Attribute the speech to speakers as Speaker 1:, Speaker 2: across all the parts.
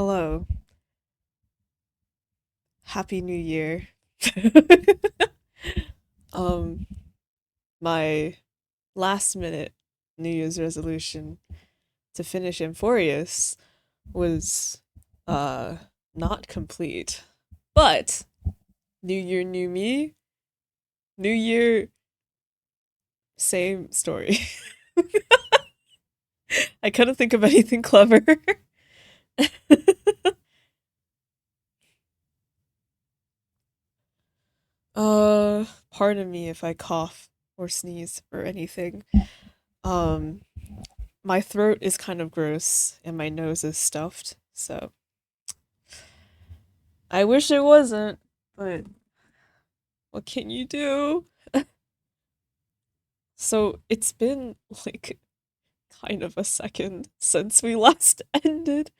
Speaker 1: Hello. Happy New Year. Um, my last minute New Year's resolution to finish Amphorius was uh not complete. But New Year, new me, New Year, same story. I couldn't think of anything clever. Pardon me if I cough or sneeze or anything. Um, my throat is kind of gross and my nose is stuffed, so I wish it wasn't, but what can you do? So it's been like kind of a second since we last ended.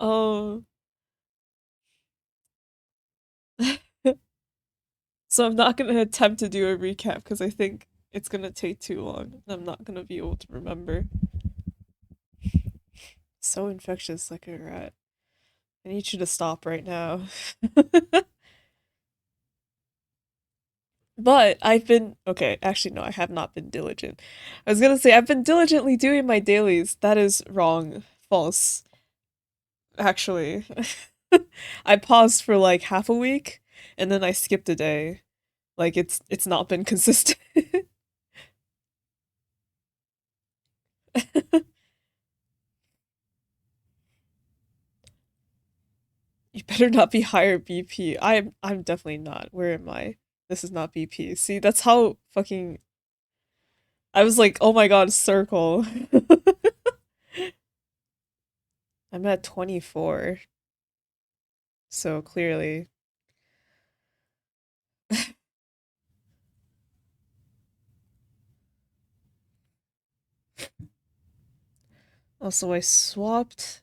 Speaker 1: Um, so I'm not gonna attempt to do a recap because I think it's gonna take too long and I'm not gonna be able to remember. So infectious like a rat. I need you to stop right now. But I've been okay, actually no, I have not been diligent. I was gonna say I've been diligently doing my dailies. That is wrong. False. Actually. I paused for like half a week and then I skipped a day. Like it's not been consistent. You better not be higher BP. I'm definitely not. Where am I? This is not BP. See, that's how fucking I was like, "Oh my god, circle." I'm at 24. So clearly. Also, I swapped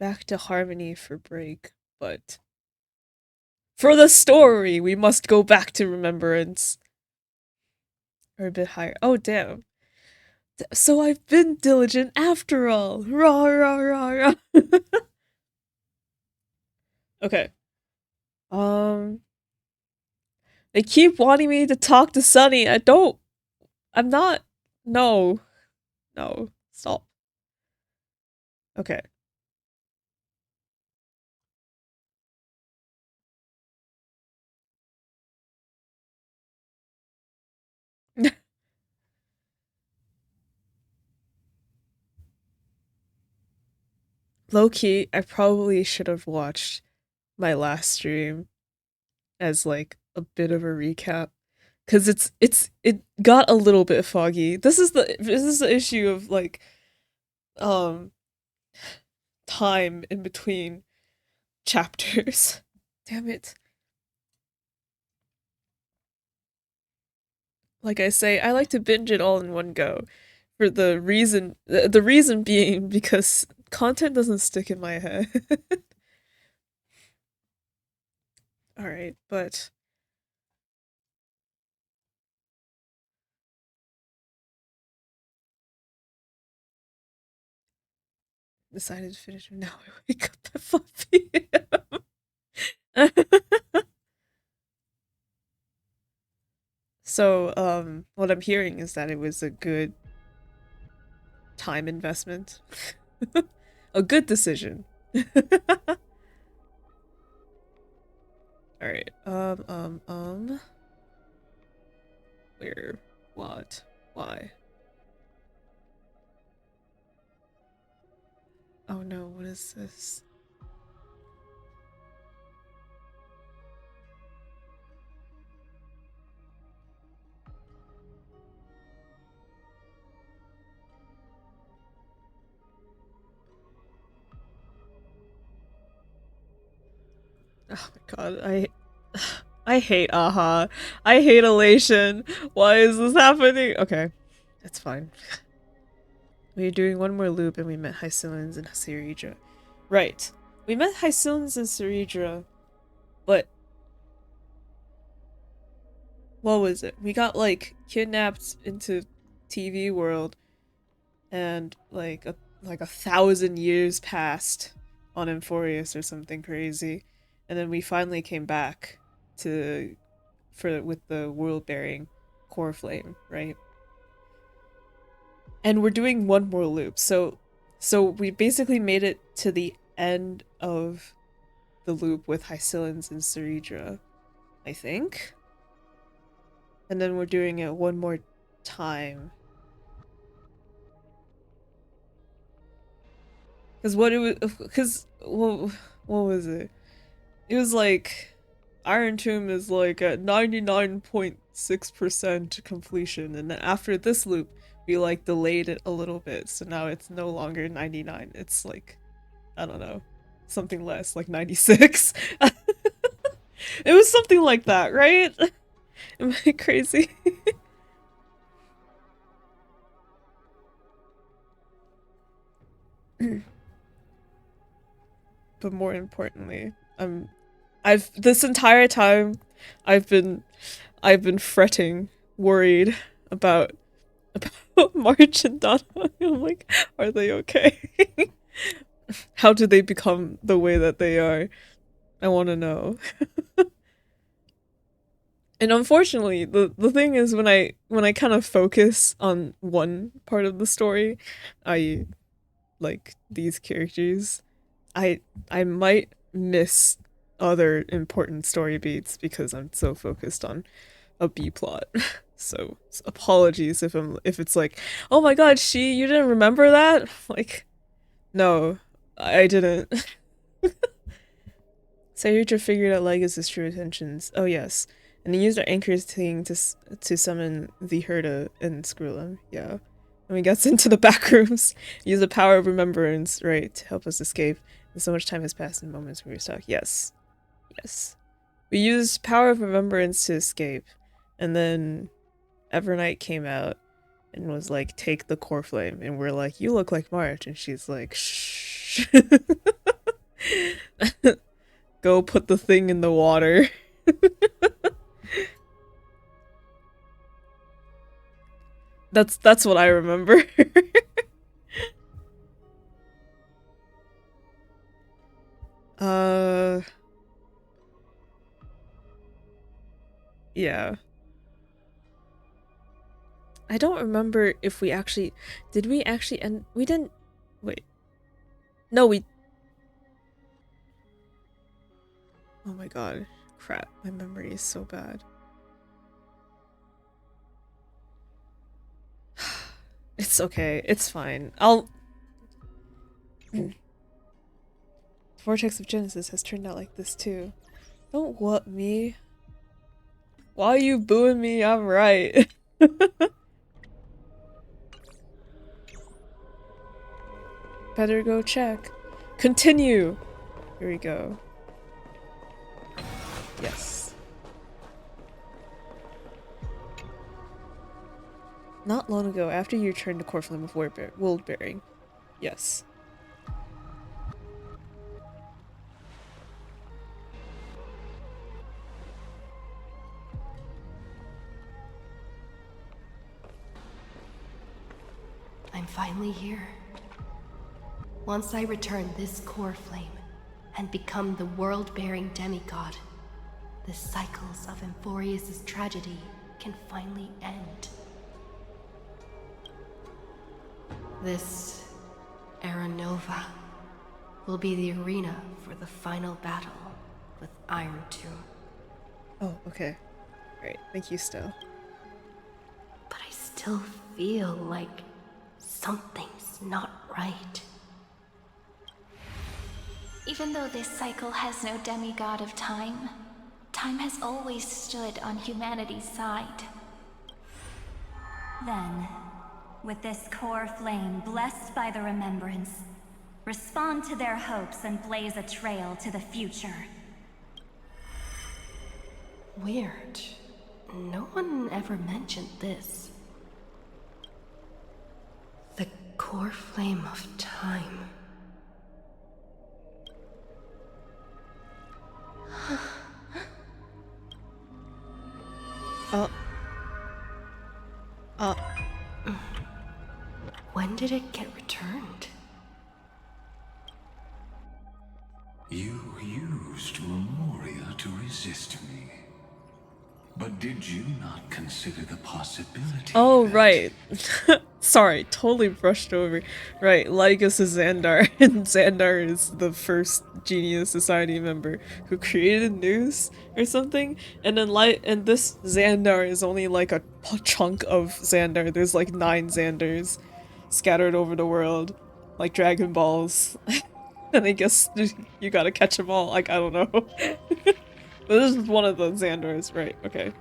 Speaker 1: back to Harmony for break, but for the story, we must go back to Remembrance. Or a bit higher. Oh, damn. So I've been diligent after all. Rah, rah, rah, rah. Okay. Um, they keep wanting me to talk to Sunny. I'm not. No. No. Stop. Okay. Low key, I probably should have watched my last stream as like a bit of a recap because it got a little bit foggy. This is the issue of like um time in between chapters. Damn it. Like I say, I like to binge it all in one go for the reason being because content doesn't stick in my head. All right, but decided to finish it now. I wake up at 5 p.m. So, what I'm hearing is that it was a good time investment. A good decision. Alright, where? What? Why? Oh no, what is this? Oh my god, I hate Aha. I hate Elation. Why is this happening? Okay, that's fine. We are doing one more loop and we met Hysilians and Syridra. Right. We met Hysilians and Syridra, but what was it? We got like kidnapped into TV world and like a thousand years passed on Amphorius or something crazy, and then we finally came back to for with the world bearing core flame, right? And we're doing one more loop, so we basically made it to the end of the loop with Hycillans and Ceridra, I think. And then we're doing it one more time. Because what it was, because what was it? It was like Iron Tomb is like at 99.6% completion, and then after this loop, we like delayed it a little bit, so now it's no longer 99. It's like, I don't know, something less, like 96. It was something like that, right? Am I crazy? But more importantly, I've this entire time I've been I've been fretting, worried about March and Donna. I'm like, are they okay? How did they become the way that they are? I want to know. And unfortunately, the thing is when I kind of focus on one part of the story, I like these characters, I I might miss other important story beats because I'm so focused on a B plot. So apologies if it's like, oh my god, you didn't remember that? Like, no, I didn't. Sayutra figured out Legus' true intentions. Oh yes, and he used our anchor's thing to summon the Herda and Skrullum. Yeah. And we got into the back rooms. Use the power of remembrance, right, to help us escape. And so much time has passed in moments we were stuck. Yes. Yes. We used power of remembrance to escape. And then Evernight came out and was like, take the core flame. And we're like, you look like March. And she's like, shh. Go put the thing in the water. That's what I remember. uh yeah. I don't remember if we actually did we actually end we didn't wait. No, we oh my god. Crap, my memory is so bad. It's okay, it's fine. I'll Vortex of Genesis has turned out like this too. Don't what me? Why are you booing me? I'm right. Better go check. Continue! Here we go. Yes. Not long ago, after you returned to Corflame of World Bearing. Yes.
Speaker 2: I'm finally here. Once I return this core flame and become the world-bearing demigod, the cycles of Amphorius' tragedy can finally end. This Era Nova will be the arena for the final battle with Iron Tomb.
Speaker 1: Oh, okay. Great. Thank you, Stell.
Speaker 2: But I still feel like something's not right.
Speaker 3: Even though this cycle has no demigod of time, time has always stood on humanity's side. Then, with this core flame blessed by the remembrance, respond to their hopes and blaze a trail to the future.
Speaker 2: Weird. No one ever mentioned this. The core flame of time. When did it get returned?
Speaker 4: Did you not consider the possibility
Speaker 1: Oh,
Speaker 4: that...
Speaker 1: right. Sorry, totally brushed over. Right, Lygus is Xandar, and Xandar is the first Genius Society member who created news or something. And then and this Xandar is only like a chunk of Xandar. There's like 9 Xandars scattered over the world, like Dragon Balls. And I guess you gotta catch them all. Like, I don't know. But this is one of the Xandars, right? Okay.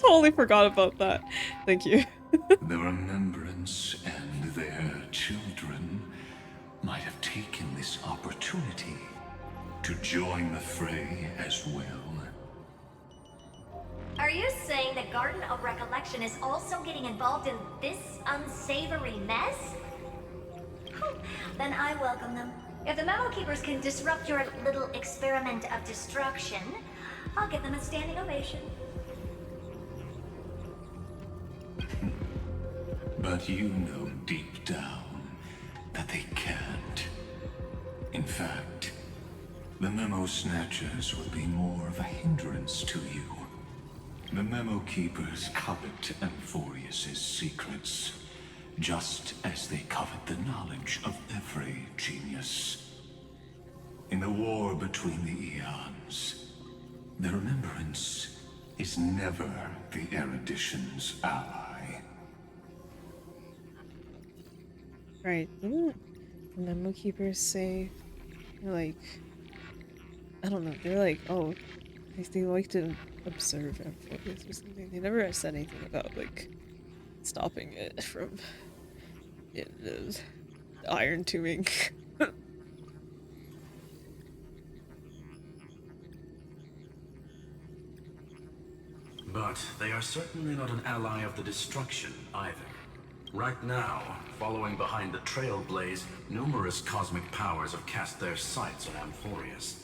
Speaker 1: Totally forgot about that. Thank you.
Speaker 4: The Remembrance and their children might have taken this opportunity to join the fray as well.
Speaker 3: Are you saying the Garden of Recollection is also getting involved in this unsavory mess? Then I welcome them. If the Memo Keepers can disrupt your little experiment of destruction, I'll give them a standing ovation.
Speaker 4: But you know deep down that they can't. In fact, the Memo Snatchers will be more of a hindrance to you. The Memo Keepers covet Amphorius's secrets, just as they covet the knowledge of every genius. In the war between the eons, the Remembrance is never the erudition's ally.
Speaker 1: Right. Didn't the Memo Keepers say, like, I don't know, they're like, oh, they like to observe Amphibious or something. They never said anything about, like, stopping it from iron tubing.
Speaker 5: But they are certainly not an ally of the destruction either. Right now, following behind the Trailblaze, numerous cosmic powers have cast their sights on Amphorius.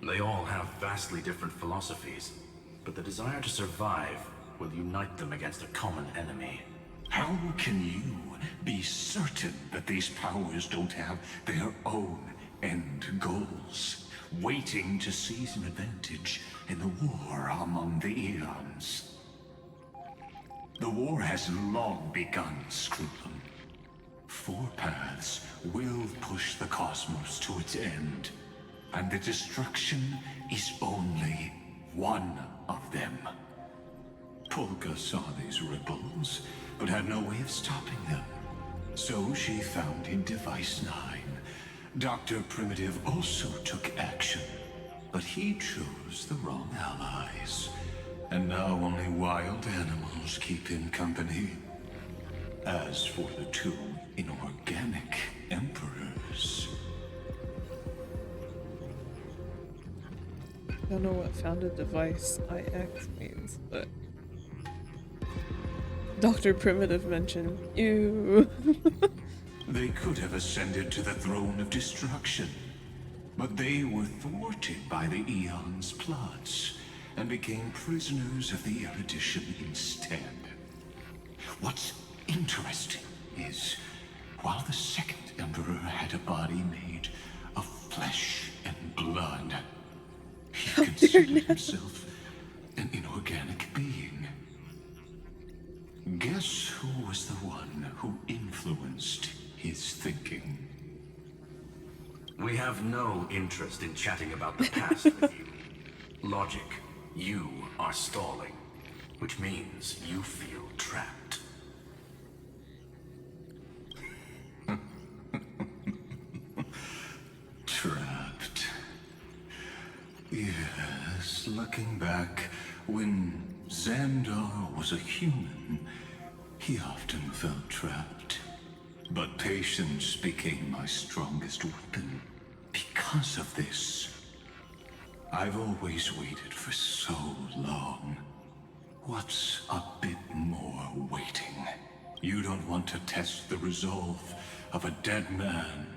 Speaker 5: They all have vastly different philosophies, but the desire to survive will unite them against a common enemy.
Speaker 4: How can you be certain that these powers don't have their own end goals, waiting to seize an advantage in the war among the eons? The war has long begun, Scruplum. 4 paths will push the cosmos to its end, and the destruction is only one of them. Polka saw these ripples, but had no way of stopping them. So she founded Device 9. Dr. Primitive also took action, but he chose the wrong allies. And now only wild animals keep him company. As for the 2 inorganic emperors...
Speaker 1: I don't know what founded device IX means, but Dr. Primitive mentioned. Ew.
Speaker 4: They could have ascended to the throne of destruction, but they were thwarted by the Eon's plots and became prisoners of the erudition instead. What's interesting is, while the second Emperor had a body made of flesh and blood, he considered himself an inorganic being. Guess who was the one who influenced his thinking?
Speaker 5: We have no interest in chatting about the past with you. Logic, you are stalling, which means you feel trapped.
Speaker 4: Trapped. Yes, looking back, when Xandar was a human, he often felt trapped. But patience became my strongest weapon. Because of this, I've always waited for so long. What's a bit more waiting? You don't want to test the resolve of a dead man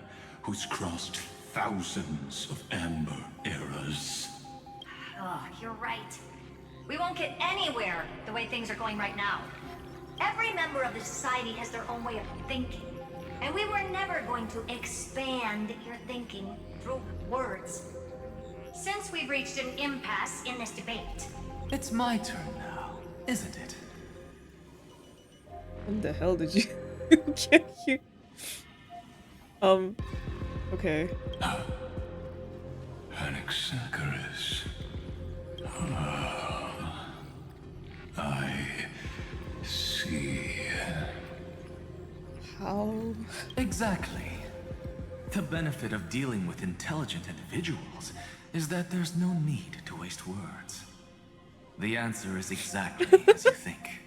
Speaker 4: who's crossed thousands of amber eras.
Speaker 3: Oh, you're right. We won't get anywhere the way things are going right now. Every member of the society has their own way of thinking. And we were never going to expand your thinking through words. Since we've reached an impasse in this debate,
Speaker 6: It's my turn now, isn't it?
Speaker 1: When the hell did you get here? Okay.
Speaker 4: Anaxagoras. I see.
Speaker 1: How?
Speaker 6: Exactly. The benefit of dealing with intelligent individuals is that there's no need to waste words. The answer is exactly as you think.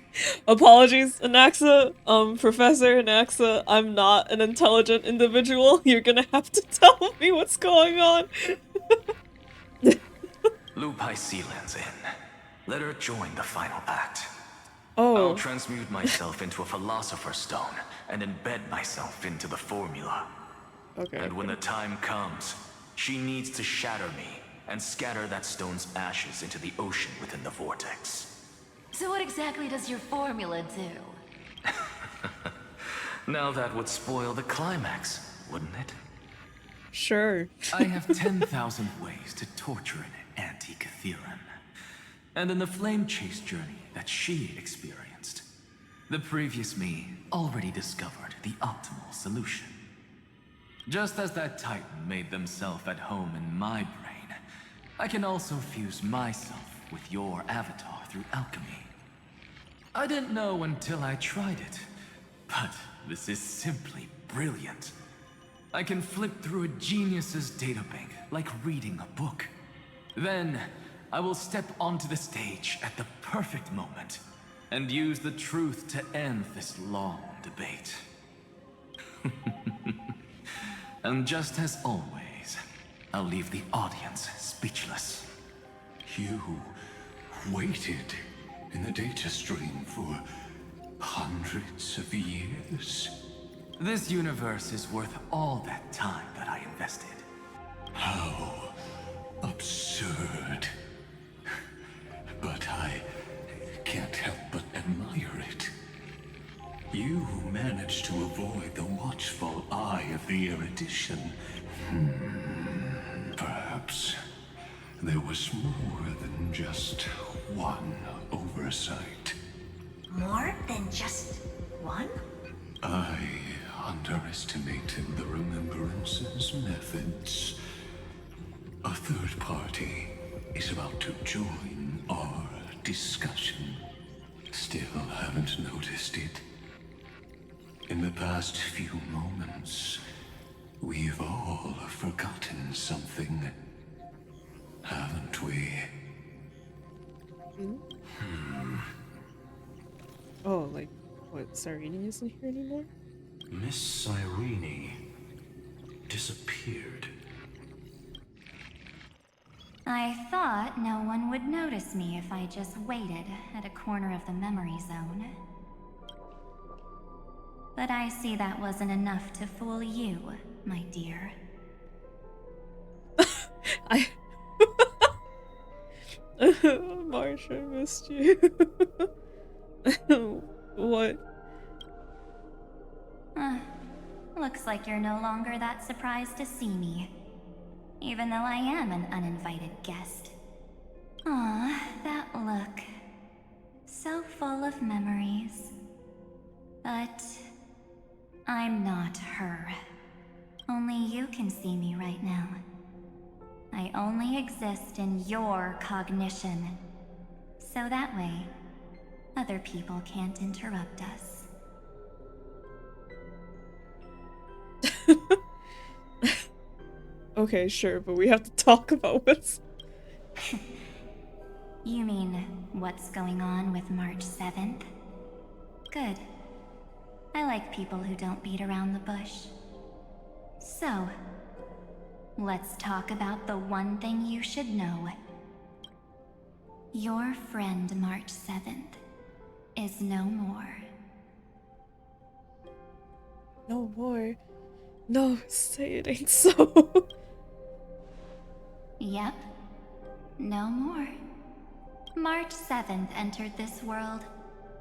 Speaker 1: Apologies, Anaxa. Professor Anaxa, I'm not an intelligent individual. You're gonna have to tell me what's going on.
Speaker 6: Lupai Sealand's in. Let her join the final act. I'll
Speaker 1: Oh,
Speaker 6: transmute myself into a philosopher's stone and embed myself into the formula.
Speaker 1: okay.
Speaker 6: And when the time comes, she needs to shatter me and scatter that stone's ashes into the ocean within the vortex.
Speaker 2: So what exactly does your formula do?
Speaker 6: Now that would spoil the climax, wouldn't it?
Speaker 1: Sure.
Speaker 6: I have 10,000 ways to torture an anti-Catheran. And in the flame chase journey that she experienced, the previous me already discovered the optimal solution. Just as that Titan made themselves at home in my brain, I can also fuse myself with your avatar through alchemy. I didn't know until I tried it, but this is simply brilliant. I can flip through a genius's databank like reading a book. Then, I will step onto the stage at the perfect moment and use the truth to end this long debate. And just as always, I'll leave the audience speechless.
Speaker 4: You waited in the data stream for hundreds of years.
Speaker 6: This universe is worth all that time that I invested.
Speaker 4: How absurd. But I can't help but admire it. You managed to avoid the watchful eye of the erudition. Perhaps there was more than just one oversight.
Speaker 3: More than just one?
Speaker 4: I underestimated the Remembrance's methods. A third party is about to join our discussion. Still haven't noticed it. In the past few moments, we've all forgotten something, haven't we?
Speaker 1: Oh, like, what, Sarini isn't here anymore?
Speaker 5: Miss Cyrene disappeared.
Speaker 7: I thought no one would notice me if I just waited at a corner of the memory zone. But I see that wasn't enough to fool you, my dear.
Speaker 1: I... Marsha, I missed you. What?
Speaker 7: Looks like you're no longer that surprised to see me. Even though I am an uninvited guest. Aw, that look. So full of memories. But I'm not her. Only you can see me right now. I only exist in your cognition. So that way, other people can't interrupt us.
Speaker 1: Okay, sure, but we have to talk about what's...
Speaker 7: You mean, what's going on with March 7th? Good. I like people who don't beat around the bush. So, let's talk about the one thing you should know. Your friend March 7th is no more.
Speaker 1: No more. No, say it ain't so.
Speaker 7: Yep. No more. March 7th entered this world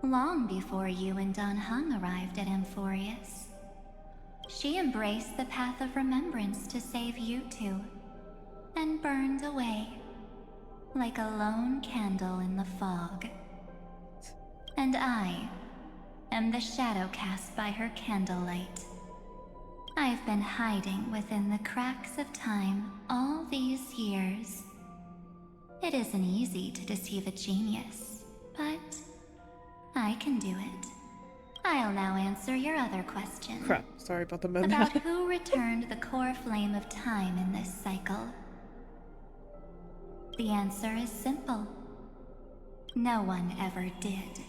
Speaker 7: long before you and Don Hung arrived at Amphorius. She embraced the path of remembrance to save you two, and burned away, like a lone candle in the fog. And I am the shadow cast by her candlelight. I've been hiding within the cracks of time all these years. It isn't easy to deceive a genius, but I can do it. I'll now answer your other question.
Speaker 1: Crap, sorry about the meme.
Speaker 7: About who returned the core flame of time in this cycle. The answer is simple. No one ever did.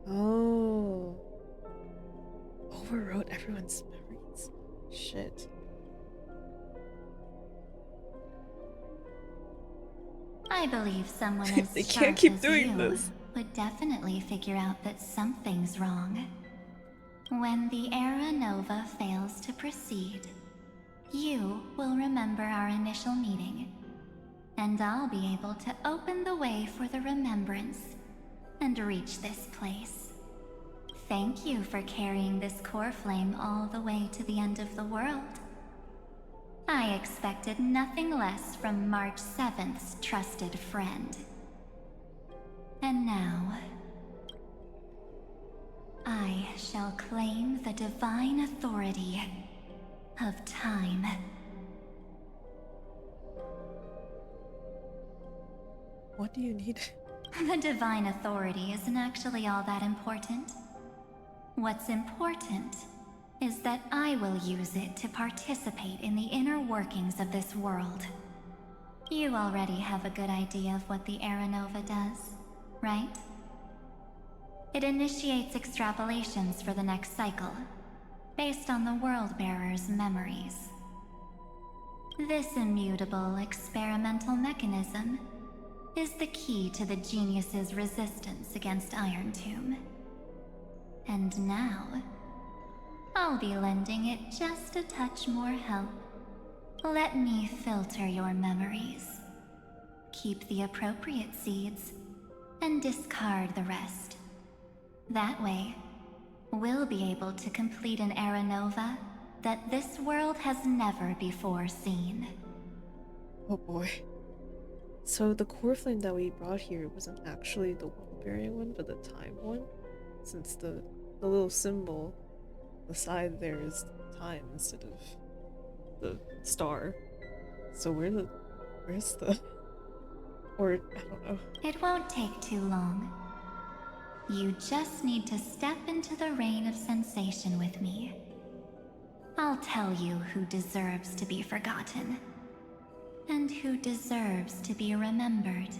Speaker 1: Oh. Overwrote everyone's memories. Shit.
Speaker 7: I believe someone as
Speaker 1: They
Speaker 7: sharp
Speaker 1: can't keep
Speaker 7: as
Speaker 1: doing
Speaker 7: you
Speaker 1: this.
Speaker 7: would definitely figure out that something's wrong. When the Era Nova fails to proceed, you will remember our initial meeting, and I'll be able to open the way for the remembrance and reach this place. Thank you for carrying this core flame all the way to the end of the world. I expected nothing less from March 7th's trusted friend. And now, I shall claim the divine authority of time.
Speaker 1: What do you need?
Speaker 7: The divine authority isn't actually all that important. What's important is that I will use it to participate in the inner workings of this world. You already have a good idea of what the Era Nova does, right? It initiates extrapolations for the next cycle, based on the World Bearer's memories. This immutable experimental mechanism is the key to the genius's resistance against Iron Tomb. And now, I'll be lending it just a touch more help. Let me filter your memories. Keep the appropriate seeds, and discard the rest. That way, we'll be able to complete an Era Nova that this world has never before seen.
Speaker 1: Oh boy. So the core flame that we brought here wasn't actually the world-bearing one, but the time one? Since the little symbol, the side there is time instead of the star. So where's the... Or, I don't know.
Speaker 7: It won't take too long. You just need to step into the rain of sensation with me. I'll tell you who deserves to be forgotten, and who deserves to be remembered.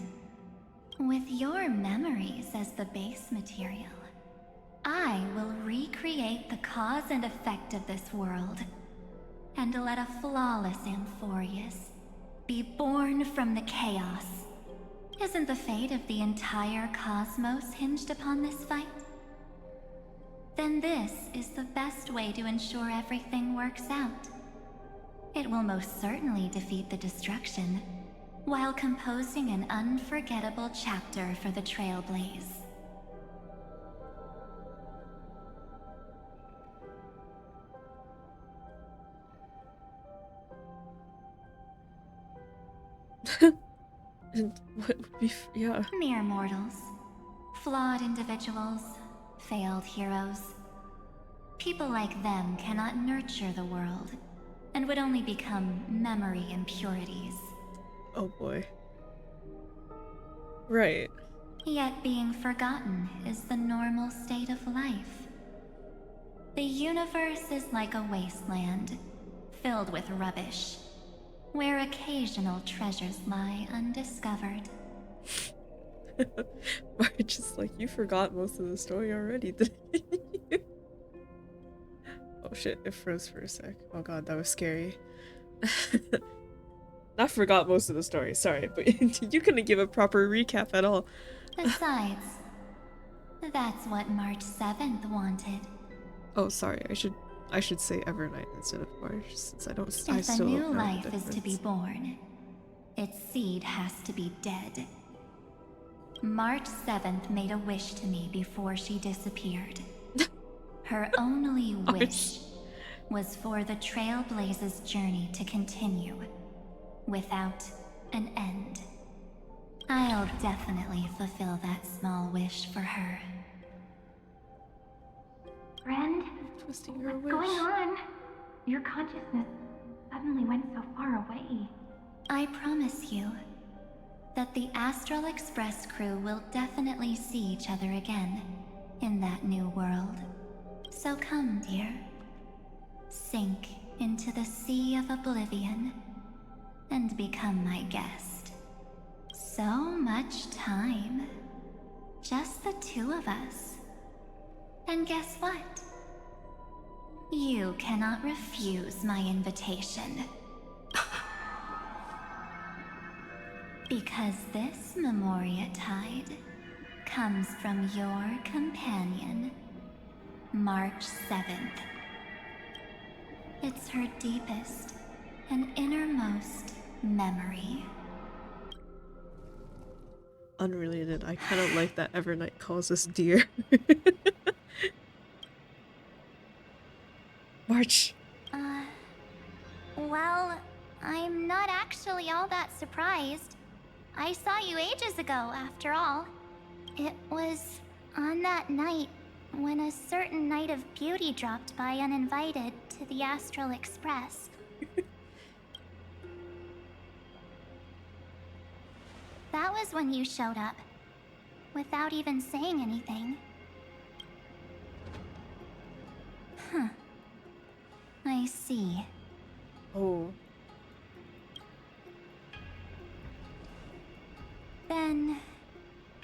Speaker 7: With your memories as the base material, I will recreate the cause and effect of this world, and let a flawless Amphorius be born from the chaos. Isn't the fate of the entire cosmos hinged upon this fight? Then this is the best way to ensure everything works out. It will most certainly defeat the destruction, while composing an unforgettable chapter for the Trailblaze.
Speaker 1: And what would be... yeah.
Speaker 7: Mere mortals. Flawed individuals. Failed heroes. People like them cannot nurture the world, and would only become memory impurities.
Speaker 1: Oh boy. Right.
Speaker 7: Yet being forgotten is the normal state of life. The universe is like a wasteland, filled with rubbish, where occasional treasures lie undiscovered.
Speaker 1: March is like, you forgot most of the story already, didn't you? Oh shit, it froze for a sec. Oh god, that was scary. Not forgot most of the story, sorry, but you couldn't give a proper recap at all.
Speaker 7: Besides, that's what March 7th wanted.
Speaker 1: Oh, sorry, I should say Evernight instead of March, since I
Speaker 7: If a
Speaker 1: still
Speaker 7: new
Speaker 1: don't know
Speaker 7: life
Speaker 1: the
Speaker 7: is to be
Speaker 1: difference.
Speaker 7: born, its seed has to be dead. March 7th made a wish to me before she disappeared. Her only wish was for the Trailblaze's journey to continue without an end. I'll definitely fulfill that small wish for her.
Speaker 2: Friend,
Speaker 1: Twisting your
Speaker 2: what's
Speaker 1: wish.
Speaker 2: going on? Your consciousness suddenly went so far away.
Speaker 7: I promise you that the Astral Express crew will definitely see each other again in that new world. So come, dear. Sink into the sea of oblivion and become my guest. So much time. Just the two of us. And guess what? You cannot refuse my invitation. Because this Memoriatide comes from your companion, March 7th. It's her deepest and innermost memory.
Speaker 1: Unrelated, I kind of like that Evernight calls us dear. March.
Speaker 7: Well, I'm not actually all that surprised. I saw you ages ago, after all. It was on that night when a certain Knight of Beauty dropped by uninvited to the Astral Express. That was when you showed up, without even saying anything. Huh. I see.
Speaker 1: Oh.
Speaker 7: Then,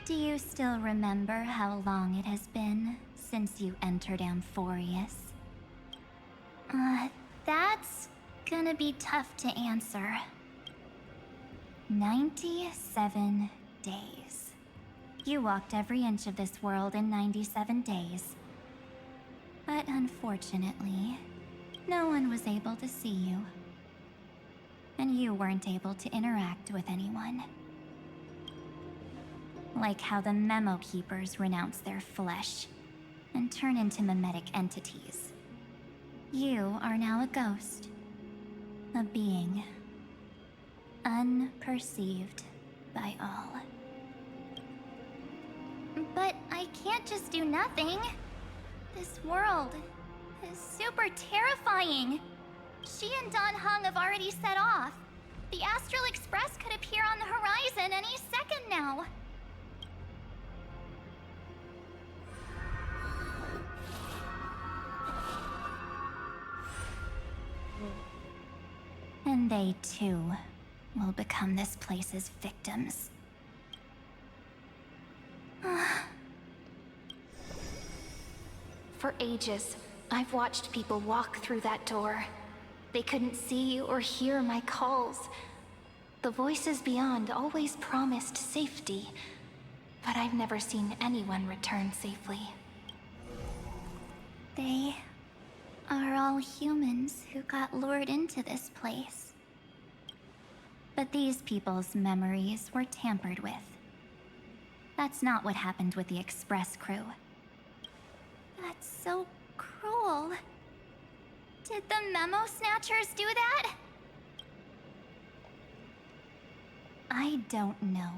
Speaker 7: do you still remember how long it has been since you entered Amphorius? That's gonna be tough to answer. 97 days. You walked every inch of this world in 97 days. But unfortunately, no one was able to see you. And you weren't able to interact with anyone. Like how the Memo Keepers renounce their flesh and turn into memetic entities. You are now a ghost. A being. Unperceived by all. But I can't just do nothing. This world is super terrifying. She and Don Hung have already set off. The Astral Express could appear on the horizon any second now. And they too will become this place's victims.
Speaker 2: For ages, I've watched people walk through that door. They couldn't see or hear my calls. The voices beyond always promised safety, but I've never seen anyone return safely.
Speaker 7: They are all humans who got lured into this place. But these people's memories were tampered with. That's not what happened with the Express crew. That's so cruel. Did the Memo Snatchers do that? I don't know.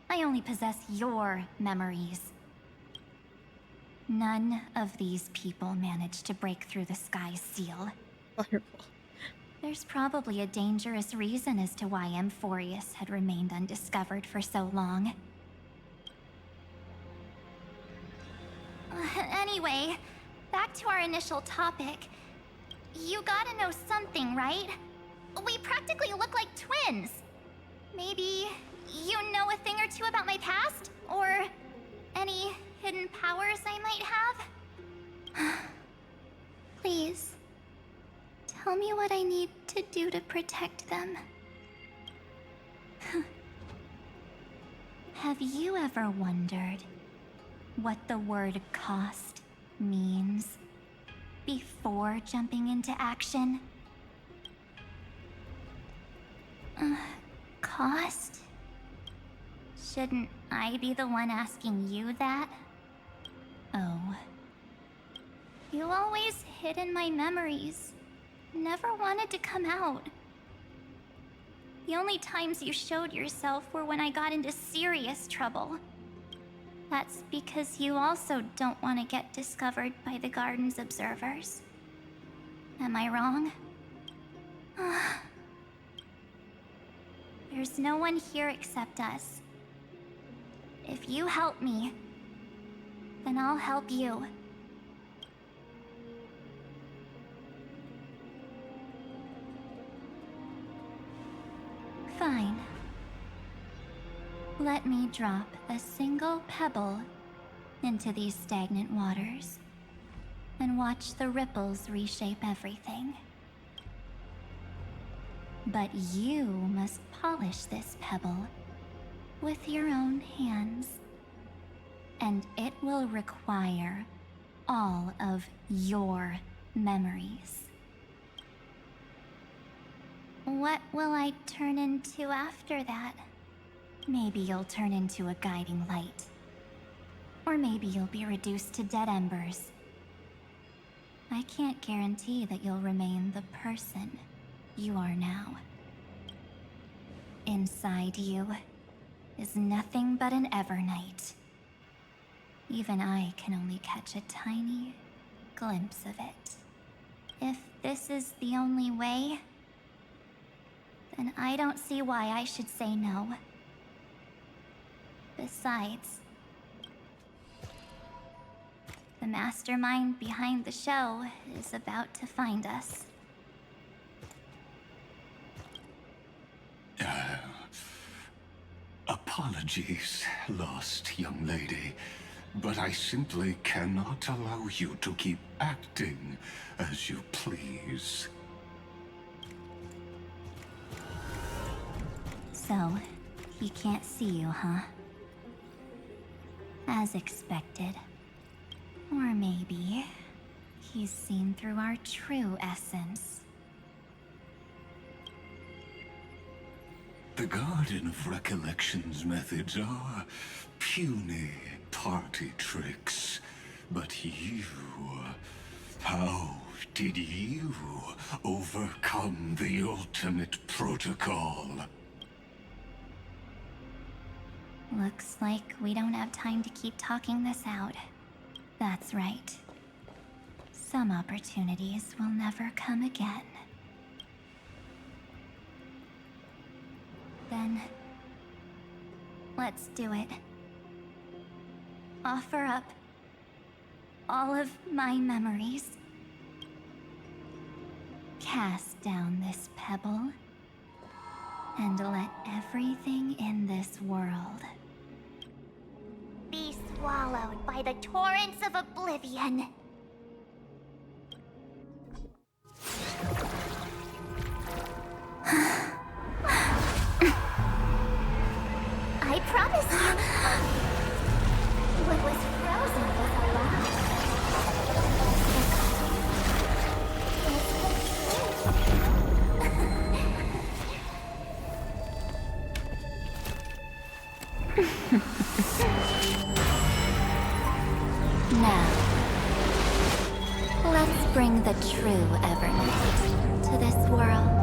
Speaker 7: I only possess your memories. None of these people managed to break through the sky's seal.
Speaker 1: Fireball.
Speaker 7: There's probably a dangerous reason as to why Amphorius had remained undiscovered for so long. Anyway, back to our initial topic. You gotta know something, right? We practically look like twins. Maybe you know a thing or two about my past? Or any hidden powers I might have? Please, tell me what I need to do to protect them. Have you ever wondered what the word cost means before jumping into action? Cost? Shouldn't I be the one asking you that? Oh. You always hid in my memories. Never wanted to come out. The only times you showed yourself were when I got into serious trouble. That's because you also don't want to get discovered by the garden's observers. Am I wrong? There's no one here except us. If you help me, then I'll help you. Fine. Let me drop a single pebble into these stagnant waters and watch the ripples reshape everything. But you must polish this pebble with your own hands. And it will require all of your memories. What will I turn into after that? Maybe you'll turn into a guiding light. Or maybe you'll be reduced to dead embers. I can't guarantee that you'll remain the person you are now. Inside you is nothing but an Evernight. Even I can only catch a tiny glimpse of it. If this is the only way, then I don't see why I should say no. Besides, the mastermind behind the show is about to find us.
Speaker 4: Apologies, lost young lady, but I simply cannot allow you to keep acting as you please.
Speaker 7: So, he can't see you, huh? As expected. Or maybe he's seen through our true essence.
Speaker 4: The Garden of Recollection's methods are puny party tricks. But you... how did you overcome the ultimate protocol?
Speaker 7: Looks like we don't have time to keep talking this out. That's right. Some opportunities will never come again. Then, let's do it. Offer up all of my memories. Cast down this pebble, and let everything in this world
Speaker 8: be swallowed by the torrents of oblivion. I promise you, what was frozen was alive.
Speaker 7: Now, let's bring the true Evernight to this world.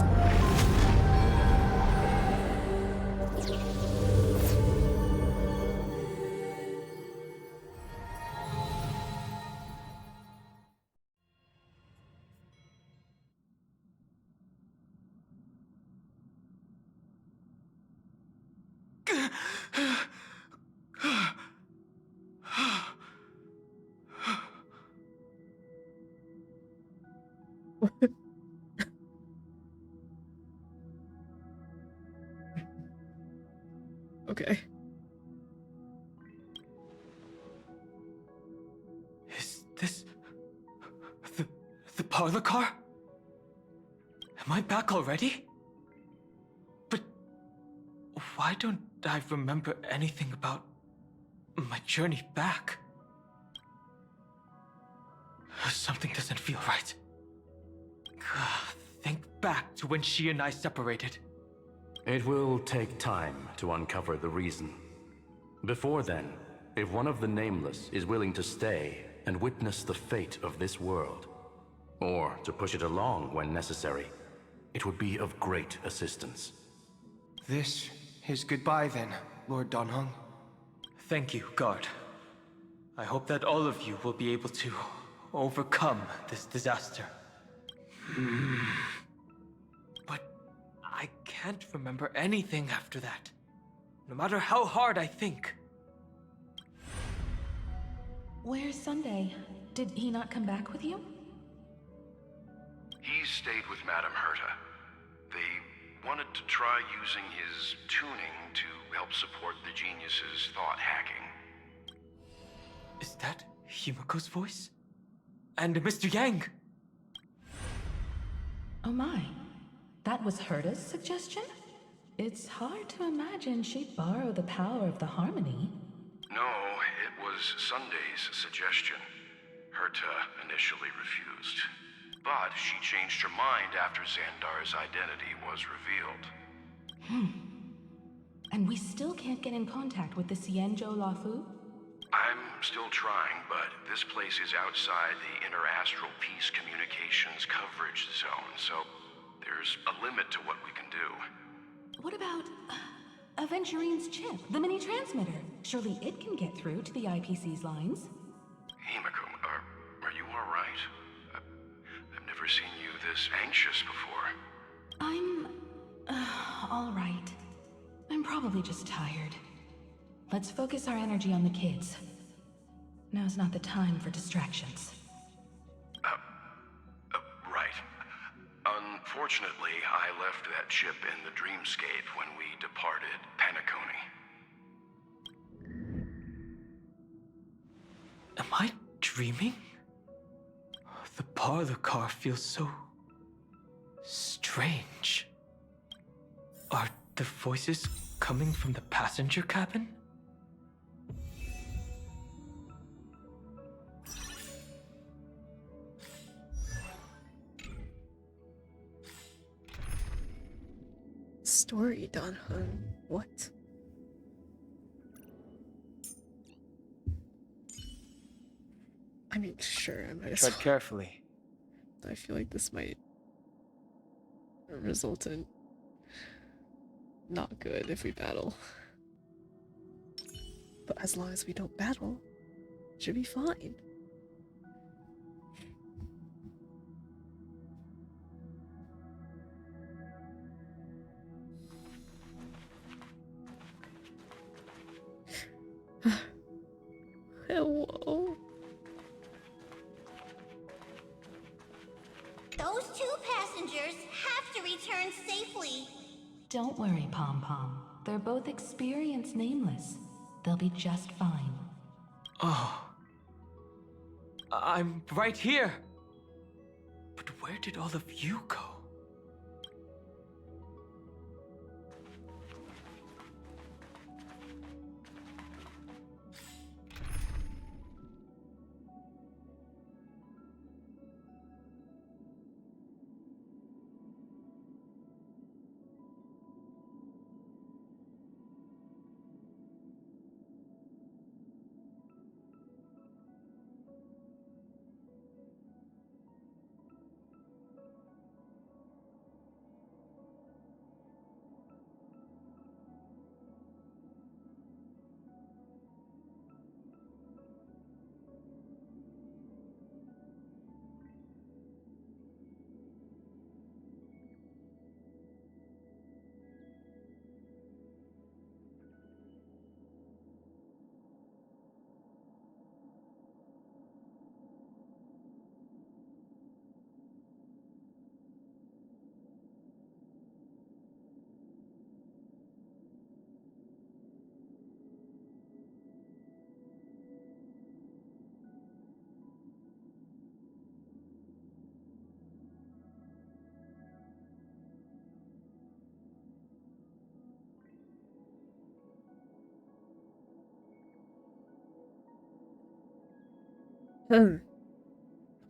Speaker 1: Okay.
Speaker 9: Is this... the parlor car? Am I back already? But... why don't I remember anything about my journey back? Something doesn't feel right. Think back to when she and I separated.
Speaker 5: It will take time to uncover the reason. Before then, if one of the Nameless is willing to stay, and witness the fate of this world. Or to push it along when necessary. It would be of great assistance.
Speaker 9: This is goodbye then, Lord Donhung. Thank you, guard. I hope that all of you will be able to overcome this disaster. But I can't remember anything after that. No matter how hard I think.
Speaker 10: Where's Sunday? Did he not come back with you?
Speaker 11: He stayed with Madame Herta. They wanted to try using his tuning to help support the genius's thought hacking.
Speaker 9: Is that Himiko's voice? And Mr. Yang?
Speaker 10: Oh my. That was Herta's suggestion? It's hard to imagine she'd borrow the power of the harmony.
Speaker 11: No, it was Sunday's suggestion. Herta initially refused. But she changed her mind after Xandar's identity was revealed.
Speaker 10: And we still can't get in contact with the Xianzhou Lafu?
Speaker 11: I'm still trying, but this place is outside the interastral peace communications coverage zone, so there's a limit to what we can do.
Speaker 10: What about Aventurine's chip, the mini transmitter? Surely it can get through to the IPC's lines.
Speaker 11: Himiko, are you alright? I've never seen you this anxious before.
Speaker 10: I'm... all right. I'm probably just tired. Let's focus our energy on the kids. Now's not the time for distractions.
Speaker 11: Right. Unfortunately, I left that chip in the dreamscape when we departed Penacony.
Speaker 9: Am I dreaming? The parlor car feels so strange. Are the voices coming from the passenger cabin?
Speaker 1: Story, Donhun. What? I mean, sure, I might as
Speaker 9: Tread
Speaker 1: well.
Speaker 9: carefully.
Speaker 1: I feel like this might result in not good if we battle. But as long as we don't battle, it should be fine. Hello.
Speaker 8: Those two passengers have to return safely.
Speaker 10: Don't worry, Pom Pom. They're both experienced nameless. They'll be just fine.
Speaker 9: Oh. I'm right here. But where did all of you go?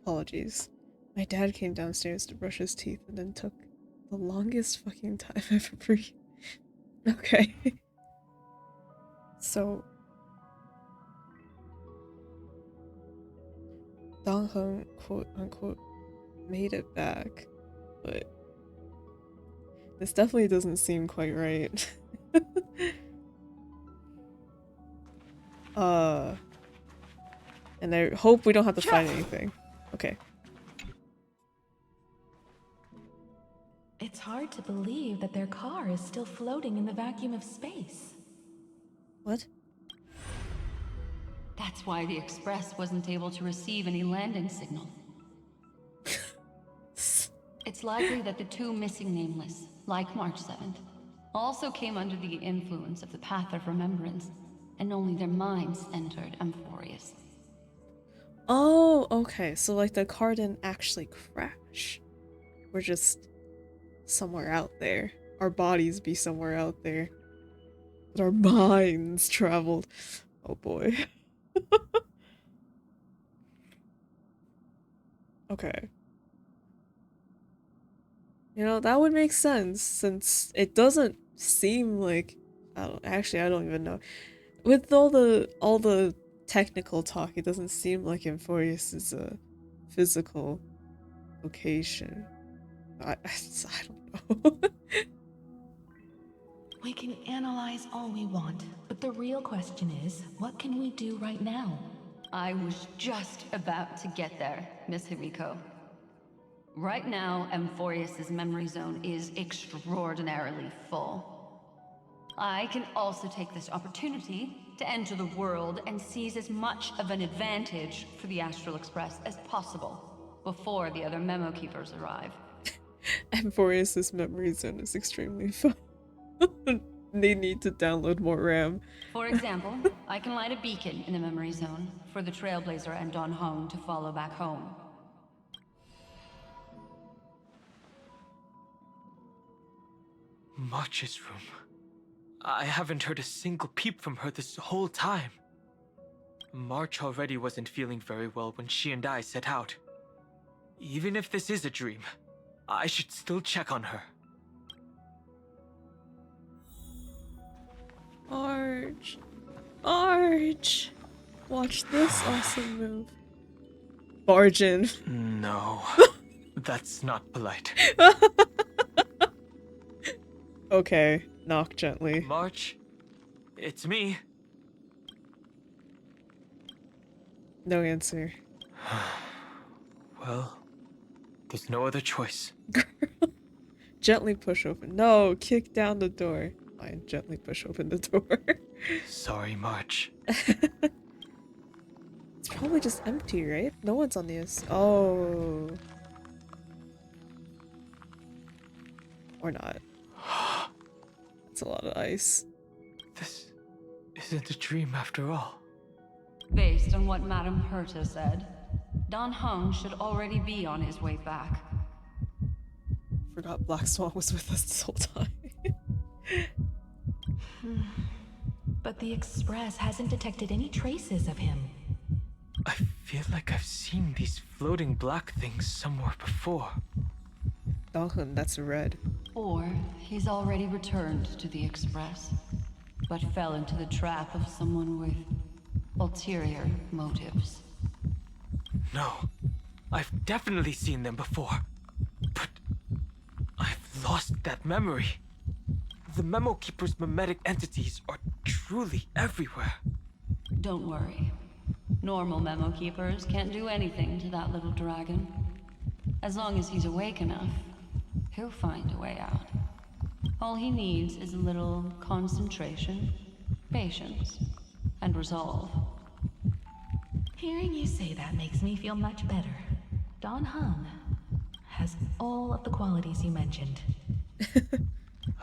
Speaker 1: Apologies. My dad came downstairs to brush his teeth and then took the longest fucking time I've ever. Okay. So. Dongheng quote unquote made it back, but this definitely doesn't seem quite right. And I hope we don't have to find anything. Okay.
Speaker 10: It's hard to believe that their car is still floating in the vacuum of space.
Speaker 1: What?
Speaker 12: That's why the Express wasn't able to receive any landing signal. It's likely that the two missing Nameless, like March 7th, also came under the influence of the Path of Remembrance, and only their minds entered Amphorius.
Speaker 1: Oh, okay. So like the car didn't actually crash. We're just somewhere out there. Our bodies be somewhere out there. But our minds traveled. Oh boy. Okay. You know, that would make sense since it doesn't seem like I don't even know. With all the technical talk, it doesn't seem like Amphorius is a physical location. I don't know.
Speaker 10: We can analyze all we want, but the real question is, what can we do right now?
Speaker 12: I was just about to get there, Miss Himiko. Right now, Amphorius's memory zone is extraordinarily full. I can also take this opportunity to enter the world and seize as much of an advantage for the Astral Express as possible before the other memo keepers arrive.
Speaker 1: Amphorius's memory zone is extremely fun. They need to download more RAM.
Speaker 12: For example, I can light a beacon in the memory zone for the Trailblazer and Don Hong to follow back home.
Speaker 9: March's room. I haven't heard a single peep from her this whole time. March already wasn't feeling very well when she and I set out. Even if this is a dream, I should still check on her.
Speaker 1: March. March. Watch this awesome move. Barge in.
Speaker 9: No. That's not polite.
Speaker 1: Okay, knock gently.
Speaker 9: March, it's me.
Speaker 1: No answer.
Speaker 9: Well, there's no other choice.
Speaker 1: Girl. Gently push open. No, kick down the door. Fine, gently push open the door.
Speaker 9: Sorry, March.
Speaker 1: It's probably just empty, right? No one's on this. Oh. Or not. That's a lot of ice.
Speaker 9: This isn't a dream after all.
Speaker 12: Based on what Madame Herta said, Don Hung should already be on his way back.
Speaker 1: Forgot Black Swan was with us this whole time.
Speaker 10: But the Express hasn't detected any traces of him.
Speaker 9: I feel like I've seen these floating black things somewhere before.
Speaker 1: Donghun, that's red.
Speaker 12: Or he's already returned to the Express, but fell into the trap of someone with ulterior motives.
Speaker 9: No, I've definitely seen them before. But I've lost that memory. The Memo Keeper's memetic entities are truly everywhere.
Speaker 12: Don't worry. Normal Memo Keepers can't do anything to that little dragon. As long as he's awake enough, he'll find a way out. All he needs is a little concentration, patience, and resolve.
Speaker 10: Hearing you say that makes me feel much better. Don Hung has all of the qualities you mentioned.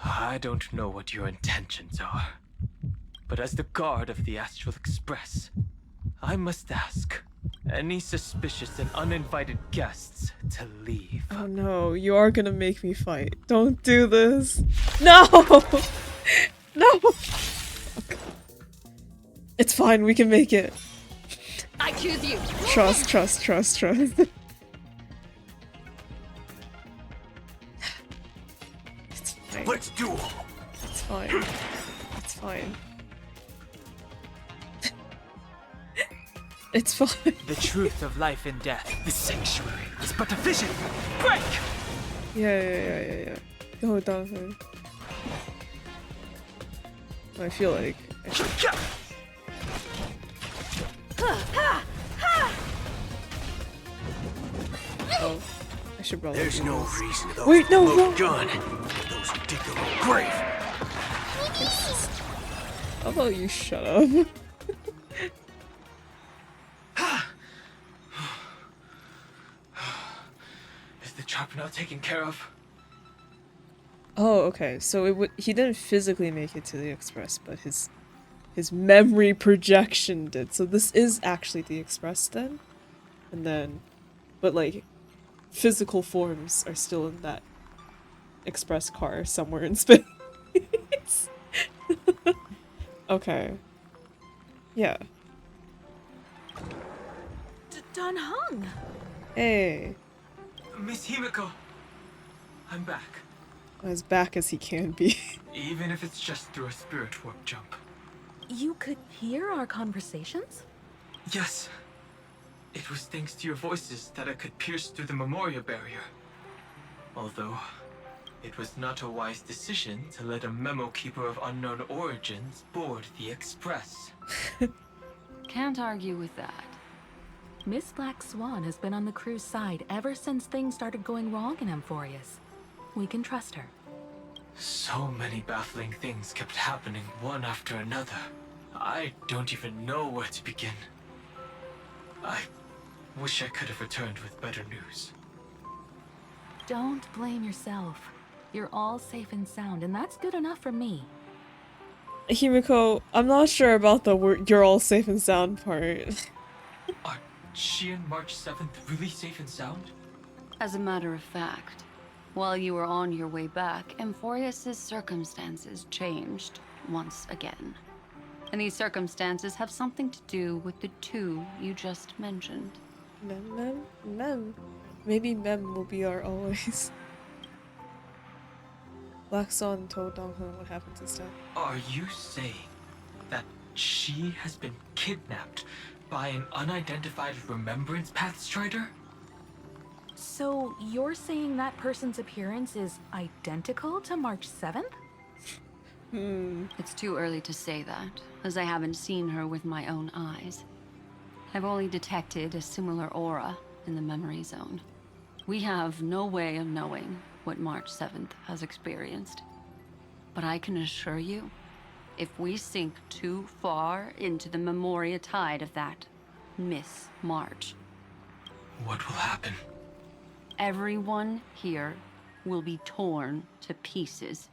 Speaker 9: I don't know what your intentions are, but as the guard of the Astral Express, I must ask any suspicious and uninvited guests to leave.
Speaker 1: Oh no, you are gonna make me fight. Don't do this. No! No! It's fine, we can make it.
Speaker 12: I choose you!
Speaker 1: Trust, trust, trust, trust. It's fine.
Speaker 4: Let's do it.
Speaker 1: It's fine. It's fine. It's fine.
Speaker 9: The truth of life and death. The sanctuary is but a vision. Break!
Speaker 1: Yeah. Go down here. I feel like I should... Oh, I should probably.
Speaker 13: There's no reason those
Speaker 1: wait, no,
Speaker 13: look gun. Those who dig their own grave.
Speaker 1: How about you shut up?
Speaker 9: Is the trap now taken care of?
Speaker 1: Oh, okay. So he didn't physically make it to the Express, but his memory projection did. So this is actually the Express then? And then, but like, physical forms are still in that Express car somewhere in space. Okay. Yeah.
Speaker 10: Don Hung!
Speaker 1: Hey.
Speaker 9: Miss Himiko, I'm back.
Speaker 1: As back as he can be.
Speaker 9: Even if it's just through a spirit warp jump.
Speaker 10: You could hear our conversations?
Speaker 9: Yes. It was thanks to your voices that I could pierce through the memorial barrier. Although, it was not a wise decision to let a memo keeper of unknown origins board the Express.
Speaker 12: Can't argue with that.
Speaker 10: Miss Black Swan has been on the crew's side ever since things started going wrong in Amphorius. We can trust her.
Speaker 9: So many baffling things kept happening one after another. I don't even know where to begin. I wish I could have returned with better news.
Speaker 10: Don't blame yourself. You're all safe and sound, and that's good enough for me.
Speaker 1: Himiko, I'm not sure about the word "you're all safe and sound" part.
Speaker 9: Are she and March 7th really safe and sound?
Speaker 12: As a matter of fact, while you were on your way back, Amphorius' circumstances changed once again. And these circumstances have something to do with the two you just mentioned.
Speaker 1: Mem. Maybe Mem will be our always. Black Swan told Donghun what happened to Steph.
Speaker 9: Are you saying that she has been kidnapped by an unidentified Remembrance Path Strider?
Speaker 10: So you're saying that person's appearance is identical to March 7th?
Speaker 12: It's too early to say that, as I haven't seen her with my own eyes. I've only detected a similar aura in the memory zone. We have no way of knowing what March 7th has experienced. But I can assure you, if we sink too far into the Memoria tide of that Miss March,
Speaker 9: What will happen?
Speaker 12: everyone here will be torn to pieces.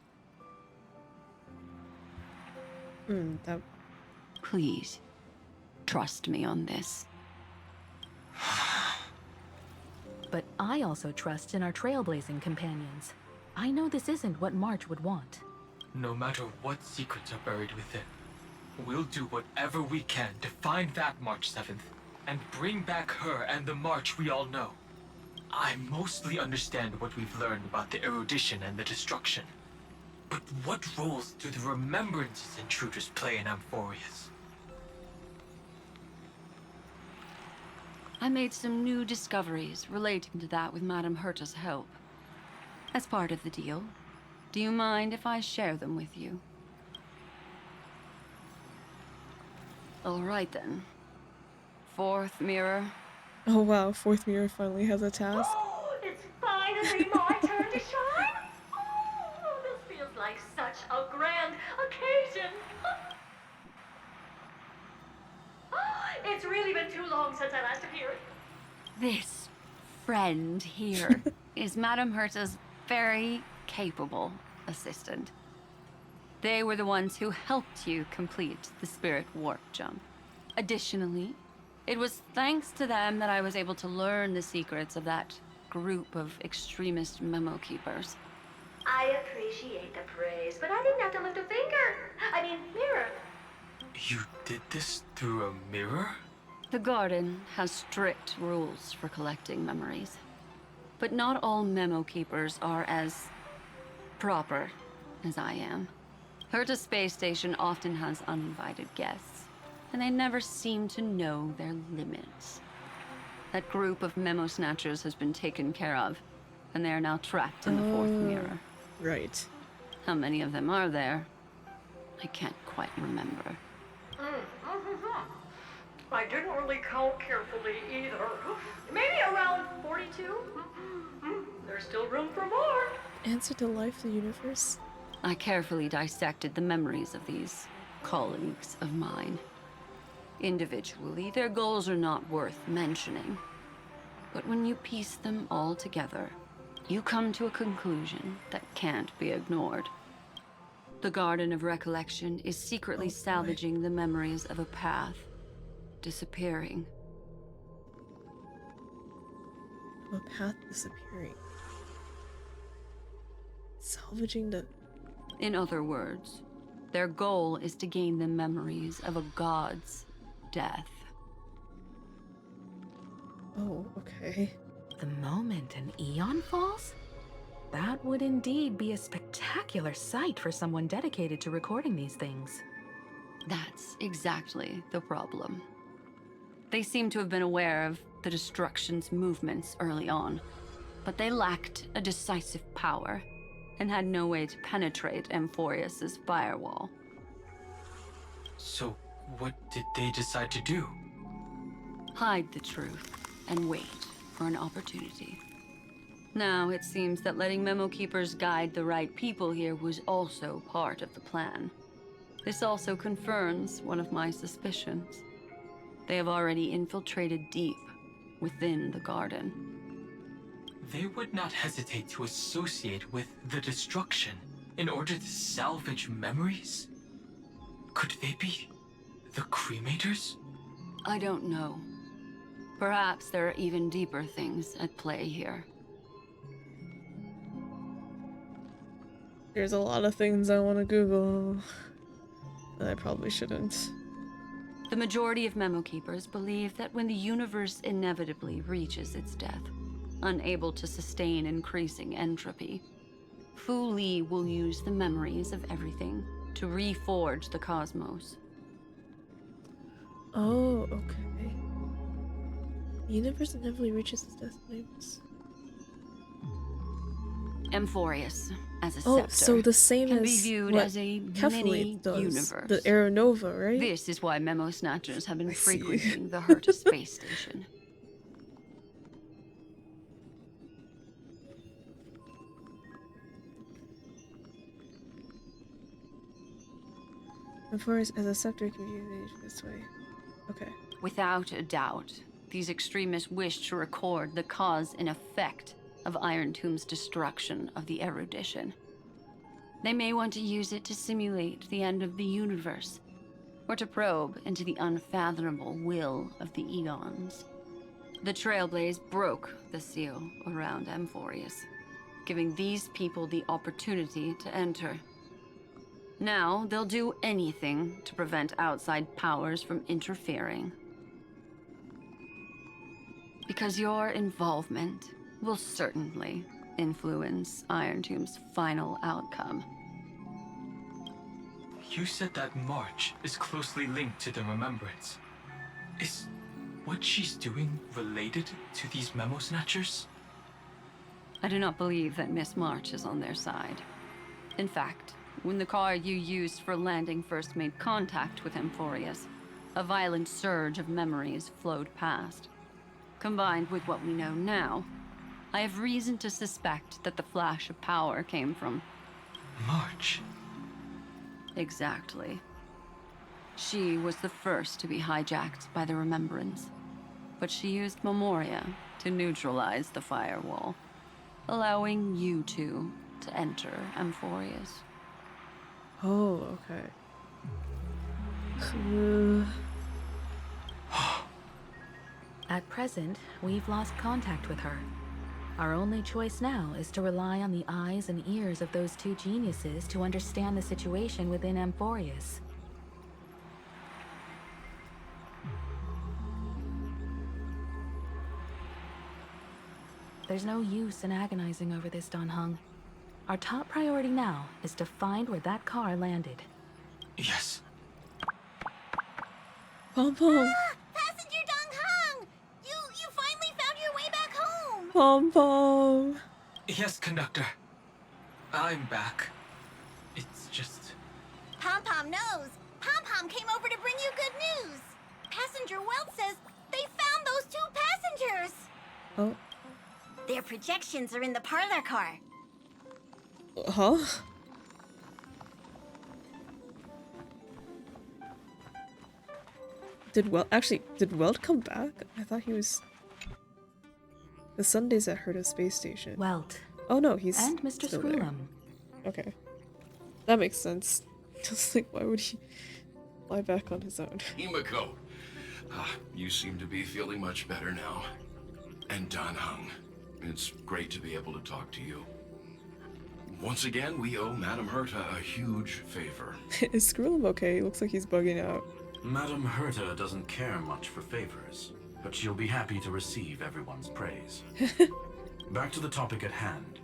Speaker 1: That...
Speaker 12: Please, trust me on this.
Speaker 10: But I also trust in our trailblazing companions. I know this isn't what March would want.
Speaker 9: No matter what secrets are buried within, we'll do whatever we can to find that March 7th and bring back her and the March we all know. I mostly understand what we've learned about the erudition and the destruction. But what roles do the remembrances intruders play in Amphorius?
Speaker 12: I made some new discoveries relating to that with Madame Herta's help. As part of the deal, do you mind if I share them with you? All right then. Fourth mirror.
Speaker 1: Oh wow, fourth mirror finally has a task.
Speaker 3: Oh, it's finally my turn to shine. Oh, this feels like such a grand occasion. It's really been too long since I last appeared.
Speaker 12: This friend here is Madame Herta's very capable assistant. They were the ones who helped you complete the spirit warp jump. Additionally, it was thanks to them that I was able to learn the secrets of that group of extremist memo keepers.
Speaker 3: I appreciate the praise, but I didn't have to lift a finger. Mirror.
Speaker 9: You did this through a mirror?
Speaker 12: The garden has strict rules for collecting memories. But not all memo keepers are as proper as I am. Herta Space Station often has uninvited guests. and they never seem to know their limits. That group of memo snatchers has been taken care of, and they are now trapped in the fourth mirror.
Speaker 1: Right.
Speaker 12: How many of them are there? I can't quite remember.
Speaker 14: I didn't really count carefully either. Maybe around 42? There's still room for more.
Speaker 1: Answer to life, the universe.
Speaker 12: I carefully dissected the memories of these colleagues of mine. Individually, their goals are not worth mentioning. But when you piece them all together, you come to a conclusion that can't be ignored. The Garden of Recollection is secretly salvaging the memories of a path disappearing.
Speaker 1: A path disappearing. Salvaging the...
Speaker 12: In other words, their goal is to gain the memories of a god's death.
Speaker 1: Oh, okay.
Speaker 10: The moment an Eon falls? That would indeed be a spectacular sight for someone dedicated to recording these things.
Speaker 12: That's exactly the problem. They seem to have been aware of the destruction's movements early on, but they lacked a decisive power and had no way to penetrate Amphorius's firewall.
Speaker 9: So, what did they decide to do?
Speaker 12: Hide the truth and wait for an opportunity. Now, it seems that letting Memo Keepers guide the right people here was also part of the plan. This also confirms one of my suspicions. They have already infiltrated deep within the garden.
Speaker 9: They would not hesitate to associate with the destruction in order to salvage memories? Could they be the cremators?
Speaker 12: I don't know. Perhaps there are even deeper things at play here.
Speaker 1: There's a lot of things I want to Google that I probably shouldn't.
Speaker 12: The majority of Memo Keepers believe that when the universe inevitably reaches its death, unable to sustain increasing entropy, Fu Li will use the memories of everything to reforge the cosmos.
Speaker 1: Oh, okay. The universe inevitably reaches its destinations.
Speaker 12: Amphorius, as a
Speaker 1: Oh,
Speaker 12: scepter,
Speaker 1: so the same
Speaker 12: can
Speaker 1: as
Speaker 12: be viewed
Speaker 1: what
Speaker 12: as a
Speaker 1: Keflate
Speaker 12: mini
Speaker 1: does.
Speaker 12: universe.
Speaker 1: The Aeronova, right?
Speaker 12: This is why Memo Snatchers have been
Speaker 1: I see.
Speaker 12: frequenting the Herta space station.
Speaker 1: Amphorius as a scepter can be used this way. Okay.
Speaker 12: Without a doubt, these extremists wish to record the cause and effect of Iron Tomb's destruction of the erudition. They may want to use it to simulate the end of the universe, or to probe into the unfathomable will of the eons. The Trailblaze broke the seal around Amphorius, giving these people the opportunity to enter. Now, they'll do anything to prevent outside powers from interfering. Because your involvement will certainly influence Iron Tomb's final outcome.
Speaker 9: You said that March is closely linked to the Remembrance. Is what she's doing related to these Memo Snatchers?
Speaker 12: I do not believe that Miss March is on their side. In fact, when the car you used for landing first made contact with Amphorius, a violent surge of memories flowed past. Combined with what we know now, I have reason to suspect that the flash of power came from...
Speaker 9: March.
Speaker 12: Exactly. She was the first to be hijacked by the Remembrance, but she used Memoria to neutralize the firewall, allowing you two to enter Amphorius.
Speaker 1: Oh, okay.
Speaker 10: At present, we've lost contact with her. Our only choice now is to rely on the eyes and ears of those two geniuses to understand the situation within Amphorius. There's no use in agonizing over this, Dan Heng. Our top priority now is to find where that car landed.
Speaker 9: Yes.
Speaker 1: Pom Pom.
Speaker 8: Passenger Dong Hong! You finally found your way back home!
Speaker 1: Pom Pom.
Speaker 9: Yes, conductor. I'm back. It's just...
Speaker 8: Pom Pom knows. Pom Pom came over to bring you good news. Passenger Welt says they found those 2 passengers.
Speaker 1: Oh.
Speaker 8: Their projections are in the parlor car.
Speaker 1: Huh? Did Welt come back? I thought he was... The Sundays at Herta Space Station.
Speaker 10: Welt.
Speaker 1: Oh no, he's
Speaker 10: And Mr.
Speaker 1: still
Speaker 10: Screwlum.
Speaker 1: there. Okay. That makes sense. Just like, why would he fly back on his own?
Speaker 11: Himiko, you seem to be feeling much better now. And Dan Hung, it's great to be able to talk to you. Once again, we owe Madame Herta a huge favor.
Speaker 1: Is Screwlum okay? He looks like he's bugging out.
Speaker 5: Madame Herta doesn't care much for favors, but she'll be happy to receive everyone's praise. Back to the topic at hand.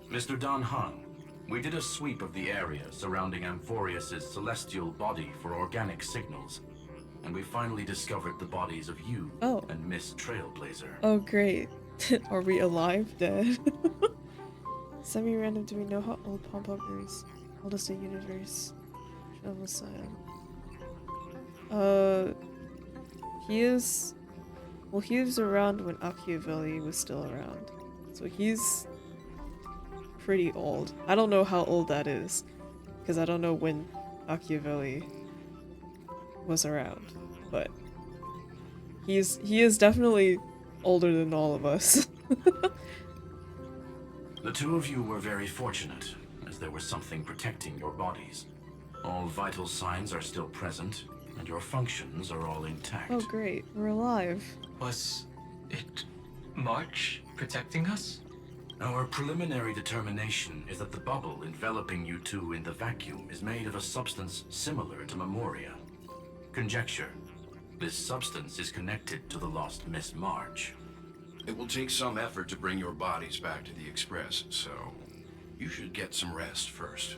Speaker 5: Mr. Dan Hung, we did a sweep of the area surrounding Amphorius's celestial body for organic signals, and we finally discovered the bodies of you and Miss Trailblazer.
Speaker 1: Oh great. Are we alive? Dead? Semi-random, do we know how old Pom Pom is? Oldest in the universe. He is... Well, he was around when Machiavelli was still around. So he's pretty old. I don't know how old that is, because I don't know when Machiavelli was around, but he is definitely older than all of us.
Speaker 5: The 2 of you were very fortunate, as there was something protecting your bodies. All vital signs are still present, and your functions are all intact.
Speaker 1: Oh great, we're alive.
Speaker 9: Was it March protecting us?
Speaker 5: Our preliminary determination is that the bubble enveloping you 2 in the vacuum is made of a substance similar to Memoria. Conjecture. This substance is connected to the lost Miss March.
Speaker 11: It will take some effort to bring your bodies back to the Express, so you should get some rest first.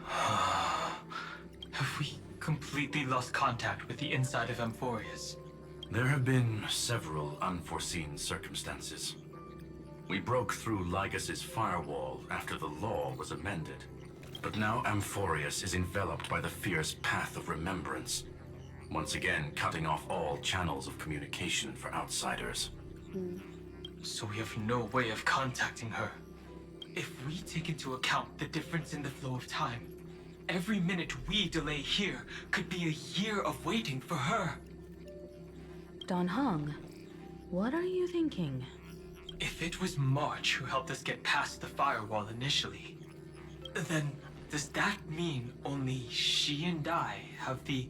Speaker 9: Have we completely lost contact with the inside of Amphorius?
Speaker 5: There have been several unforeseen circumstances. We broke through Lygas's firewall after the law was amended. But now Amphorius is enveloped by the fierce path of remembrance, once again cutting off all channels of communication for outsiders.
Speaker 9: So we have no way of contacting her. If we take into account the difference in the flow of time, every minute we delay here could be a year of waiting for her.
Speaker 10: Dan Hung, what are you thinking?
Speaker 9: If it was March who helped us get past the firewall initially, then does that mean only she and I have the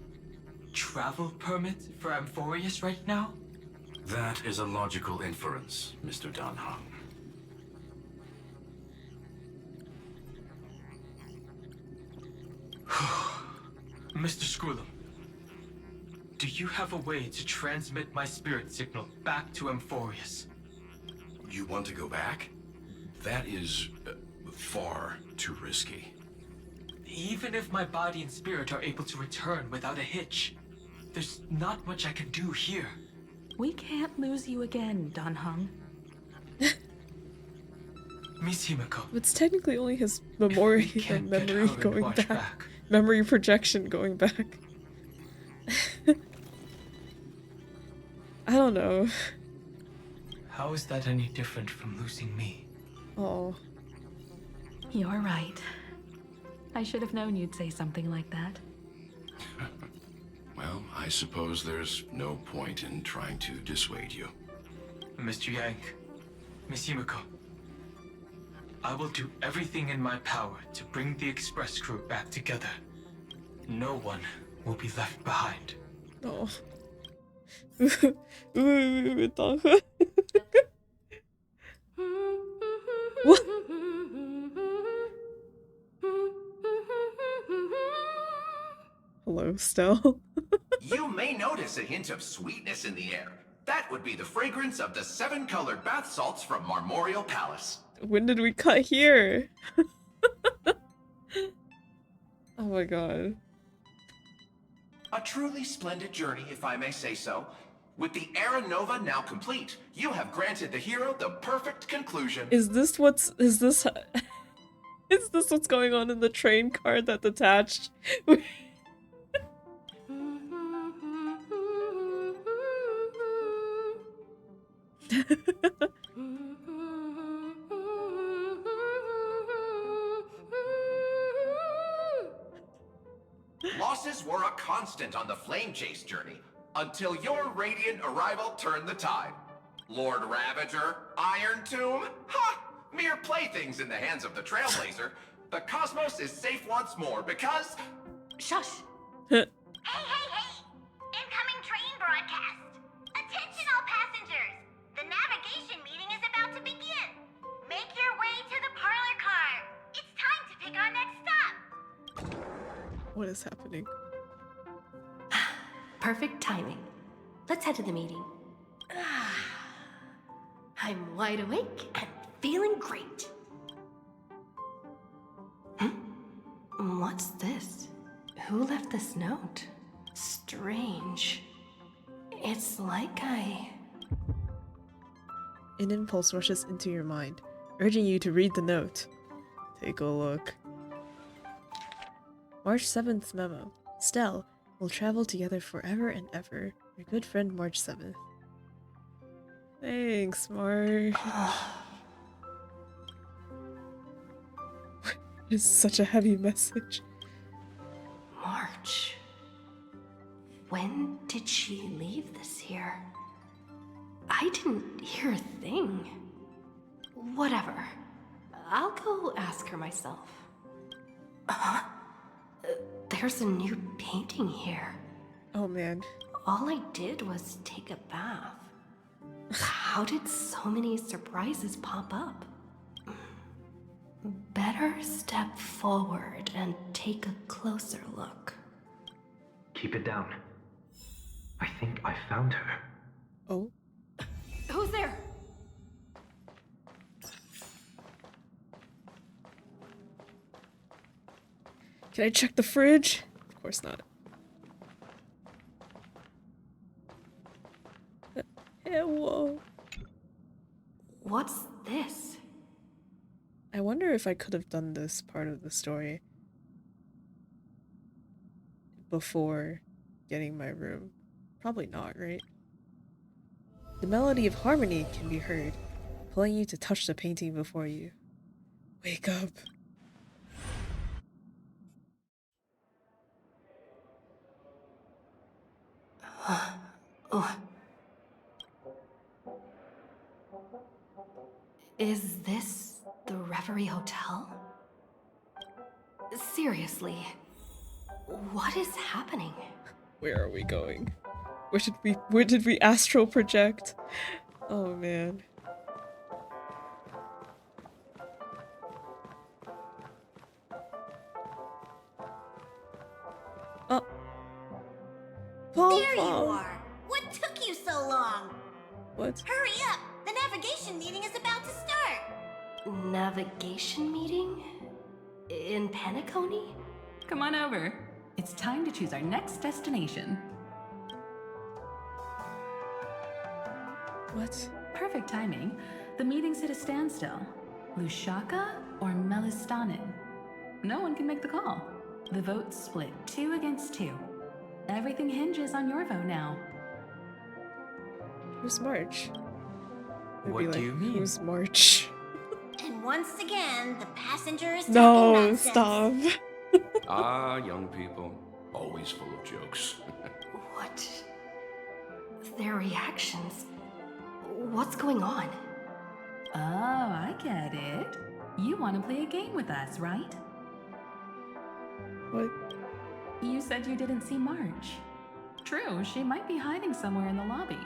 Speaker 9: travel permit for Amphorius right now?
Speaker 5: That is a logical inference, Mr. Dan Hung.
Speaker 9: Mr. Screwlum, do you have a way to transmit my spirit signal back to Amphorius?
Speaker 11: You want to go back? That is far too risky.
Speaker 9: Even if my body and spirit are able to return without a hitch, there's not much I can do here.
Speaker 10: We can't lose you again, Dan Hung.
Speaker 9: Miss Himiko.
Speaker 1: It's technically only his memory or memory going back. Memory projection going back. I don't know.
Speaker 9: How is that any different from losing me?
Speaker 1: Oh.
Speaker 10: You're right. I should have known you'd say something like that.
Speaker 11: Well, I suppose there's no point in trying to dissuade you.
Speaker 9: Mr. Yang, Miss Himiko, I will do everything in my power to bring the express crew back together. No one will be left behind.
Speaker 1: Oh. What? Hello, Stell.
Speaker 15: You may notice a hint of sweetness in the air. That would be the fragrance of the 7-colored bath salts from Marmorial Palace.
Speaker 1: When did we cut here? Oh my god.
Speaker 15: A truly splendid journey, if I may say so. With the Era Nova now complete, you have granted the hero the perfect conclusion.
Speaker 1: Is this is this what's going on in the train car that detached?
Speaker 15: Losses were a constant on the Flame Chase journey, until your radiant arrival turned the tide. Lord Ravager, Iron Tomb, ha! Mere playthings in the hands of the Trailblazer. The cosmos is safe once more because...
Speaker 2: Shush!
Speaker 8: Hey! Incoming train broadcast! Attention all passengers! The navigation meeting is about to begin! Make your way to the parlor car! It's time to pick our next stop!
Speaker 1: What is happening?
Speaker 2: Perfect timing. Let's head to the meeting. I'm wide awake and feeling great. What's this? Who left this note? Strange. It's like
Speaker 1: An impulse rushes into your mind, urging you to read the note. Take a look. March 7th memo. Stell, we'll travel together forever and ever. Your good friend March 7th. Thanks, March. It's such a heavy message.
Speaker 2: March. When did she leave this year? I didn't hear a thing. Whatever. I'll go ask her myself. There's a new painting here.
Speaker 1: Oh man.
Speaker 2: All I did was take a bath. How did so many surprises pop up? Better step forward and take a closer look.
Speaker 16: Keep it down. I think I found her.
Speaker 1: Oh?
Speaker 2: Who's there?
Speaker 1: Can I check the fridge? Of course not. Whoa.
Speaker 2: What's this?
Speaker 1: I wonder if I could have done this part of the story before getting my room. Probably not, right? The melody of harmony can be heard, pulling you to touch the painting before you. Wake up.
Speaker 2: Is this the Reverie Hotel? Seriously, what is happening?
Speaker 1: Where are we going? Where did we astral project? Oh man. Oh.
Speaker 8: There you are! What took you so long?
Speaker 1: What?
Speaker 8: Hurry up! The navigation meeting is about to start!
Speaker 2: Navigation meeting? In Penacony?
Speaker 10: Come on over. It's time to choose our next destination.
Speaker 1: What?
Speaker 10: Perfect timing. The meeting's at a standstill. Lushaka or Melistanin? No one can make the call. The vote's split 2 against 2. Everything hinges on your vote now.
Speaker 1: Who's March?
Speaker 9: What do you mean?
Speaker 1: Who's March?
Speaker 8: And once again, the passenger is talking
Speaker 1: No,
Speaker 8: nonsense.
Speaker 1: stop.
Speaker 11: Ah, young people. Always full of jokes.
Speaker 2: What? Their reactions? What's going on?
Speaker 10: Oh, I get it. You want to play a game with us, right?
Speaker 1: What?
Speaker 10: You said you didn't see March. True, she might be hiding somewhere in the lobby.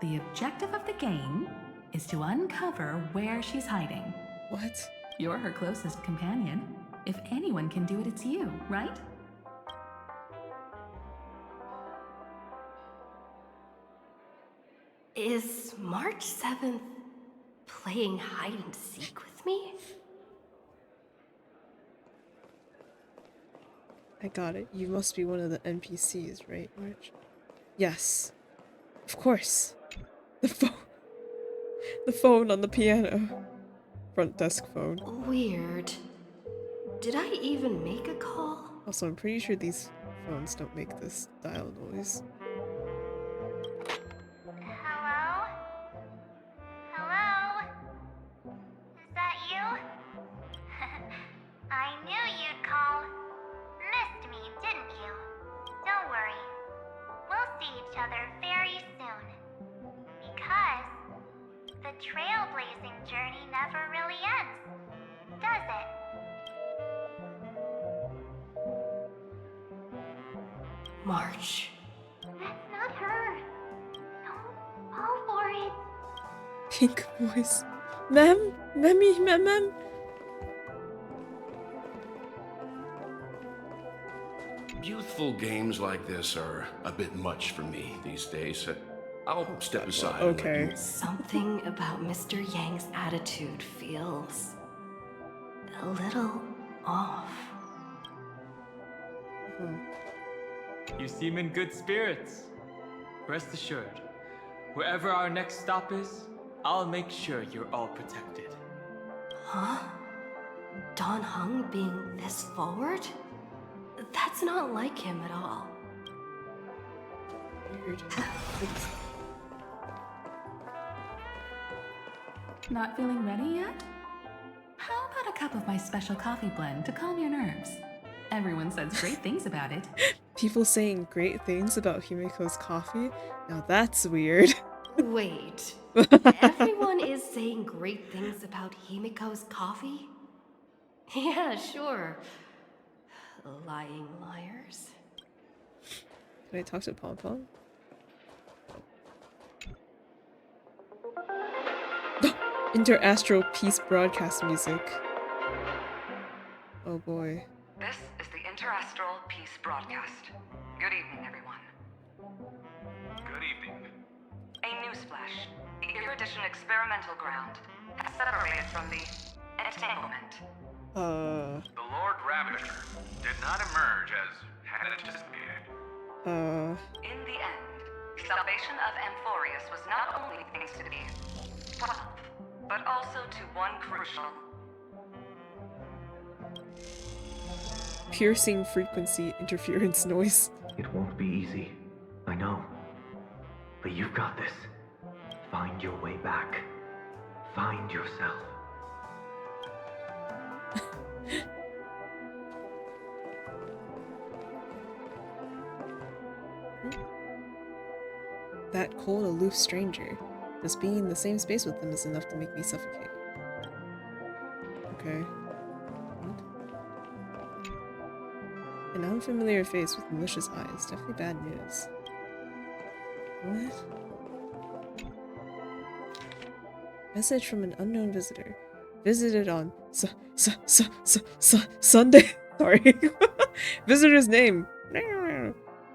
Speaker 10: The objective of the game is to uncover where she's hiding.
Speaker 1: What?
Speaker 10: You're her closest companion. If anyone can do it, it's you, right?
Speaker 2: Is March 7th playing hide and seek with me?
Speaker 1: I got it. You must be one of the NPCs, right, March? Yes. Of course. The phone. The phone on the piano. Front desk phone.
Speaker 2: Weird. Did I even make a call?
Speaker 1: Also, I'm pretty sure these phones don't make this dial noise.
Speaker 8: Hello? Hello? Is that you? I knew you'd call. Missed me, didn't you? Don't worry. We'll see each other very soon. Because the trailblazing journey never really ends, does it?
Speaker 2: March.
Speaker 8: That's not her. Don't fall for it.
Speaker 1: Pink voice. Mem? Memi? Memmem?
Speaker 11: Youthful games like this are a bit much for me these days. I'll step aside.
Speaker 1: Okay.
Speaker 2: Something about Mr. Yang's attitude feels a little off.
Speaker 9: You seem in good spirits. Rest assured, wherever our next stop is, I'll make sure you're all protected.
Speaker 2: Huh? Don Hung being this forward? That's not like him at all.
Speaker 1: Weird.
Speaker 10: Not feeling ready yet? How about a cup of my special coffee blend to calm your nerves? Everyone says great things about it.
Speaker 1: People saying great things about Himiko's coffee? Now that's weird.
Speaker 2: Wait. Everyone is saying great things about Himiko's coffee? Yeah, sure. Lying liars.
Speaker 1: Can I talk to Pom Pom? Interastral Peace broadcast music. Oh boy.
Speaker 17: This is the Interastral Peace broadcast. Good evening, everyone.
Speaker 11: Good evening.
Speaker 17: A newsflash. The Erudition experimental ground has separated from the entanglement.
Speaker 11: The Lord Ravager did not emerge as had anticipated.
Speaker 17: In the end, the salvation of Amphorius was not only thanks to the 12th, but also to one crucial
Speaker 1: Piercing frequency interference noise.
Speaker 16: It won't be easy. I know. But you've got this. Find your way back. Find yourself.
Speaker 1: That cold, aloof stranger. Just being in the same space with them is enough to make me suffocate. Okay. What? An unfamiliar face with malicious eyes. Definitely bad news. What? Message from an unknown visitor. Visited on Sunday. Sorry. Visitor's name.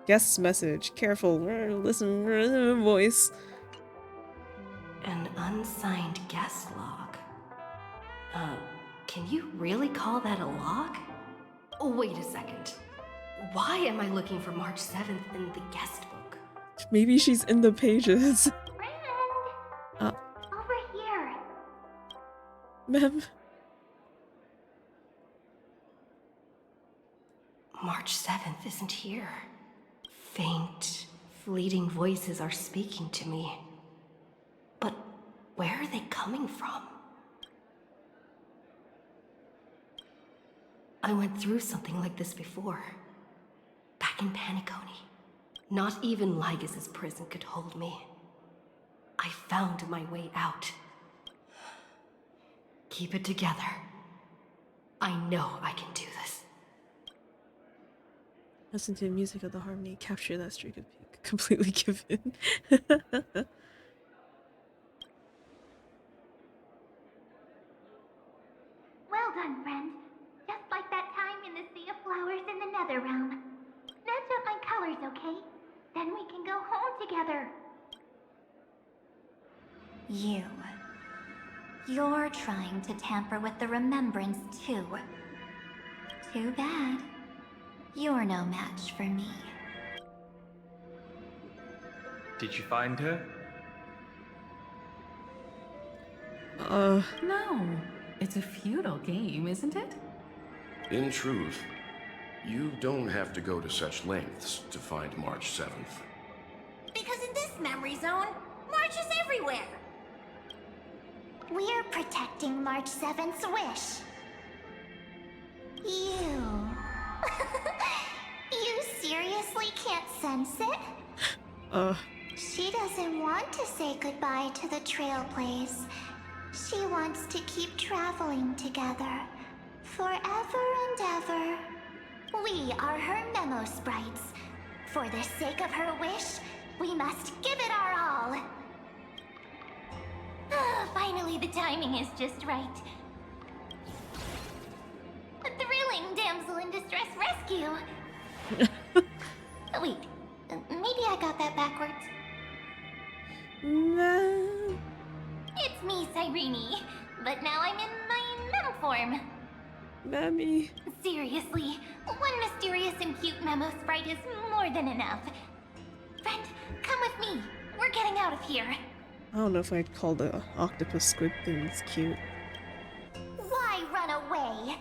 Speaker 1: Guest's message. Careful. Listen. Voice.
Speaker 2: An unsigned guest log. Can you really call that a log? Oh, wait a second. Why am I looking for March 7th in the guest book?
Speaker 1: Maybe she's in the pages.
Speaker 8: Over here.
Speaker 1: Mem.
Speaker 2: March 7th isn't here. Faint, fleeting voices are speaking to me. But where are they coming from? I went through something like this before. Back in Paniconi. Not even Lygus' prison could hold me. I found my way out. Keep it together. I know I can do this.
Speaker 1: Listen to the music of the harmony. Capture that streak of pink. Completely given.
Speaker 8: Well done, friend. Just like that time in the Sea of Flowers in the Nether Realm. Match up my colors, okay? Then we can go home together.
Speaker 7: You're trying to tamper with the remembrance too. Too bad. You're no match for me.
Speaker 9: Did you find her?
Speaker 10: No. It's a futile game, isn't it?
Speaker 11: In truth, you don't have to go to such lengths to find March 7th.
Speaker 3: Because in this memory zone, March is everywhere.
Speaker 8: We're protecting March 7th's wish. You... you seriously can't sense it? She doesn't want to say goodbye to the Trailblaze. She wants to keep traveling together. Forever and ever. We are her memo sprites. For the sake of her wish, we must give it our all.
Speaker 3: Finally, the timing is just right. A thrilling damsel in distress rescue. Wait, maybe I got that backwards.
Speaker 1: No.
Speaker 3: It's me, Cyrene, but now I'm in my mem form.
Speaker 1: Mammy.
Speaker 3: Seriously, one mysterious and cute memo sprite is more than enough. Friend, come with me. We're getting out of here.
Speaker 1: I don't know if I'd call the octopus squid things cute.
Speaker 8: Why run away?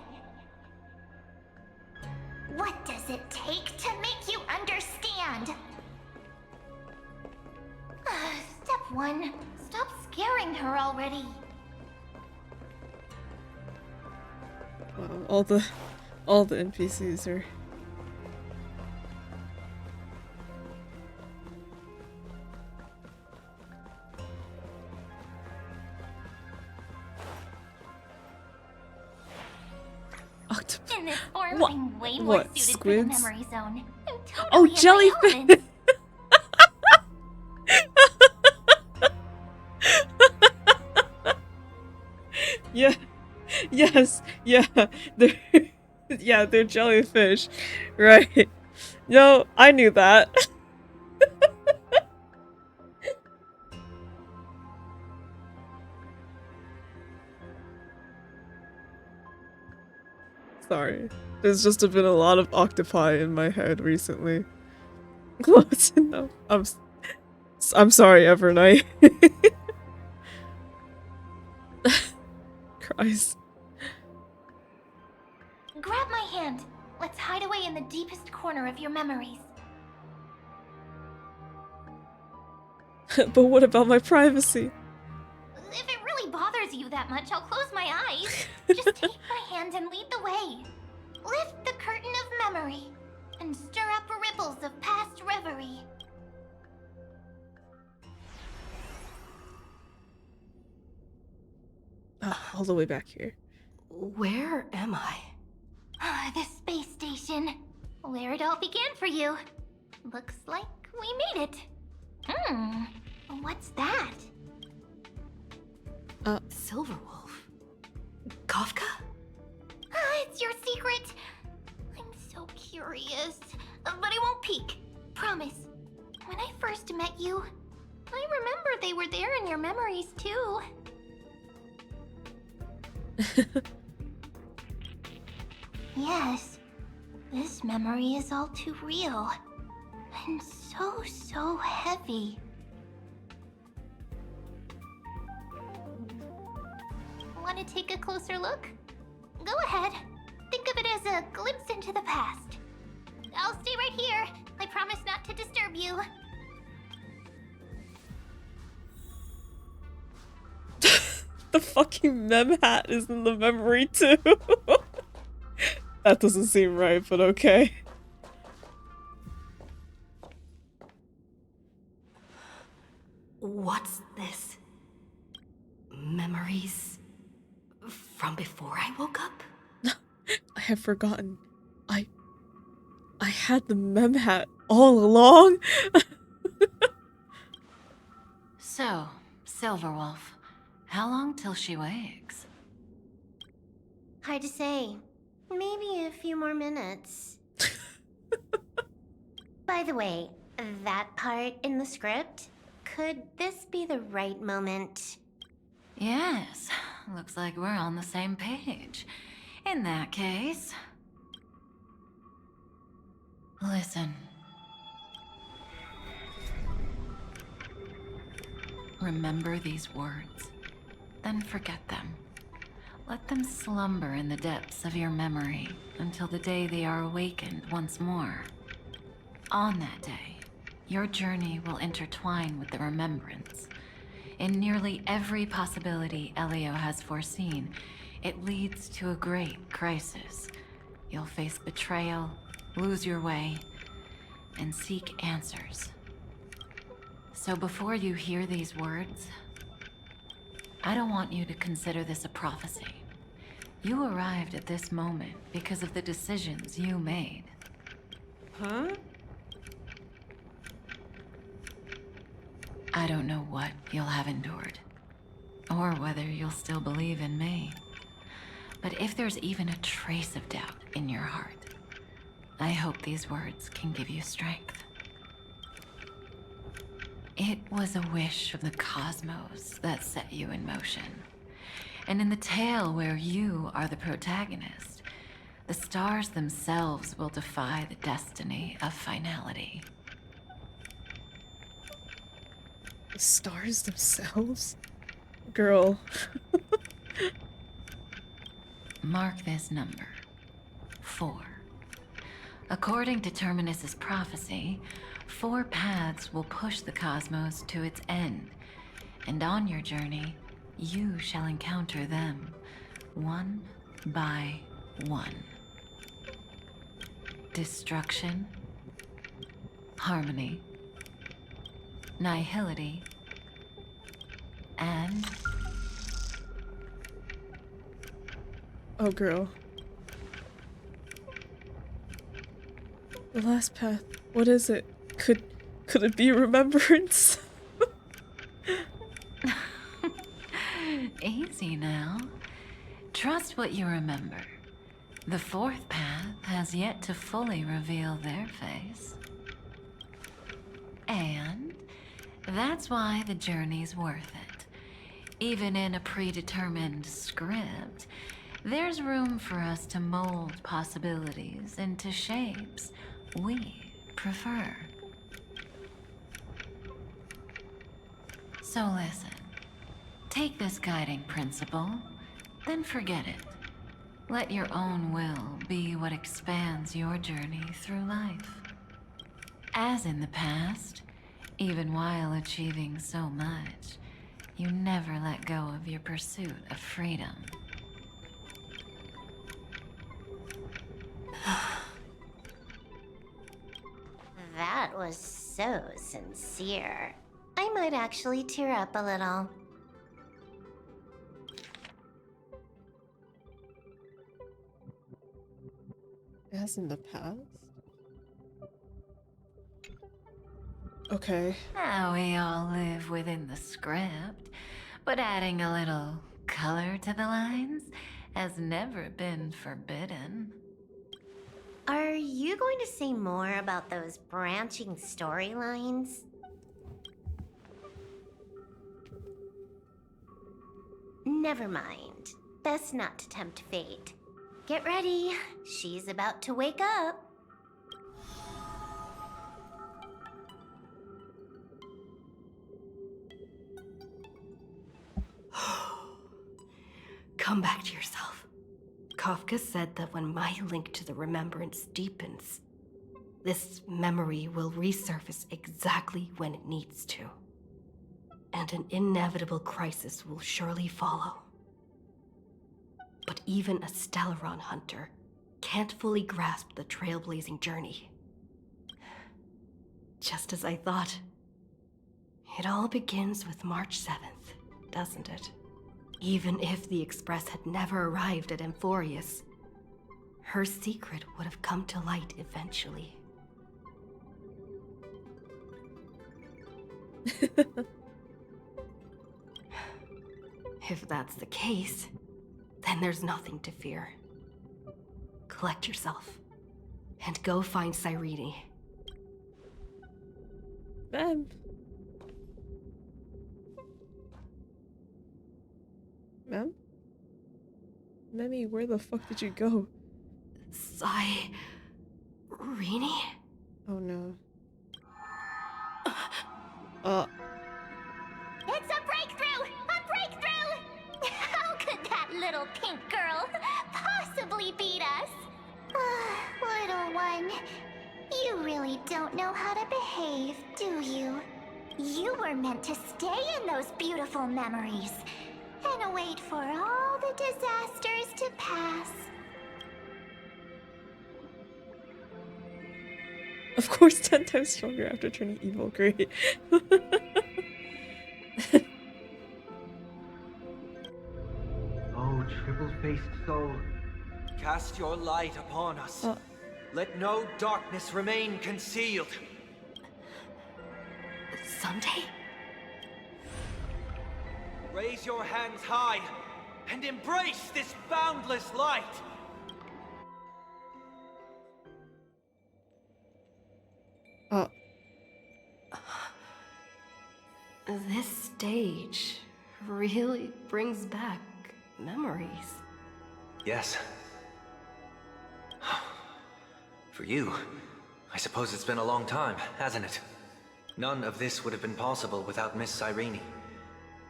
Speaker 8: What does it take to make you understand?
Speaker 3: Step 1. Stop scaring her already.
Speaker 1: Wow, all the NPCs are.
Speaker 3: In this form,
Speaker 1: What?
Speaker 3: I'm way more
Speaker 1: What,
Speaker 3: suited
Speaker 1: squids?
Speaker 3: for the memory zone. I'm totally
Speaker 1: Oh,
Speaker 3: in my
Speaker 1: jellyfish!
Speaker 3: element.
Speaker 1: Yeah. Yes. Yeah. They're yeah, they're jellyfish. Right. No, I knew that. Sorry. There's just been a lot of octopi in my head recently. Close enough. I'm sorry, Evernight. Christ.
Speaker 3: Grab my hand. Let's hide away in the deepest corner of your memories.
Speaker 1: But what about my privacy?
Speaker 3: If it really bothers you that much, I'll close my eyes. Just take my hand and lead the way. Lift the curtain of memory and stir up ripples of past reverie.
Speaker 1: All the way back here.
Speaker 14: Where am I?
Speaker 3: The space station. Where it all began for you. Looks like we made it. What's that?
Speaker 14: Silverwolf. Kafka?
Speaker 3: It's your secret. I'm so curious. But I won't peek. Promise. When I first met you, I remember they were there in your memories too. Yes. This memory is all too real. And so heavy. Want to take a closer look? Go ahead. Think of it as a glimpse into the past. I'll stay right here. I promise not to disturb you.
Speaker 1: The fucking mem hat is in the memory too. That doesn't seem right, but okay.
Speaker 14: What's this? Memories from before I woke up?
Speaker 1: I have forgotten. I had the mem hat all along.
Speaker 10: So, Silverwolf, how long till she wakes?
Speaker 2: Hard to say. Maybe a few more minutes. By the way, that part in the script, could this be the right moment?
Speaker 10: Yes, looks like we're on the same page. In that case... Listen. Remember these words, then forget them. Let them slumber in the depths of your memory until the day they are awakened once more. On that day, your journey will intertwine with the remembrance. In nearly every possibility Elio has foreseen, it leads to a great crisis. You'll face betrayal, lose your way, and seek answers. So before you hear these words, I don't want you to consider this a prophecy. You arrived at this moment because of the decisions you made.
Speaker 1: Huh?
Speaker 10: I don't know what you'll have endured, or whether you'll still believe in me. But if there's even a trace of doubt in your heart, I hope these words can give you strength. It was a wish of the cosmos that set you in motion. And in the tale where you are the protagonist, the stars themselves will defy the destiny of finality.
Speaker 1: The stars themselves? Girl.
Speaker 10: Mark this number. 4. According to Terminus's prophecy, 4 paths will push the cosmos to its end, and on your journey, you shall encounter them, one by one. Destruction, harmony, nihility, and...
Speaker 1: Oh, girl. The last path. What is it? Could it be remembrance?
Speaker 10: Easy now. Trust what you remember. The 4th path has yet to fully reveal their face. And that's why the journey's worth it. Even in a predetermined script, there's room for us to mold possibilities into shapes we prefer. So listen, take this guiding principle, then forget it. Let your own will be what expands your journey through life. As in the past, even while achieving so much, you never let go of your pursuit of freedom.
Speaker 8: That was so sincere. I might actually tear up a little.
Speaker 1: As in the past? Okay.
Speaker 10: Now we all live within the script, but adding a little color to the lines has never been forbidden.
Speaker 8: Are you going to say more about those branching storylines? Never mind. Best not to tempt fate. Get ready. She's about to wake up.
Speaker 2: Come back to yourself. Kafka said that when my link to the remembrance deepens, this memory will resurface exactly when it needs to. And an inevitable crisis will surely follow. But even a Stellaron hunter can't fully grasp the trailblazing journey. Just as I thought. It all begins with March 7th, doesn't it? Even if the Express had never arrived at Amphorius, her secret would have come to light eventually. If that's the case, then there's nothing to fear. Collect yourself, and go find Cyrene.
Speaker 1: Mem. Mem? Memi, where the fuck did you go?
Speaker 2: Cyrene?
Speaker 1: Oh no.
Speaker 8: It's a breakthrough! A breakthrough! How could that little pink girl possibly beat us? Little one, you really don't know how to behave, do you? You were meant to stay in those beautiful memories and wait for all the disasters to pass.
Speaker 1: Of course, 10 times stronger after turning evil. Great.
Speaker 16: Oh, triple-faced soul.
Speaker 18: Cast your light upon us. Let no darkness remain concealed.
Speaker 2: Sunday?
Speaker 18: Raise your hands high and embrace this boundless light.
Speaker 2: This stage really brings back memories.
Speaker 6: Yes. For you, I suppose it's been a long time, hasn't it? None of this would have been possible without Miss Cyrene.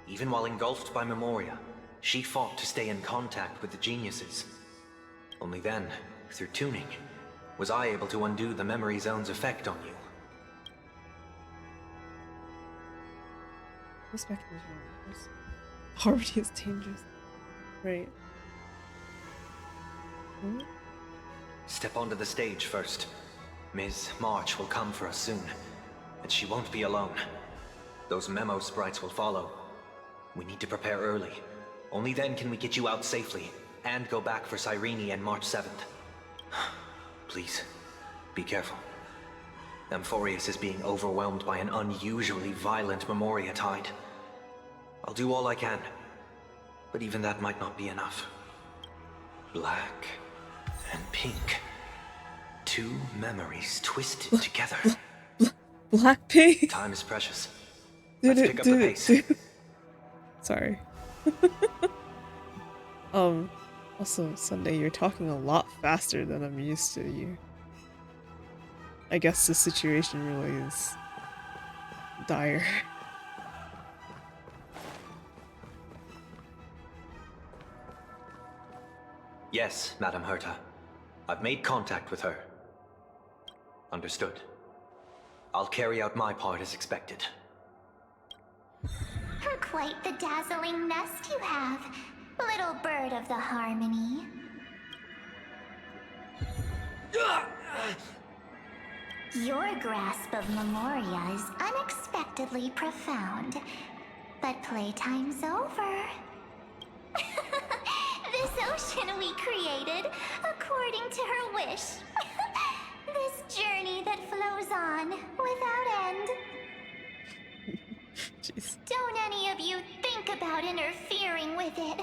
Speaker 6: Even while engulfed by Memoria, she fought to stay in contact with the geniuses. Only then, through tuning, was I able to undo the memory zone's effect on you.
Speaker 1: Respect is wrong. Harmony is dangerous. Right.
Speaker 6: Step onto the stage first. Ms. March will come for us soon, and she won't be alone. Those memo sprites will follow. We need to prepare early. Only then can we get you out safely, and go back for Cyrene and March 7th. Please, be careful. Amphorius is being overwhelmed by an unusually violent Memoria tide. I'll do all I can, but even that might not be enough. Black and pink. Two memories twisted together.
Speaker 1: Black pink?
Speaker 6: Time is precious. Let's pick up the pace.
Speaker 1: Sorry. Also, Sunday, you're talking a lot faster than I'm used to you. I guess the situation really is dire.
Speaker 6: Yes, Madam Herta. I've made contact with her. Understood. I'll carry out my part as expected.
Speaker 8: Quite the dazzling nest you have, little bird of the harmony. Your grasp of Memoria is unexpectedly profound, but playtime's over. This ocean we created, according to her wish. This journey that flows on without end.
Speaker 1: Jeez.
Speaker 8: Don't any of you think about interfering with it.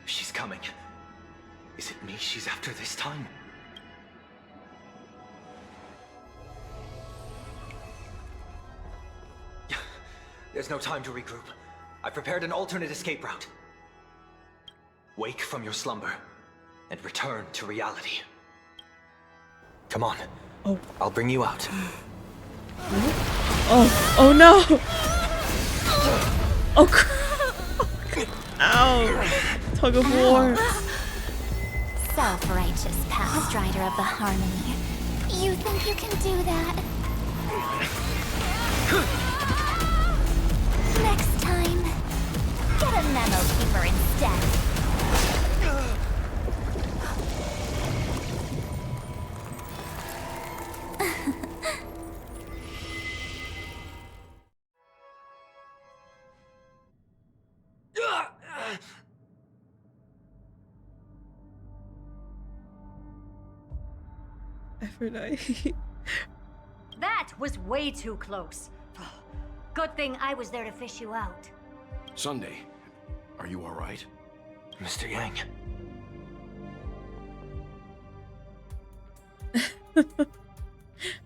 Speaker 6: She's coming. Is it me she's after this time? There's no time to regroup. I've prepared an alternate escape route. Wake from your slumber and return to reality. Come on.
Speaker 1: Oh.
Speaker 6: I'll bring you out.
Speaker 1: Oh no! Oh, ow! Tug of war.
Speaker 8: Self-righteous past strider of the harmony. You think you can do that? Next time, get a memo keeper instead.
Speaker 1: Aphrodite.
Speaker 3: That was way too close. Good thing I was there to fish you out.
Speaker 11: Sunday, are you all right?
Speaker 6: Mr. Yang.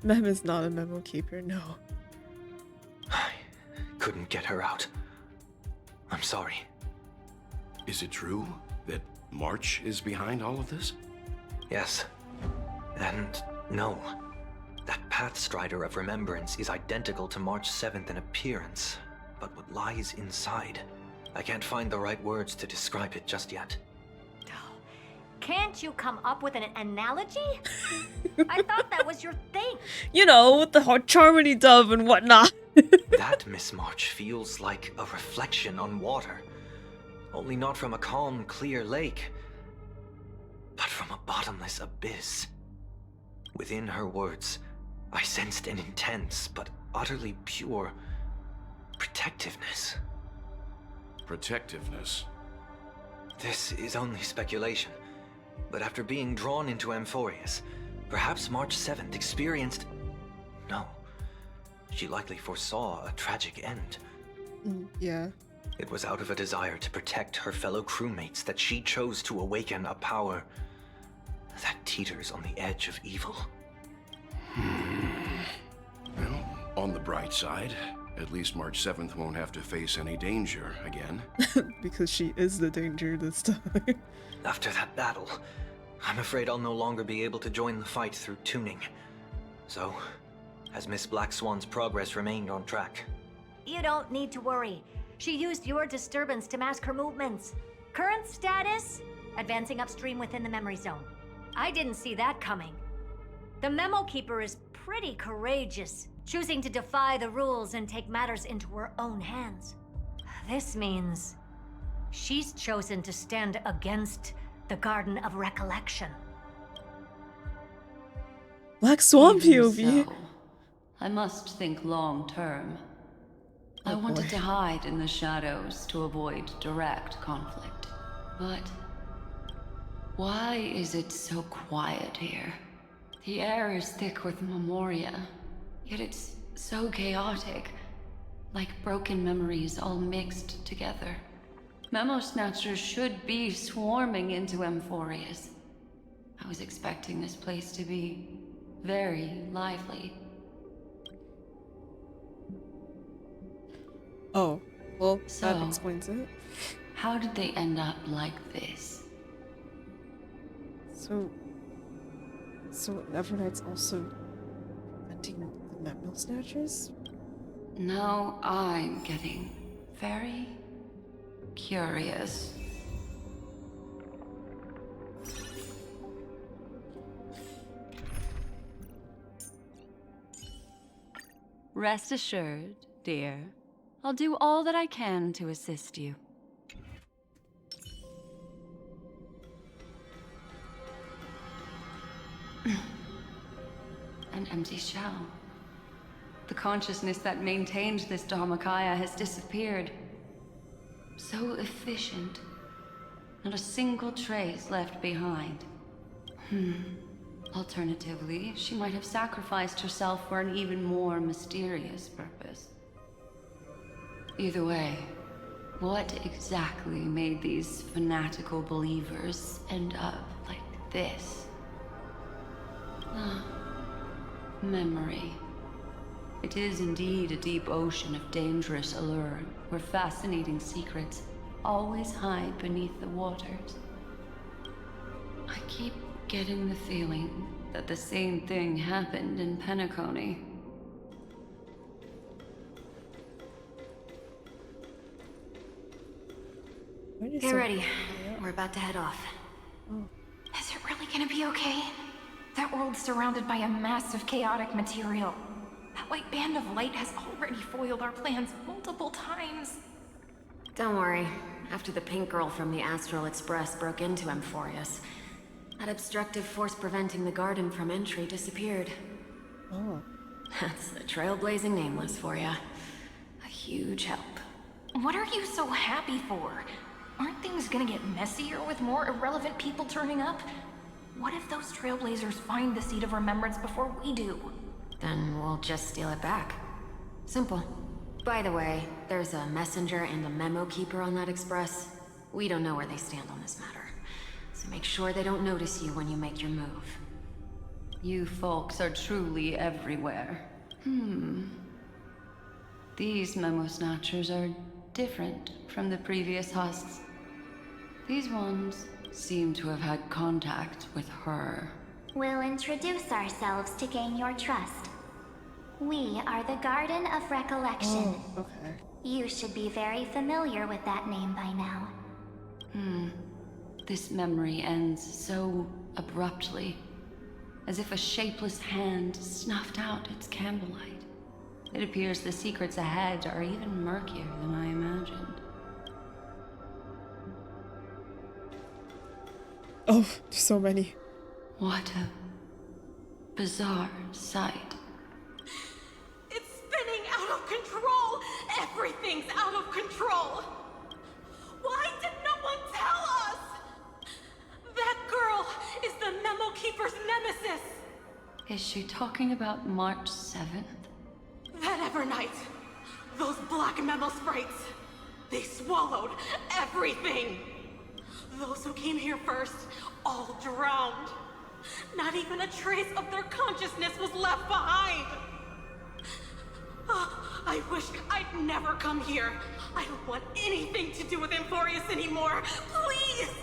Speaker 1: Mem is not a memo keeper, no.
Speaker 6: I couldn't get her out. I'm sorry.
Speaker 11: Is it true that March is behind all of this?
Speaker 16: Yes. And no. That Pathstrider of Remembrance is identical to March 7th in appearance, but what lies inside, I can't find the right words to describe it just yet.
Speaker 3: Can't you come up with an analogy? I thought that was your thing.
Speaker 1: You know, with the hot Charmony dove and whatnot.
Speaker 16: That, Miss March, feels like a reflection on water. Only not from a calm, clear lake, but from a bottomless abyss. Within her words, I sensed an intense but utterly pure protectiveness.
Speaker 11: Protectiveness?
Speaker 16: This is only speculation, but after being drawn into Amphorius, perhaps March 7th experienced... No, she likely foresaw a tragic end.
Speaker 1: Yeah.
Speaker 16: It was out of a desire to protect her fellow crewmates that she chose to awaken a power that teeters on the edge of evil.
Speaker 11: Well, on the bright side, at least March 7th won't have to face any danger again.
Speaker 1: Because she is the danger this time.
Speaker 16: After that battle, I'm afraid I'll no longer be able to join the fight through tuning. So, has Miss Black Swan's progress remained on track?
Speaker 3: You don't need to worry. She used your disturbance to mask her movements. Current status? Advancing upstream within the memory zone. I didn't see that coming. The Memo Keeper is pretty courageous, choosing to defy the rules and take matters into her own hands. This means she's chosen to stand against the Garden of Recollection.
Speaker 1: Black Swan
Speaker 12: Even
Speaker 1: POV.
Speaker 12: so, I must think long term. I
Speaker 1: Oh,
Speaker 12: wanted
Speaker 1: boy.
Speaker 12: to hide in the shadows to avoid direct conflict. But why is it so quiet here? The air is thick with memoria, yet it's so chaotic, like broken memories all mixed together. Memo Snatchers should be swarming into Amphorius. I was expecting this place to be very lively.
Speaker 1: Oh, well, that
Speaker 12: So,
Speaker 1: explains it.
Speaker 12: how did they end up like this?
Speaker 1: So Nevernight's also preventing the Memo Snatchers?
Speaker 12: Now I'm getting very curious. Rest assured, dear. I'll do all that I can to assist you. An empty shell. The consciousness that maintained this Dharmakaya has disappeared. So efficient. Not a single trace left behind. Alternatively, she might have sacrificed herself for an even more mysterious purpose. Either way, what exactly made these fanatical believers end up like this? Memory. It is indeed a deep ocean of dangerous allure, where fascinating secrets always hide beneath the waters. I keep getting the feeling that the same thing happened in Penacony.
Speaker 2: Get ready. We're about to head off.
Speaker 19: Is it really gonna be okay? That world's surrounded by a mass of chaotic material. That white band of light has already foiled our plans multiple times.
Speaker 2: Don't worry. After the pink girl from the Astral Express broke into Amphorius, that obstructive force preventing the garden from entry disappeared.
Speaker 1: Oh.
Speaker 2: That's the trailblazing nameless for ya. A huge help.
Speaker 19: What are you so happy for? Aren't things gonna get messier with more irrelevant people turning up? What if those trailblazers find the Seed of Remembrance before we do?
Speaker 2: Then we'll just steal it back. Simple. By the way, there's a messenger and a memo keeper on that express. We don't know where they stand on this matter. So make sure they don't notice you when you make your move.
Speaker 12: You folks are truly everywhere. These Memo Snatchers are different from the previous husks. These ones seem to have had contact with her.
Speaker 3: We'll introduce ourselves to gain your trust. We are the Garden of Recollection.
Speaker 1: Oh, okay.
Speaker 3: You should be very familiar with that name by now.
Speaker 12: This memory ends so abruptly, as if a shapeless hand snuffed out its candlelight. It appears the secrets ahead are even murkier than I imagined.
Speaker 1: Oh, there's so many.
Speaker 12: What a bizarre sight.
Speaker 19: It's spinning out of control! Everything's out of control! Why did no one tell us? That girl is the Memo Keeper's nemesis!
Speaker 12: Is she talking about March 7th?
Speaker 19: That Evernight, those black Memo sprites, they swallowed everything! Those who came here first all drowned. Not even a trace of their consciousness was left behind. I wish I'd never come here. I don't want anything to do with Amphorius anymore. Please!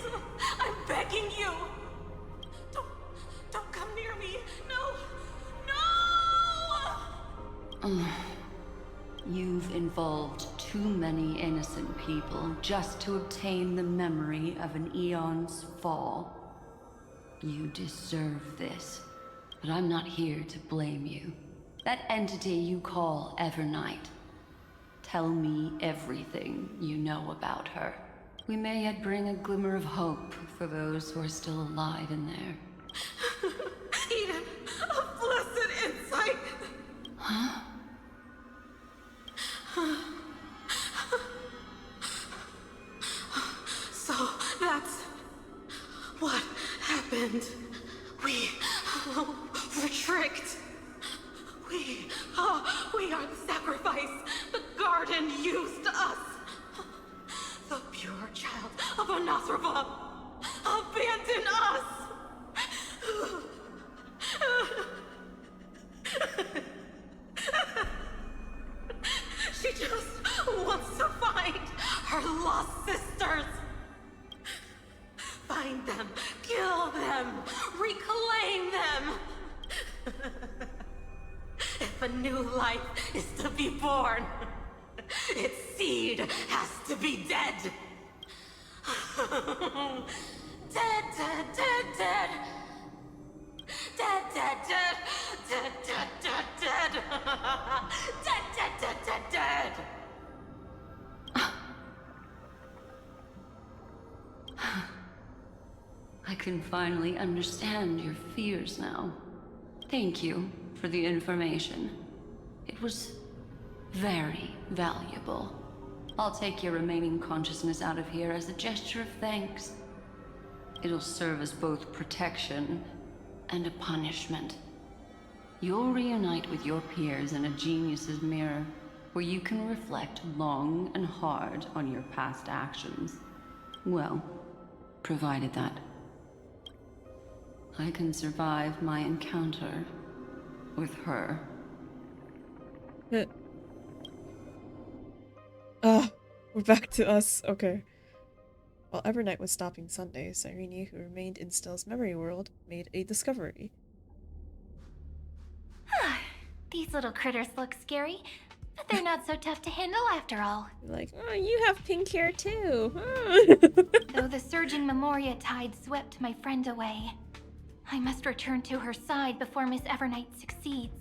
Speaker 19: I'm begging you. Don't come near me. No! No!
Speaker 12: You've involved too many innocent people just to obtain the memory of an eon's fall. You deserve this, but I'm not here to blame you. That entity you call Evernight. Tell me everything you know about her. We may yet bring a glimmer of hope for those who are still alive in there.
Speaker 19: Eden, a blessed insight!
Speaker 12: Huh?
Speaker 19: So that's what happened. We were tricked. We are the sacrifice. The garden used us. The pure child of Anathrava abandoned us. She just wants to find her lost sisters. Find them, kill them, reclaim them. If a new life is to be born, its seed has to be dead. Dead, dead, dead, dead. Dead, dead, dead, dead, dead, dead, dead. Dead, dead, dead, dead, dead.
Speaker 12: I can finally understand your fears now. Thank you for the information. It was very valuable. I'll take your remaining consciousness out of here as a gesture of thanks. It'll serve as both protection and a punishment. You'll reunite with your peers in a genius's mirror, where you can reflect long and hard on your past actions. Well, provided that I can survive my encounter with her.
Speaker 1: We're back to us. Okay. While Evernight was stopping Sunday, Cyrene, who remained in Stell's memory world, made a discovery.
Speaker 3: These little critters look scary, but they're not so tough to handle after all.
Speaker 1: Like, oh, you have pink hair too.
Speaker 3: Though the surging Memoria tide swept my friend away, I must return to her side before Miss Evernight succeeds.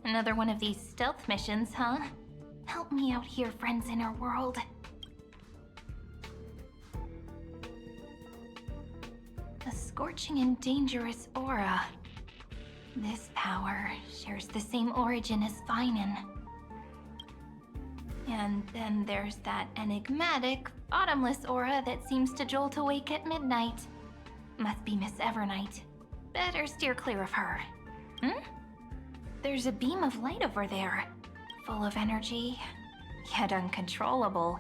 Speaker 3: Another one of these stealth missions, huh? Help me out here, friends in her world. A scorching and dangerous aura. This power shares the same origin as Finan. And then there's that enigmatic, bottomless aura that seems to jolt awake at midnight. Must be Miss Evernight. Better steer clear of her. There's a beam of light over there. Full of energy, yet uncontrollable.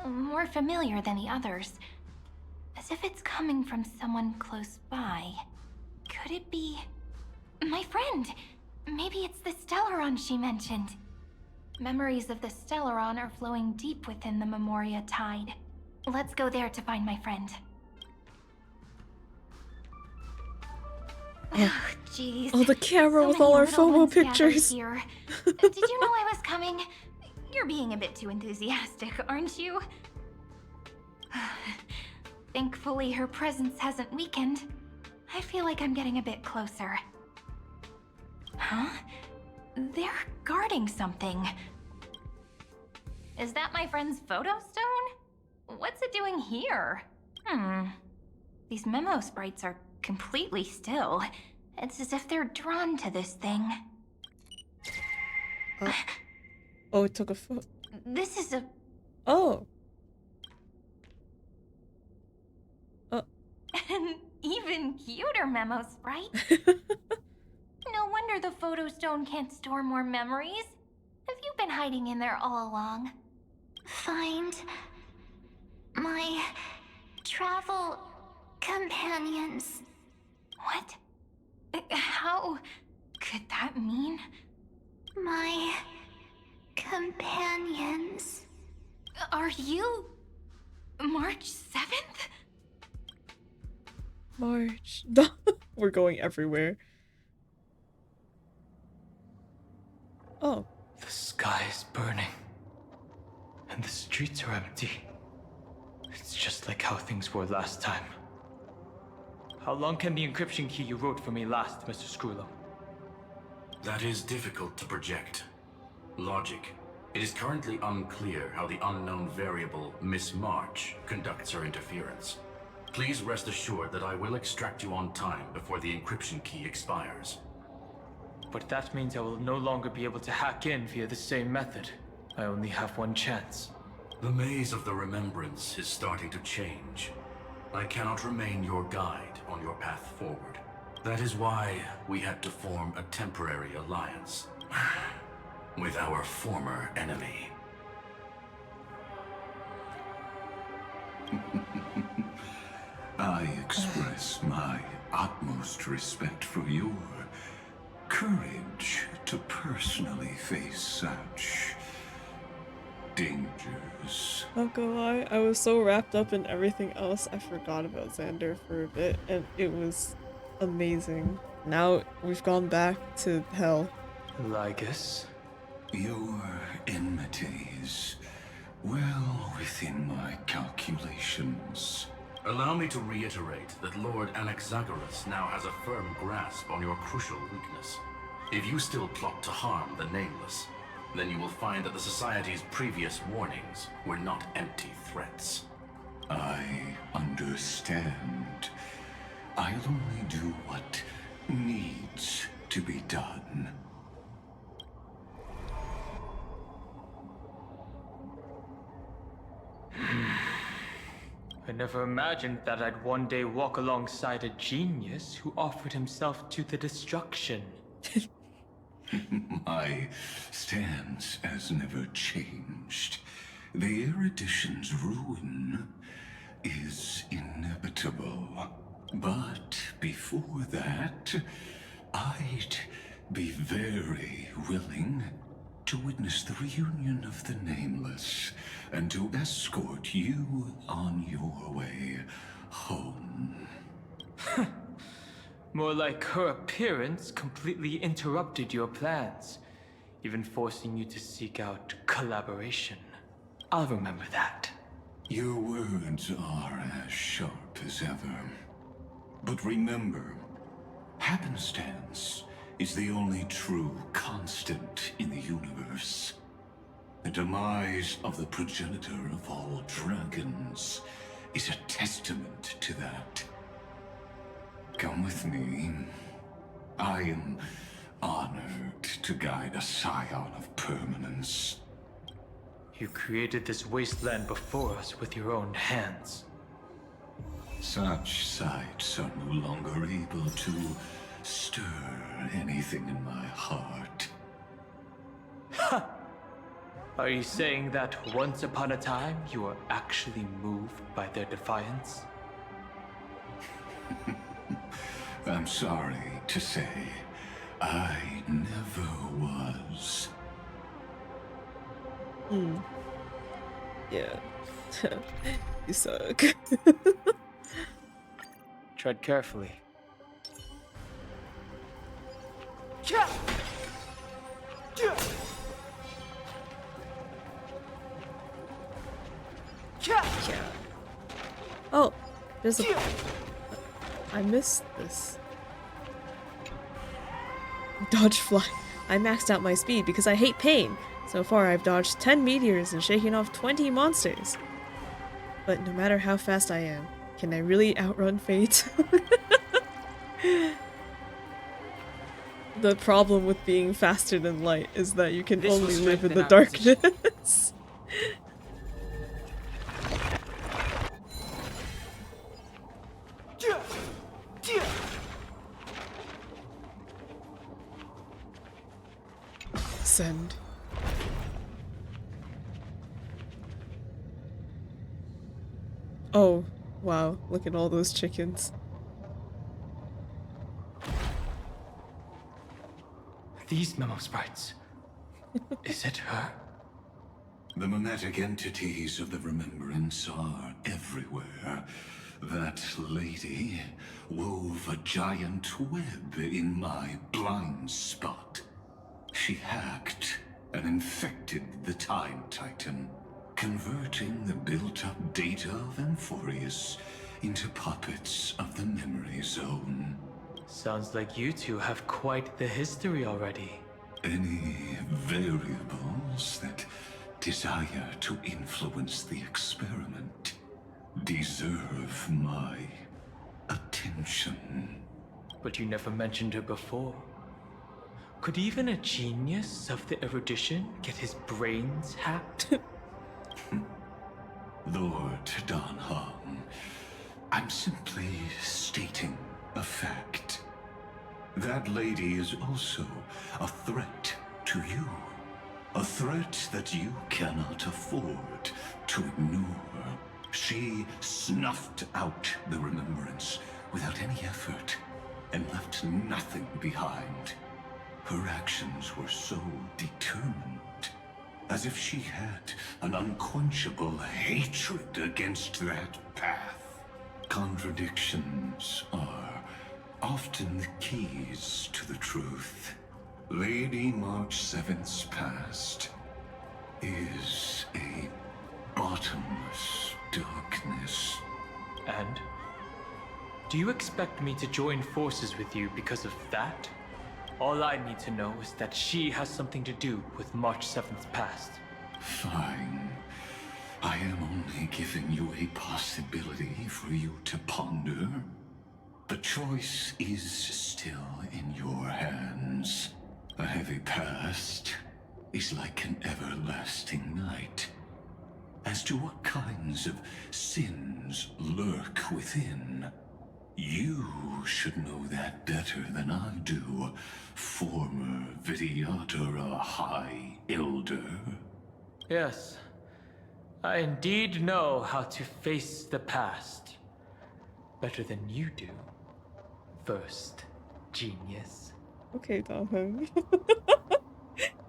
Speaker 3: More familiar than the others. As if it's coming from someone close by. Could it be... my friend? Maybe it's the Stellaron she mentioned. Memories of the Stellaron are flowing deep within the Memoria tide. Let's go there to find my friend.
Speaker 7: Jeez.
Speaker 1: Oh, the camera
Speaker 7: So
Speaker 1: with
Speaker 7: many
Speaker 1: all our
Speaker 7: little
Speaker 1: FOMO
Speaker 7: ones gathered
Speaker 1: pictures.
Speaker 7: Here. Did you know I was coming? You're being a bit too enthusiastic, aren't you? Thankfully, her presence hasn't weakened. I feel like I'm getting a bit closer. Huh? They're guarding something. Is that my friend's photo stone? What's it doing here? These memo sprites are completely still. It's as if they're drawn to this thing.
Speaker 1: Oh, it took a photo.
Speaker 7: This is a...
Speaker 1: Oh.
Speaker 7: An even cuter memo sprite. No wonder the photo stone can't store more memories. Have you been hiding in there all along?
Speaker 3: Find my travel companions.
Speaker 7: What? How could that mean?
Speaker 3: My companions.
Speaker 7: Are you March 7th?
Speaker 1: March. We're going everywhere. Oh.
Speaker 9: The sky is burning. And the streets are empty. It's just like how things were last time. How long can the encryption key you wrote for me last, Mr. Screwlow?
Speaker 5: That is difficult to project. Logic. It is currently unclear how the unknown variable, Miss March, conducts her interference. Please rest assured that I will extract you on time before the encryption key expires.
Speaker 9: But that means I will no longer be able to hack in via the same method. I only have one chance.
Speaker 5: The maze of the remembrance is starting to change. I cannot remain your guide on your path forward. That is why we had to form a temporary alliance with our former enemy.
Speaker 4: I express my utmost respect for your courage to personally face such dangers.
Speaker 1: Not gonna lie, I was so wrapped up in everything else, I forgot about Xander for a bit, and it was amazing. Now we've gone back to hell.
Speaker 9: Lygus?
Speaker 4: Your enmity is well within my calculations.
Speaker 5: Allow me to reiterate that Lord Anaxagoras now has a firm grasp on your crucial weakness. If you still plot to harm the Nameless, then you will find that the Society's previous warnings were not empty threats.
Speaker 4: I understand. I'll only do what needs to be done.
Speaker 9: I never imagined that I'd one day walk alongside a genius who offered himself to the destruction.
Speaker 4: My stance has never changed. The erudition's ruin is inevitable. But before that, I'd be very willing to witness the reunion of the Nameless and to escort you on your way home.
Speaker 9: More like her appearance completely interrupted your plans, even forcing you to seek out collaboration. I'll remember that.
Speaker 4: Your words are as sharp as ever. But remember, happenstance is the only true constant in the universe. The demise of the progenitor of all dragons is a testament to that. Come with me. I am honored to guide a scion of permanence.
Speaker 9: You created this wasteland before us with your own hands.
Speaker 4: Such sights are no longer able to stir anything in my heart.
Speaker 9: Ha! Are you saying that once upon a time you were actually moved by their defiance?
Speaker 4: I'm sorry to say, I never was.
Speaker 1: Yeah. You suck.
Speaker 9: Tread carefully.
Speaker 1: Yeah. Oh, there's a... I missed this. Dodge fly. I maxed out my speed because I hate pain. So far I've dodged 10 meteors and shaken off 20 monsters. But no matter how fast I am, can I really outrun fate? The problem with being faster than light is that you can only live in the darkness. Send. Oh, wow, look at all those chickens.
Speaker 9: These memo sprites. Is it her?
Speaker 4: The mimetic entities of the remembrance are everywhere. That lady wove a giant web in my blind spot. She hacked and infected the Time Titan, converting the built-up data of Amphorius into puppets of the memory zone.
Speaker 9: Sounds like you two have quite the history already.
Speaker 4: Any variables that desire to influence the experiment deserve my attention.
Speaker 9: But you never mentioned her before. Could even a genius of the erudition get his brains hacked?
Speaker 4: Lord Don Hong, I'm simply stating a fact. That lady is also a threat to you. A threat that you cannot afford to ignore. She snuffed out the remembrance without any effort and left nothing behind. Her actions were so determined, as if she had an unquenchable hatred against that path. Contradictions are often the keys to the truth. Lady March 7th's past is a bottomless darkness.
Speaker 9: And? Do you expect me to join forces with you because of that? All I need to know is that she has something to do with March 7th's past.
Speaker 4: Fine. I am only giving you a possibility for you to ponder. The choice is still in your hands. A heavy past is like an everlasting night. As to what kinds of sins lurk within, you should know that better than I do, former Vidyadhara High Elder.
Speaker 9: Yes, I indeed know how to face the past. Better than you do. First, genius.
Speaker 1: Okay, Dahong.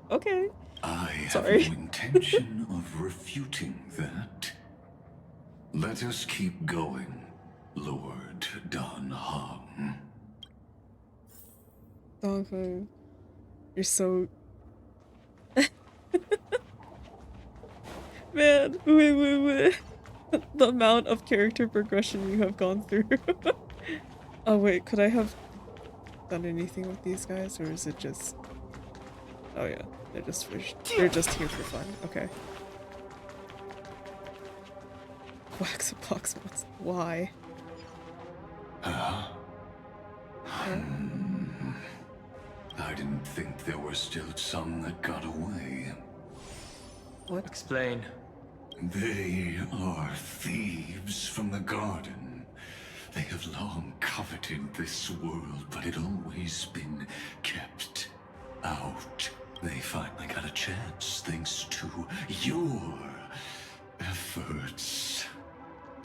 Speaker 1: Okay.
Speaker 4: I have
Speaker 1: Sorry.
Speaker 4: no intention of refuting that. Let us keep going, Lord Don Hong.
Speaker 1: Dahong. You're so... Man, wait. The amount of character progression you have gone through. Oh wait, could I have done anything with these guys, or is it just... Oh yeah, they're just here for fun. Okay. Wax a box monster. Why?
Speaker 4: I didn't think there were still some that got away.
Speaker 1: What?
Speaker 9: Explain.
Speaker 4: They are thieves from the garden. They have long coveted this world, but it always been kept out. They finally got a chance thanks to your efforts.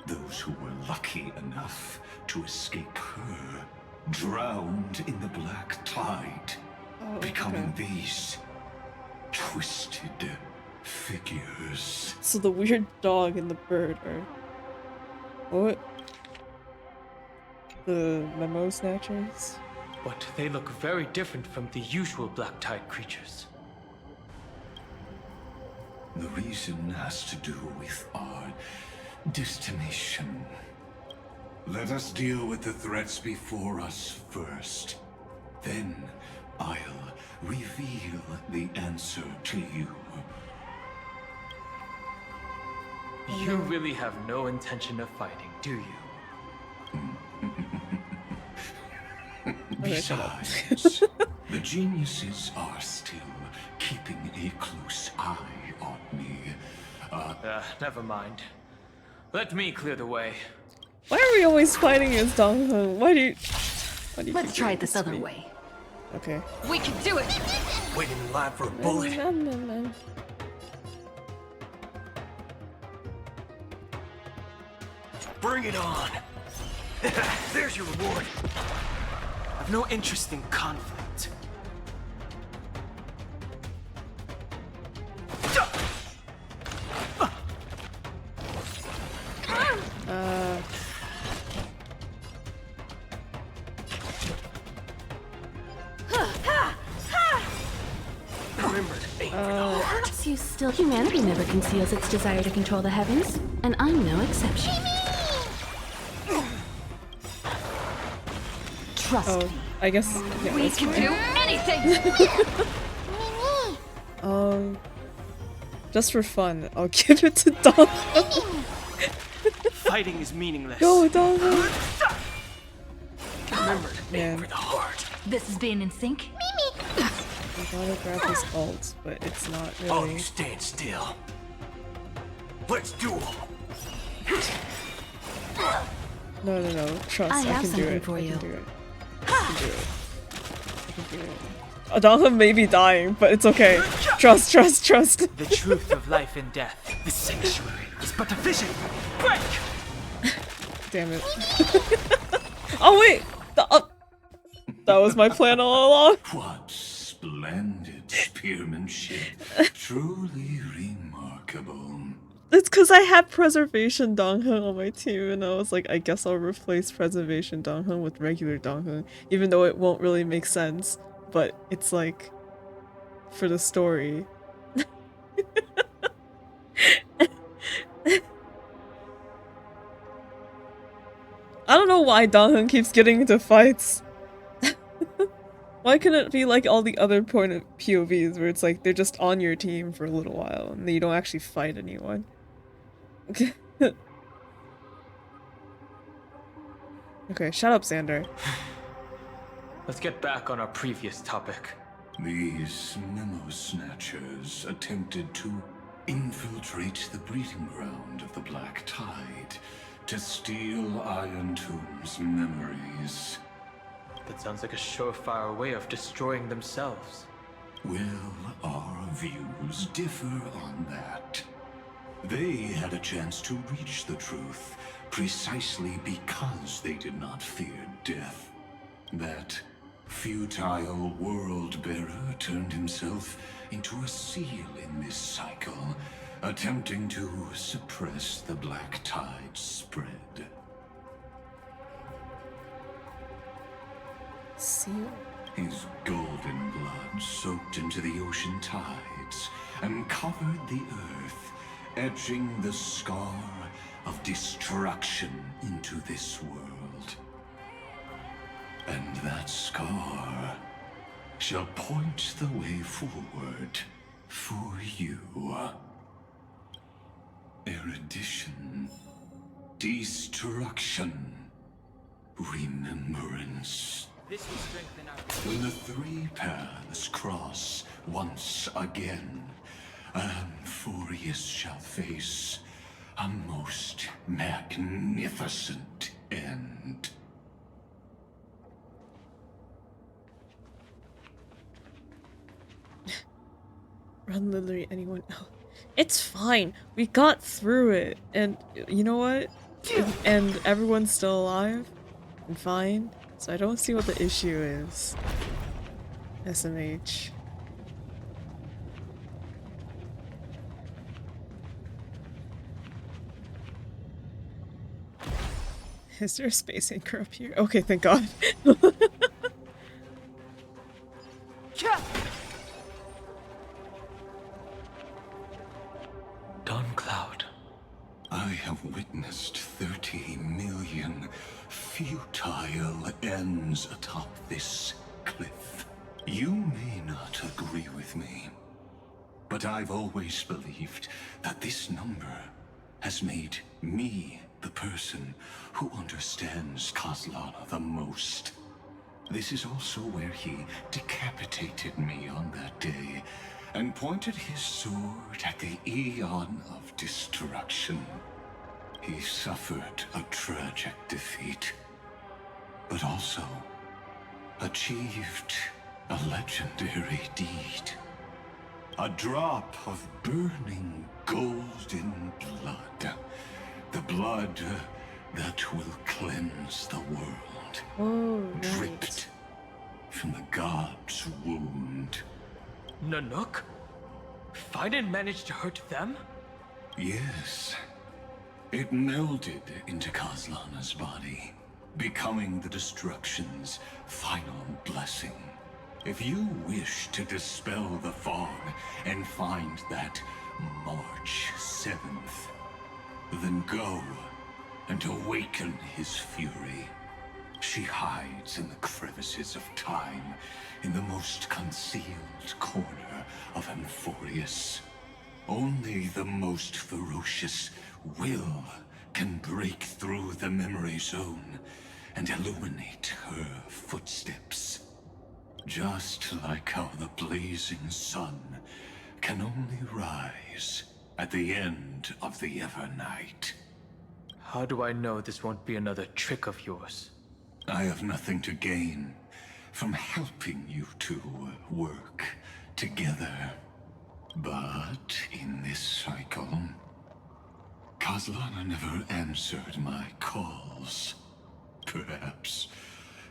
Speaker 4: Those who were lucky enough to escape her drowned in the black tide, becoming these twisted figures.
Speaker 1: So the weird dog and the bird are... What? The memo snatchers?
Speaker 9: but they look very different from the usual Black Tide creatures.
Speaker 4: The reason has to do with our destination. Let us deal with the threats before us first. Then I'll reveal the answer to you.
Speaker 9: You really have no intention of fighting, do you?
Speaker 4: Besides, the geniuses are still keeping a close eye on me.
Speaker 9: Never mind. Let me clear the way.
Speaker 1: Why are we always fighting as Dong Heng? Why do you
Speaker 2: Let's
Speaker 1: keep
Speaker 2: try
Speaker 1: doing
Speaker 2: it this
Speaker 1: to
Speaker 2: other
Speaker 1: me?
Speaker 2: way.
Speaker 1: Okay.
Speaker 2: We can do it!
Speaker 13: Waiting in line for a bullet. Bring it on! There's your reward.
Speaker 9: I've no interest in conflict.
Speaker 10: Humanity never conceals its desire to control the heavens, and I'm no exception. Trust me.
Speaker 1: I guess yeah,
Speaker 2: We
Speaker 1: that's
Speaker 2: can
Speaker 1: fine.
Speaker 2: do anything!
Speaker 1: Just for fun, I'll give it to Dong Heng.
Speaker 9: Fighting is meaningless.
Speaker 1: Go, Dong Heng.
Speaker 9: Remember,
Speaker 1: Man,
Speaker 13: For the heart.
Speaker 2: This is being in sync?
Speaker 1: I gotta grab his ult, but it's not
Speaker 13: Oh,
Speaker 1: really.
Speaker 13: you stand still. Let's duel.
Speaker 1: No. Trust.
Speaker 10: I have
Speaker 1: can do
Speaker 10: something
Speaker 1: it.
Speaker 10: for
Speaker 1: I
Speaker 10: you.
Speaker 1: can do it. I can do it. I can do it. Dong Heng may be dying, but it's okay. Trust.
Speaker 9: the truth of life and death.
Speaker 13: The sanctuary is but a vision. Break!
Speaker 1: Damn it. Oh wait! That was my plan all along.
Speaker 4: What splendid spearmanship. Truly remarkable.
Speaker 1: It's because I had Preservation Dong Heng on my team, and I was like, I guess I'll replace Preservation Dong Heng with regular Dong Heng, even though it won't really make sense. But it's like, for the story. I don't know why Dong Heng keeps getting into fights. Why couldn't it be like all the other point of POVs where it's like they're just on your team for a little while and you don't actually fight anyone? Okay, shut up, Xander.
Speaker 9: Let's get back on our previous topic.
Speaker 4: These memo snatchers attempted to infiltrate the breeding ground of the Black Tide to steal Iron Tomb's memories.
Speaker 9: That sounds like a surefire way of destroying themselves.
Speaker 4: Well, our views differ on that. They had a chance to reach the truth precisely because they did not fear death. That futile world-bearer turned himself into a seal in this cycle, attempting to suppress the Black Tide's spread.
Speaker 1: Seal?
Speaker 4: His golden blood soaked into the ocean tides and covered the earth, etching the scar of destruction into this world. And that scar shall point the way forward for you. Erudition, destruction, remembrance.
Speaker 9: This will strengthen our...
Speaker 4: When the three paths cross once again, Amphorius shall face a most magnificent end.
Speaker 1: Run, literally anyone else. It's fine. We got through it. And you know what? And everyone's still alive and fine. So I don't see what the issue is. SMH. Is there a space anchor up here? Okay, thank God.
Speaker 4: have witnessed 30 million futile ends atop this cliff. You may not agree with me, but I've always believed that this number has made me the person who understands Kozlana the most. This is also where he decapitated me on that day and pointed his sword at the Eon of Destruction. He suffered a tragic defeat, but also achieved a legendary deed. A drop of burning golden blood. The blood that will cleanse the world.
Speaker 1: Oh,
Speaker 4: dripped from the god's wound.
Speaker 9: Nanook? Fiden managed to hurt them?
Speaker 4: Yes. It melded into Kozlana's body, becoming the destruction's final blessing. If you wish to dispel the fog and find that March 7th, then go and awaken his fury. She hides in the crevices of time, in the most concealed corner of Amphorius. Only the most ferocious will can break through the memory zone and illuminate her footsteps. Just like how the blazing sun can only rise at the end of the Evernight.
Speaker 9: How do I know this won't be another trick of yours?
Speaker 4: I have nothing to gain from helping you two work together. But in this cycle, Kozlana never answered my calls. Perhaps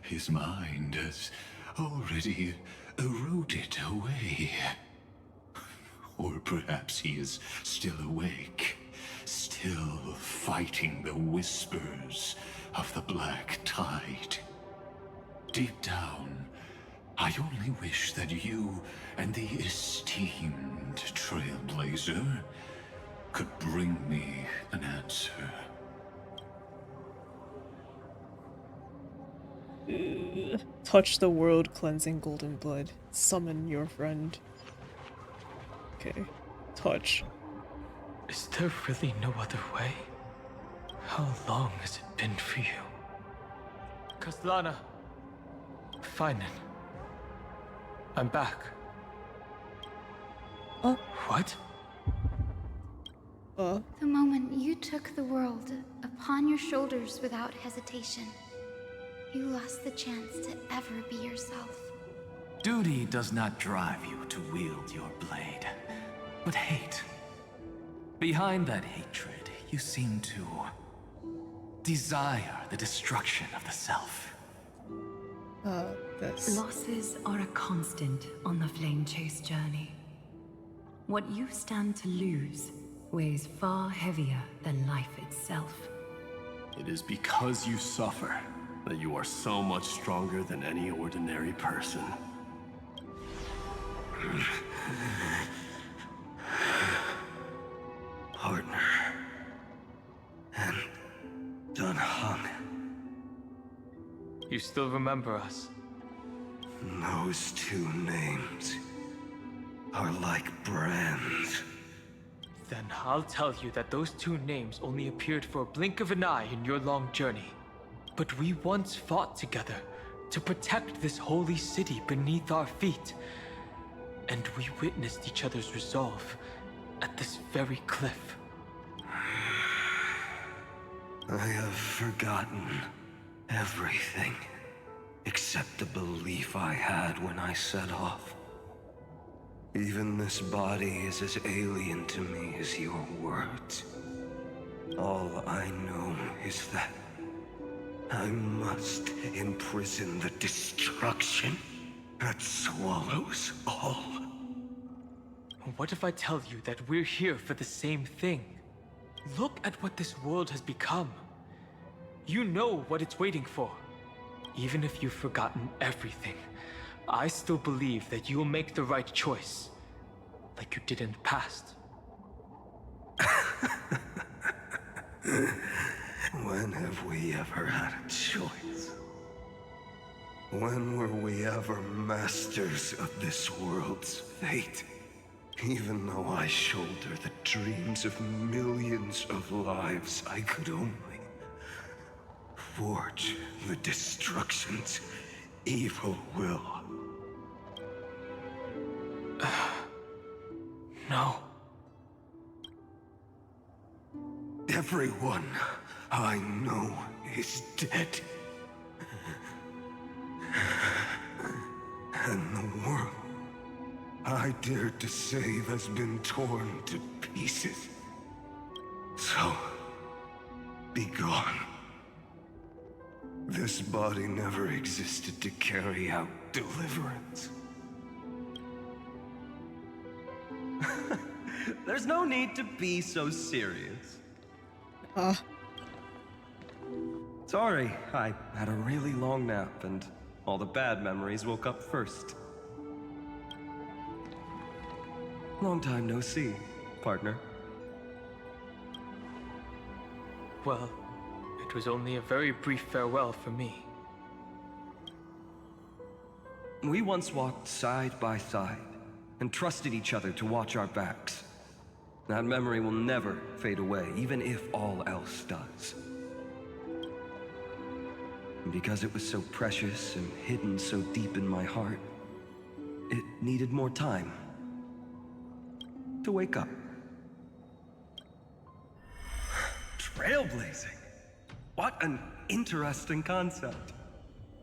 Speaker 4: his mind has already eroded away. Or perhaps he is still awake, still fighting the whispers of the Black Tide. Deep down, I only wish that you and the esteemed Trailblazer could bring me an answer.
Speaker 1: Touch the world cleansing golden blood. Summon your friend. Okay. Touch.
Speaker 9: Is there really no other way? How long has it been for you? Kozlana. Finen. I'm back.
Speaker 1: Oh.
Speaker 9: What?
Speaker 20: The moment you took the world upon your shoulders without hesitation, you lost the chance to ever be yourself.
Speaker 6: Duty does not drive you to wield your blade, but hate. Behind that hatred, you seem to desire the destruction of the self.
Speaker 10: Losses are a constant on the Flame Chase journey. What you stand to lose weighs far heavier than life itself.
Speaker 21: It is because you suffer that you are so much stronger than any ordinary person.
Speaker 22: Partner. And Dunhung.
Speaker 9: You still remember us?
Speaker 22: Those two names are like brands.
Speaker 9: Then I'll tell you that those two names only appeared for a blink of an eye in your long journey. But we once fought together to protect this holy city beneath our feet. And we witnessed each other's resolve at this very cliff.
Speaker 22: I have forgotten everything except the belief I had when I set off. Even this body is as alien to me as your words. All I know is that I must imprison the destruction that swallows all.
Speaker 9: What if I tell you that we're here for the same thing? Look at what this world has become. You know what it's waiting for. Even if you've forgotten everything, I still believe that you'll make the right choice, like you did in the past.
Speaker 22: When have we ever had a choice? When were we ever masters of this world's fate? Even though I shoulder the dreams of millions of lives, I could only forge the destruction's evil will.
Speaker 9: No.
Speaker 22: Everyone I know is dead. And the world I dared to save has been torn to pieces. So, be gone. This body never existed to carry out deliverance.
Speaker 15: There's no need to be so serious. Sorry, I had a really long nap and all the bad memories woke up first. Long time no see, partner.
Speaker 9: Well, it was only a very brief farewell for me.
Speaker 15: We once walked side by side and trusted each other to watch our backs. That memory will never fade away, even if all else does. And because it was so precious and hidden so deep in my heart, it needed more time to wake up. Trailblazing? What an interesting concept.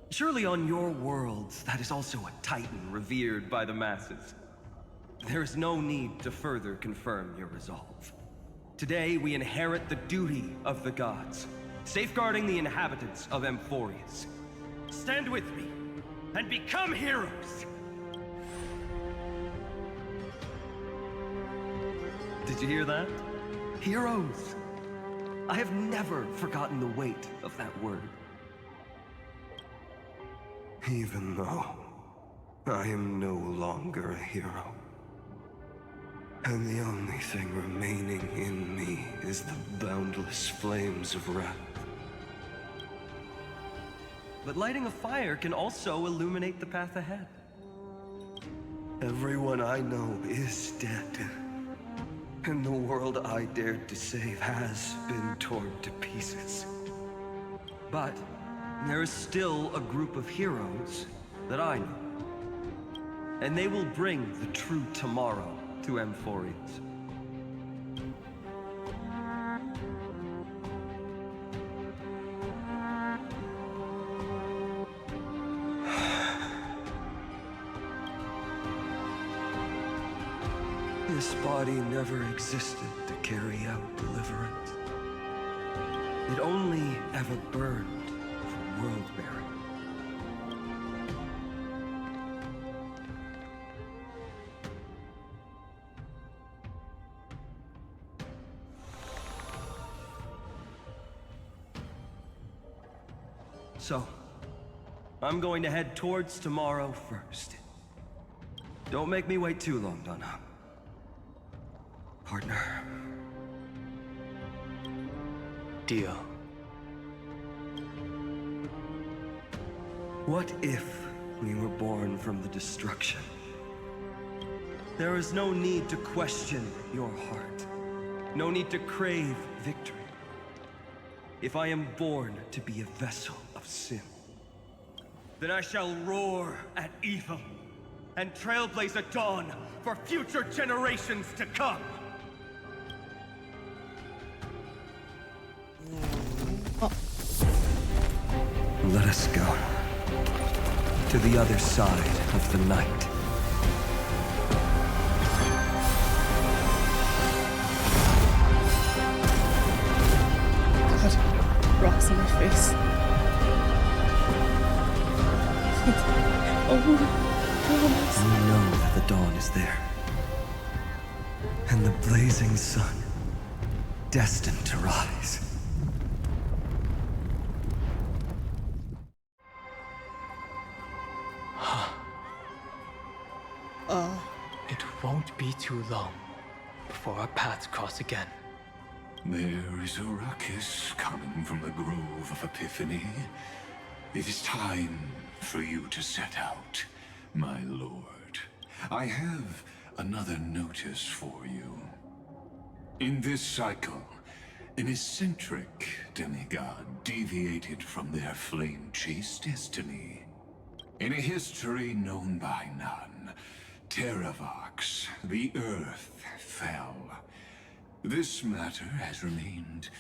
Speaker 15: Surely on your worlds, that is also a titan revered by the masses. There is no need to further confirm your resolve. Today, we inherit the duty of the gods, safeguarding the inhabitants of Amphorius. Stand with me, and become heroes! Did you hear that? Heroes! I have never forgotten the weight of that word.
Speaker 22: Even though I am no longer a hero, and the only thing remaining in me is the boundless flames of wrath.
Speaker 15: But lighting a fire can also illuminate the path ahead.
Speaker 22: Everyone I know is dead, and the world I dared to save has been torn to pieces.
Speaker 15: But there is still a group of heroes that I know, and they will bring the true tomorrow to Amphorius.
Speaker 22: This body never existed to carry out deliverance.
Speaker 15: It only ever burned for world-bearing. So, I'm going to head towards tomorrow first. Don't make me wait too long, Donna. Partner.
Speaker 9: Deal.
Speaker 15: What if we were born from the destruction? There is no need to question your heart. No need to crave victory. If I am born to be a vessel of sin, then I shall roar at evil and trailblaze a dawn for future generations to come.
Speaker 22: Let us go to the other side of the night.
Speaker 1: God, rocks in my face. Oh, goodness.
Speaker 22: We know that the dawn is there, and the blazing sun destined to rise.
Speaker 9: It won't be too long before our paths cross again.
Speaker 4: There is a ruckus coming from the Grove of Epiphany. It is time for you to set out, my lord. I have another notice for you. In this cycle, an eccentric demigod deviated from their flame-chased destiny. In a history known by none, Terravox, the Earth, fell. This matter has remained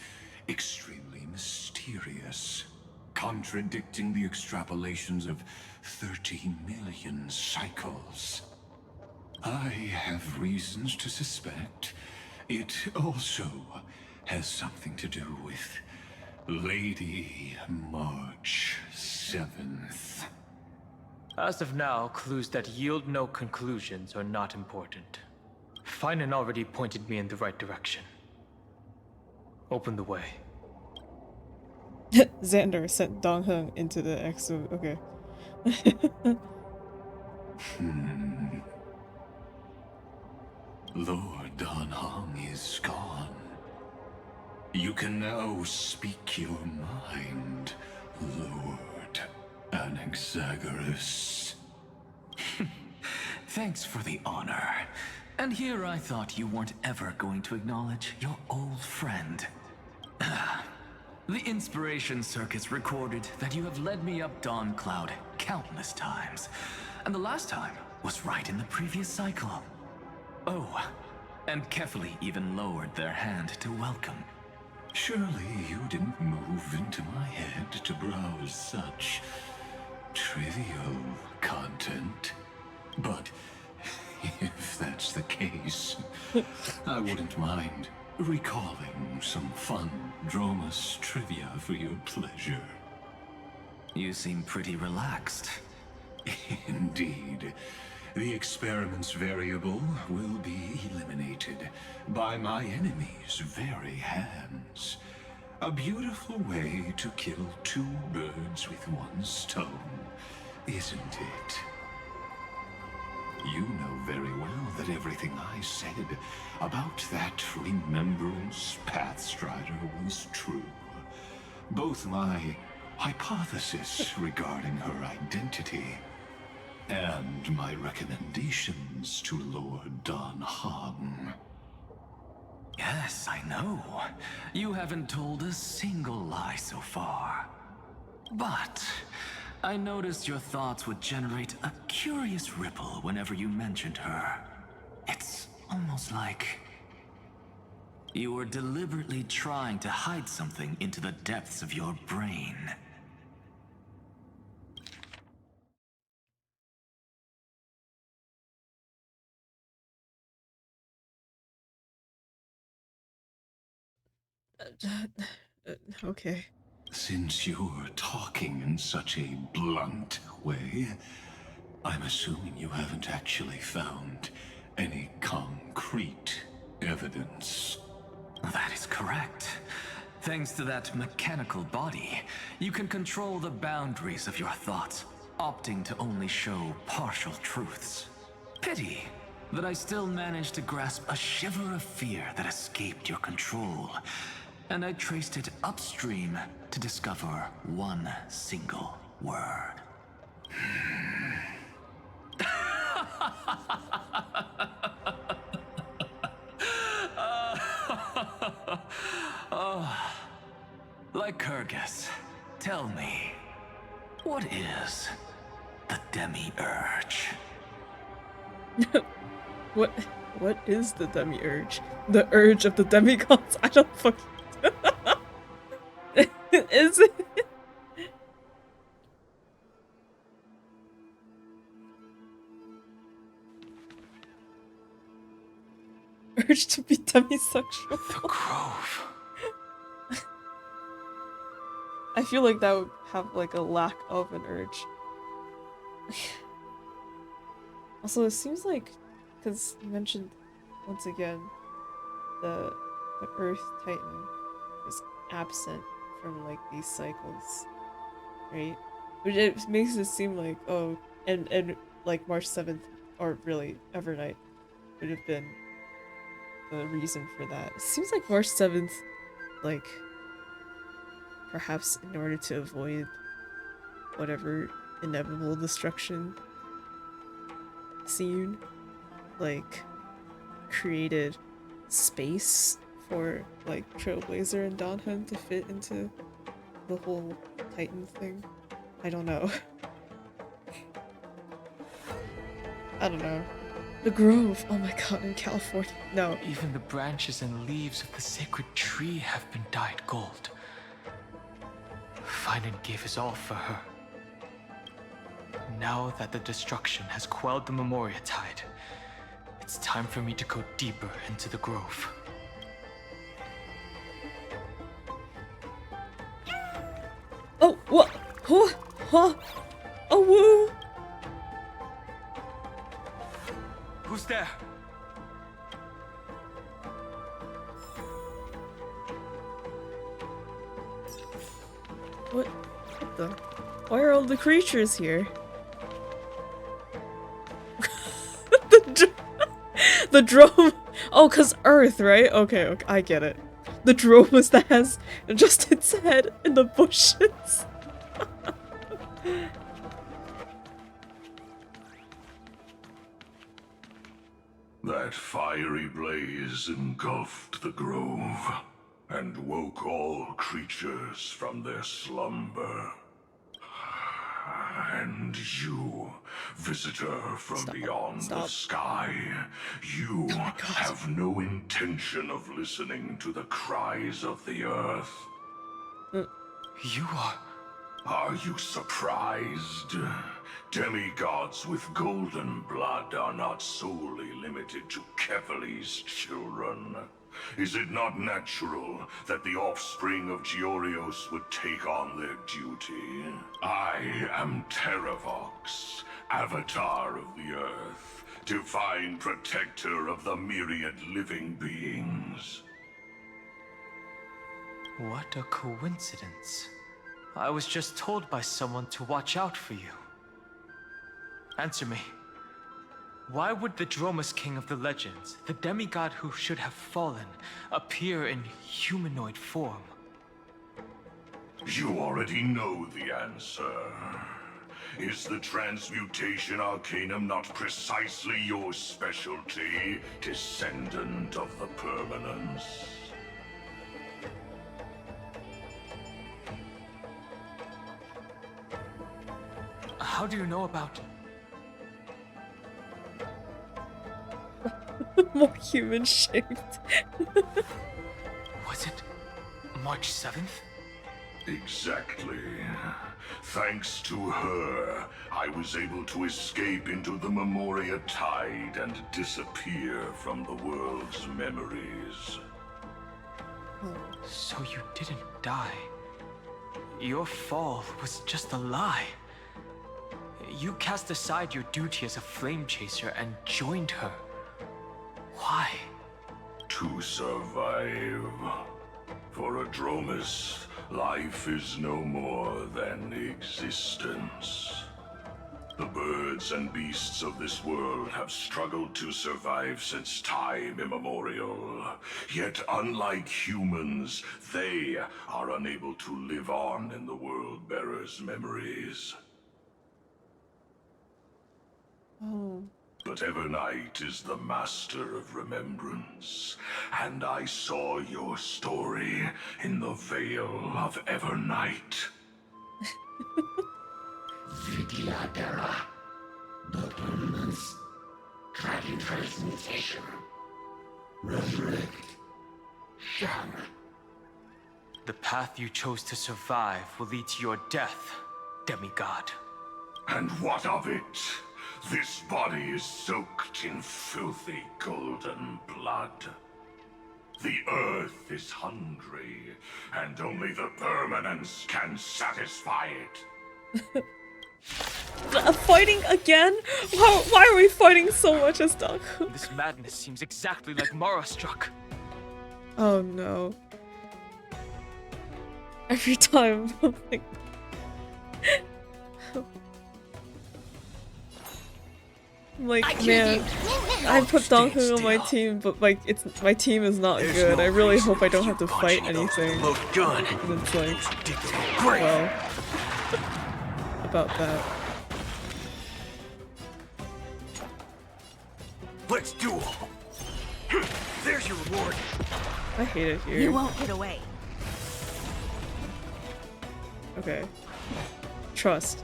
Speaker 4: extremely mysterious, contradicting the extrapolations of 30 million cycles. I have reasons to suspect it also has something to do with Lady March 7th.
Speaker 9: As of now, clues that yield no conclusions are not important. Finan already pointed me in the right direction. Open the way.
Speaker 1: Xander sent Dongheng into the exo. Okay.
Speaker 4: Lord Dongheng is gone. You can now speak your mind, Lord Anaxagoras.
Speaker 6: Thanks for the honor. And here I thought you weren't ever going to acknowledge your old friend. The Inspiration Circuits recorded that you have led me up Dawn Cloud countless times, and the last time was right in the previous cycle. Oh, and Kefali even lowered their hand to welcome.
Speaker 4: Surely you didn't move into my head to browse such trivial content. But if that's the case, I wouldn't mind recalling some fun Dromus trivia for your pleasure.
Speaker 6: You seem pretty relaxed.
Speaker 4: Indeed. The experiment's variable will be eliminated by my enemy's very hands. A beautiful way to kill two birds with one stone, isn't it? You know very well that everything I said about that Remembrance Pathstrider was true. Both my hypothesis regarding her identity and my recommendations to Lord Dongheng.
Speaker 6: Yes, I know. You haven't told a single lie so far. But I noticed your thoughts would generate a curious ripple whenever you mentioned her. It's almost like you were deliberately trying to hide something into the depths of your brain.
Speaker 1: Okay.
Speaker 4: Since you're talking in such a blunt way, I'm assuming you haven't actually found any concrete evidence.
Speaker 6: That is correct. Thanks to that mechanical body, you can control the boundaries of your thoughts, opting to only show partial truths. Pity that I still managed to grasp a shiver of fear that escaped your control, and I traced it upstream to discover one single word. Oh, Lycurgus, tell me, what is the Demi-Urge?
Speaker 1: What is the demiurge? The urge of the demigods? I don't fucking is it? Urge to be demisexual.
Speaker 6: The Grove.
Speaker 1: I feel like that would have like a lack of an urge. Also, it seems like, because you mentioned once again the Earth Titan is absent from like these cycles, right? Which it makes it seem like, oh, and like March 7th, or really Evernight, would have been the reason for that. It seems like March 7th, like, perhaps in order to avoid whatever inevitable destruction scene, like, created space for, like, Trailblazer and Donhun to fit into the whole Titan thing. I don't know. I don't know. The Grove, oh my god, in California, no.
Speaker 9: Even the branches and leaves of the sacred tree have been dyed gold. Finan gave his all for her. Now that the destruction has quelled the Memoria tide, it's time for me to go deeper into the Grove.
Speaker 1: Oh, what? Huh? Huh? Oh, woo!
Speaker 9: Who's there?
Speaker 1: What the? Why are all the creatures here? The drone. Oh, cause Earth, right? Okay, okay, I get it. The drone was that has just its head in the bushes.
Speaker 4: That fiery blaze engulfed the grove and woke all creatures from their slumber. And you, visitor from beyond the sky, you have no intention of listening to the cries of the earth.
Speaker 9: You are...
Speaker 4: Are you surprised? Demigods with golden blood are not solely limited to Kefali's children. Is it not natural that the offspring of Georios would take on their duty? I am Terravox, Avatar of the Earth, divine protector of the myriad living beings.
Speaker 9: What a coincidence. I was just told by someone to watch out for you. Answer me. Why would the Dromus King of the Legends, the demigod who should have fallen, appear in humanoid form?
Speaker 4: You already know the answer. Is the Transmutation Arcanum not precisely your specialty, descendant of the Permanence?
Speaker 9: How do you know about...
Speaker 1: More human-shaped.
Speaker 9: Was it March 7th?
Speaker 4: Exactly. Thanks to her, I was able to escape into the Memoria Tide and disappear from the world's memories.
Speaker 9: So you didn't die. Your fall was just a lie. You cast aside your duty as a flame chaser and joined her. Why?
Speaker 4: To survive. For a Dromus, life is no more than existence. The birds and beasts of this world have struggled to survive since time immemorial. Yet unlike humans, they are unable to live on in the World-Bearer's memories.
Speaker 1: Oh.
Speaker 4: But Evernight is the master of remembrance, and I saw your story in the Veil of Evernight.
Speaker 14: Vidyadhara, the permanence, dragon transmutation, resurrect, shun.
Speaker 9: The path you chose to survive will lead to your death, demigod.
Speaker 4: And what of it? This body is soaked in filthy golden blood. The earth is hungry, and only the permanence can satisfy it.
Speaker 1: Fighting again? Why are we fighting so much as Doc?
Speaker 9: This madness seems exactly like Mara struck.
Speaker 1: Oh no. Every time I'm like... Like, man, I put Donghun on my team, but like, my team is not good. I really hope I don't have to fight anything. And it's like, well, about that.
Speaker 13: Let's duel. There's your reward.
Speaker 1: I hate it here.
Speaker 19: You won't get away.
Speaker 1: Okay. Trust.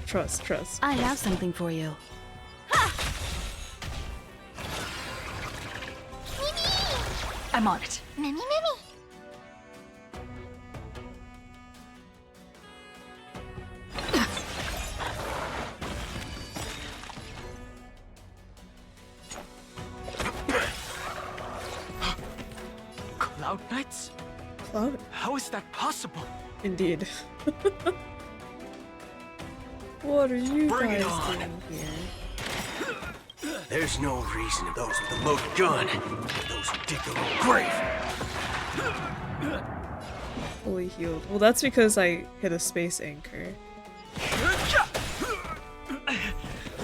Speaker 1: Trust.
Speaker 10: I have something for you. I'm on it.
Speaker 8: Memi.
Speaker 9: Cloud Knights?
Speaker 1: Cloud?
Speaker 9: How is that possible?
Speaker 1: Indeed. What are you
Speaker 13: Bring it
Speaker 1: guys
Speaker 13: on.
Speaker 1: doing here?
Speaker 13: There's no reason those with the load gun, those who dig their own grave.
Speaker 1: Fully healed. Well, that's because I hit a space anchor.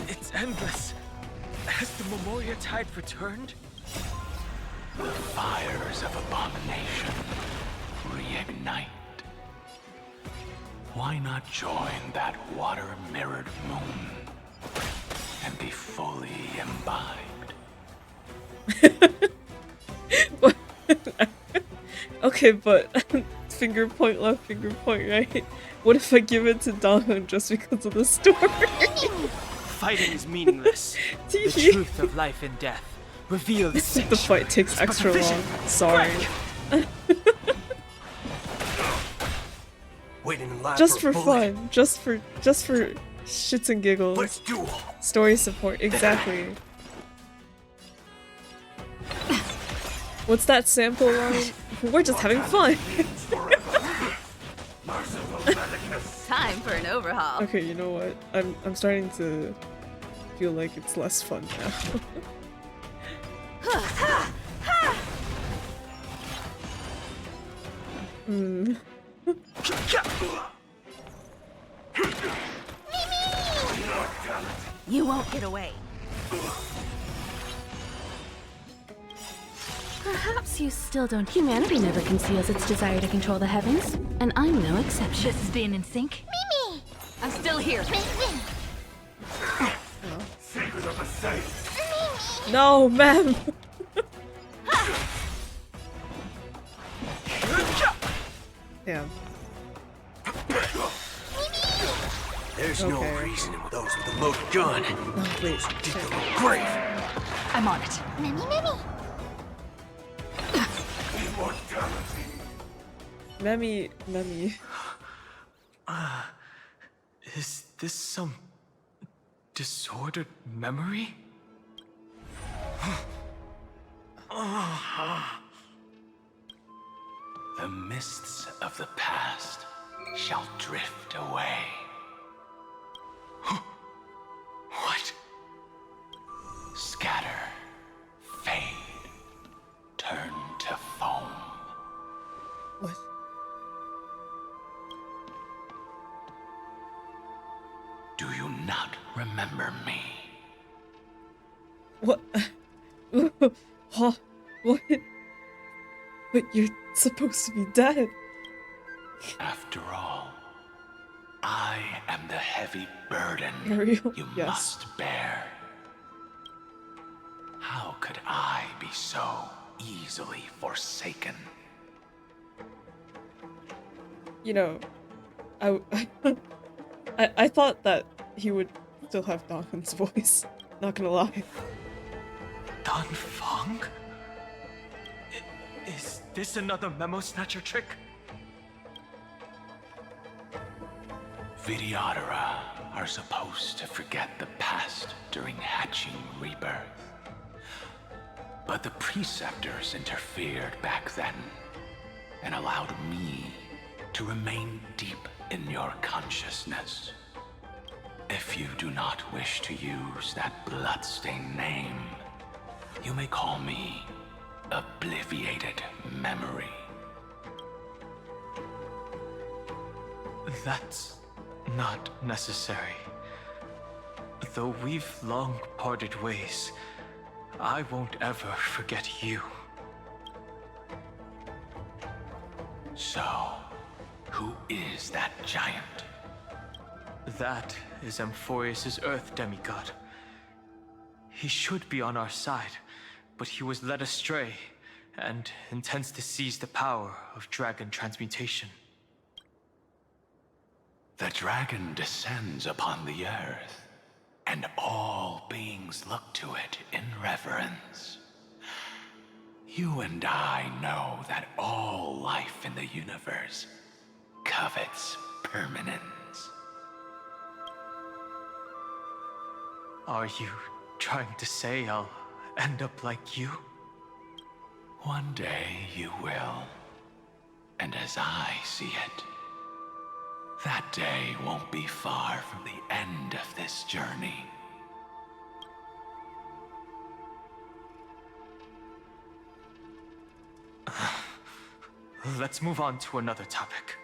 Speaker 9: It's endless. Has the Memoria Tide returned?
Speaker 6: The fires of abomination reignite. Why not join that water-mirrored moon and be fully imbibed?
Speaker 1: Okay, but finger point left, finger point right. What if I give it to Donghun just because of the story?
Speaker 9: Fighting is meaningless. The truth of life and death. Reveal the
Speaker 1: The fight takes extra long. Sorry.
Speaker 13: Waiting in line
Speaker 1: Just
Speaker 13: for
Speaker 1: for
Speaker 13: a bullet.
Speaker 1: fun. Just for shits and giggles.
Speaker 13: Let's duel.
Speaker 1: Story support. Exactly. What's that sample line? We're just having fun.
Speaker 10: Time for an overhaul.
Speaker 1: Okay, you know what? I'm starting to feel like it's less fun now. Hmm.
Speaker 19: You won't get away.
Speaker 10: Perhaps you still don't. Humanity never conceals its desire to control the heavens, and I'm no exception.
Speaker 19: This is being in sync.
Speaker 8: Mimi.
Speaker 19: I'm still here.
Speaker 14: Secret of the safe.
Speaker 1: No, ma'am. Damn.
Speaker 13: There's
Speaker 1: Okay.
Speaker 13: no reason those with the load gun,
Speaker 1: No, please.
Speaker 13: dig their own grave.
Speaker 10: I'm on it.
Speaker 8: Memi.
Speaker 1: Memi.
Speaker 9: Is this some disordered memory?
Speaker 6: The mists of the past shall drift away.
Speaker 9: What?
Speaker 6: Scatter, fade, turn to foam.
Speaker 1: What?
Speaker 6: Do you not remember me?
Speaker 1: What? Huh? What? But you're supposed to be dead.
Speaker 6: After all, I am the heavy burden
Speaker 1: Ariel?
Speaker 6: you
Speaker 1: Yes.
Speaker 6: must bear. How could I be so easily forsaken?
Speaker 1: You know, I thought that he would still have Donghun's voice. Not gonna lie.
Speaker 9: Don Fong? Is this another memo snatcher trick?
Speaker 6: Vidyadhara are supposed to forget the past during hatching rebirth. But the preceptors interfered back then and allowed me to remain deep in your consciousness. If you do not wish to use that bloodstained name, you may call me Obliviated Memory.
Speaker 9: That's not necessary. Though we've long parted ways, I won't ever forget you.
Speaker 21: So, who is that giant?
Speaker 9: That is Amphorius' Earth demigod. He should be on our side, but he was led astray and intends to seize the power of dragon transmutation.
Speaker 21: The dragon descends upon the earth, and all beings look to it in reverence. You and I know that all life in the universe covets permanence.
Speaker 9: Are you trying to say I'll end up like you?
Speaker 21: One day you will. And as I see it, that day won't be far from the end of this journey.
Speaker 9: Let's move on to another topic.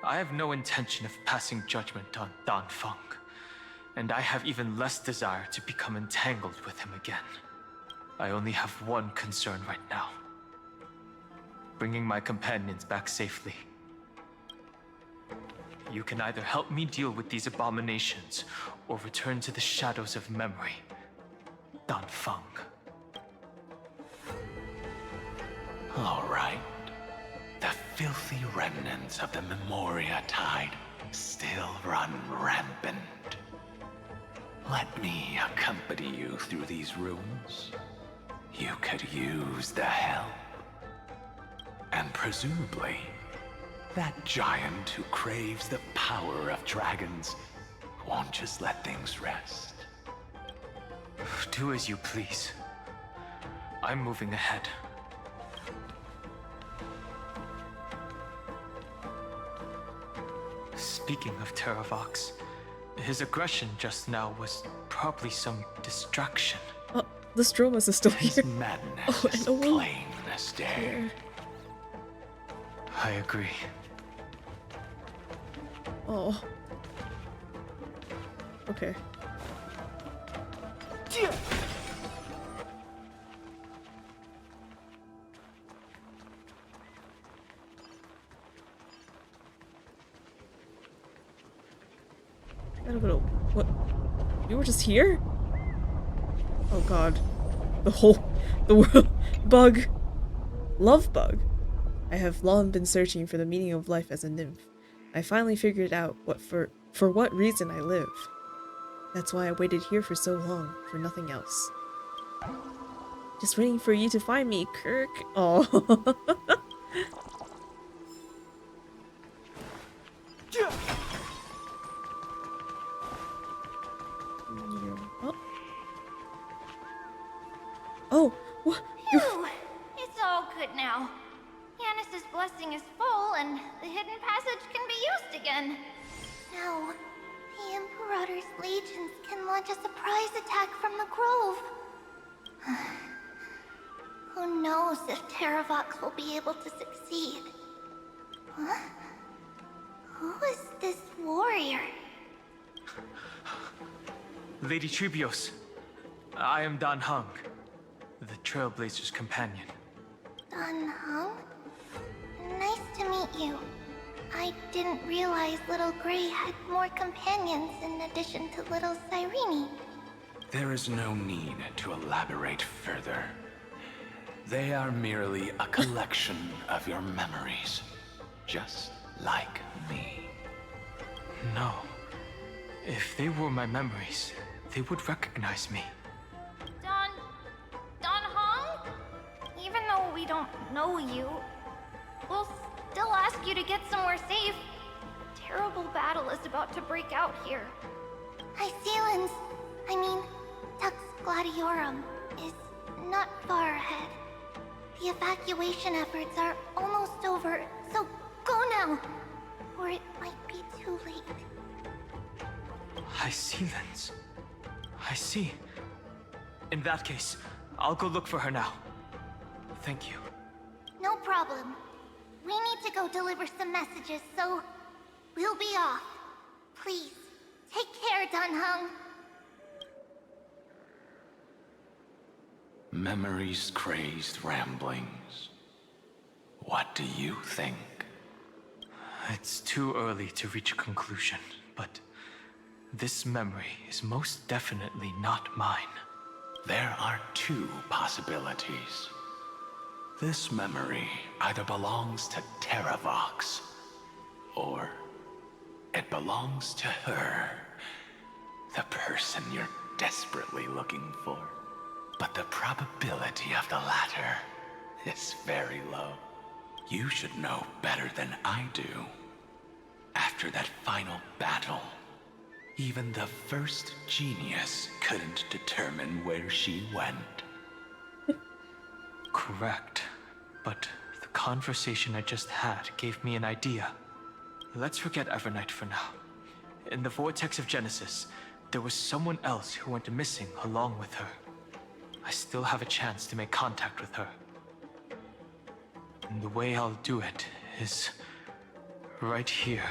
Speaker 9: I have no intention of passing judgment on Dan Feng, and I have even less desire to become entangled with him again. I only have one concern right now: bringing my companions back safely. You can either help me deal with these abominations, or return to the shadows of memory. Dan Feng.
Speaker 21: All right. The filthy remnants of the Memoria Tide still run rampant. Let me accompany you through these rooms. You could use the help. And presumably, that giant who craves the power of dragons won't just let things rest.
Speaker 9: Do as you please. I'm moving ahead. Speaking of Terravox, his aggression just now was probably some distraction.
Speaker 1: Oh, the Stromas is still
Speaker 21: His
Speaker 1: here.
Speaker 21: madness
Speaker 1: Oh,
Speaker 21: is
Speaker 1: and
Speaker 21: plain as day.
Speaker 9: I agree.
Speaker 1: Oh. Okay. Gotta go to... What? You were just here? Oh god. The world... Bug. Love bug. I have long been searching for the meaning of life as a nymph. I finally figured out for what reason I live. That's why I waited here for so long, for nothing else. Just waiting for you to find me, Kirk. Oh. Oh, what?
Speaker 8: Phew! It's all good now. Yanis's blessing is full, and the hidden passage can be used again. Now, the Imperator's legions can launch a surprise attack from the grove. Who knows if Terravox will be able to succeed? Huh? Who is this warrior?
Speaker 9: Lady Trebios, I am Dan Heng, the Trailblazer's companion.
Speaker 8: Dan Heng? Nice to meet you. I didn't realize Little Gray had more companions in addition to Little Cyrene.
Speaker 21: There is no need to elaborate further. They are merely a collection of your memories, just like me.
Speaker 9: No. If they were my memories, they would recognize me.
Speaker 8: Dan Heng? Even though we don't know you, we'll still ask you to get somewhere safe. A terrible battle is about to break out here. Icelands, Tux Gladiorum, is not far ahead. The evacuation efforts are almost over, so go now, or it might be too late.
Speaker 9: Icelands. I see. In that case, I'll go look for her now. Thank you.
Speaker 8: No problem. We need to go deliver some messages, so we'll be off. Please, take care, Dan Heng.
Speaker 21: Memory's crazed ramblings. What do you think?
Speaker 9: It's too early to reach a conclusion, but this memory is most definitely not mine.
Speaker 21: There are two possibilities. This memory either belongs to Terravox, or it belongs to her, the person you're desperately looking for. But the probability of the latter is very low. You should know better than I do. After that final battle, even the first genius couldn't determine where she went.
Speaker 9: Correct. But the conversation I just had gave me an idea. Let's forget Evernight for now. In the Vortex of Genesis, there was someone else who went missing along with her. I still have a chance to make contact with her. And the way I'll do it is right here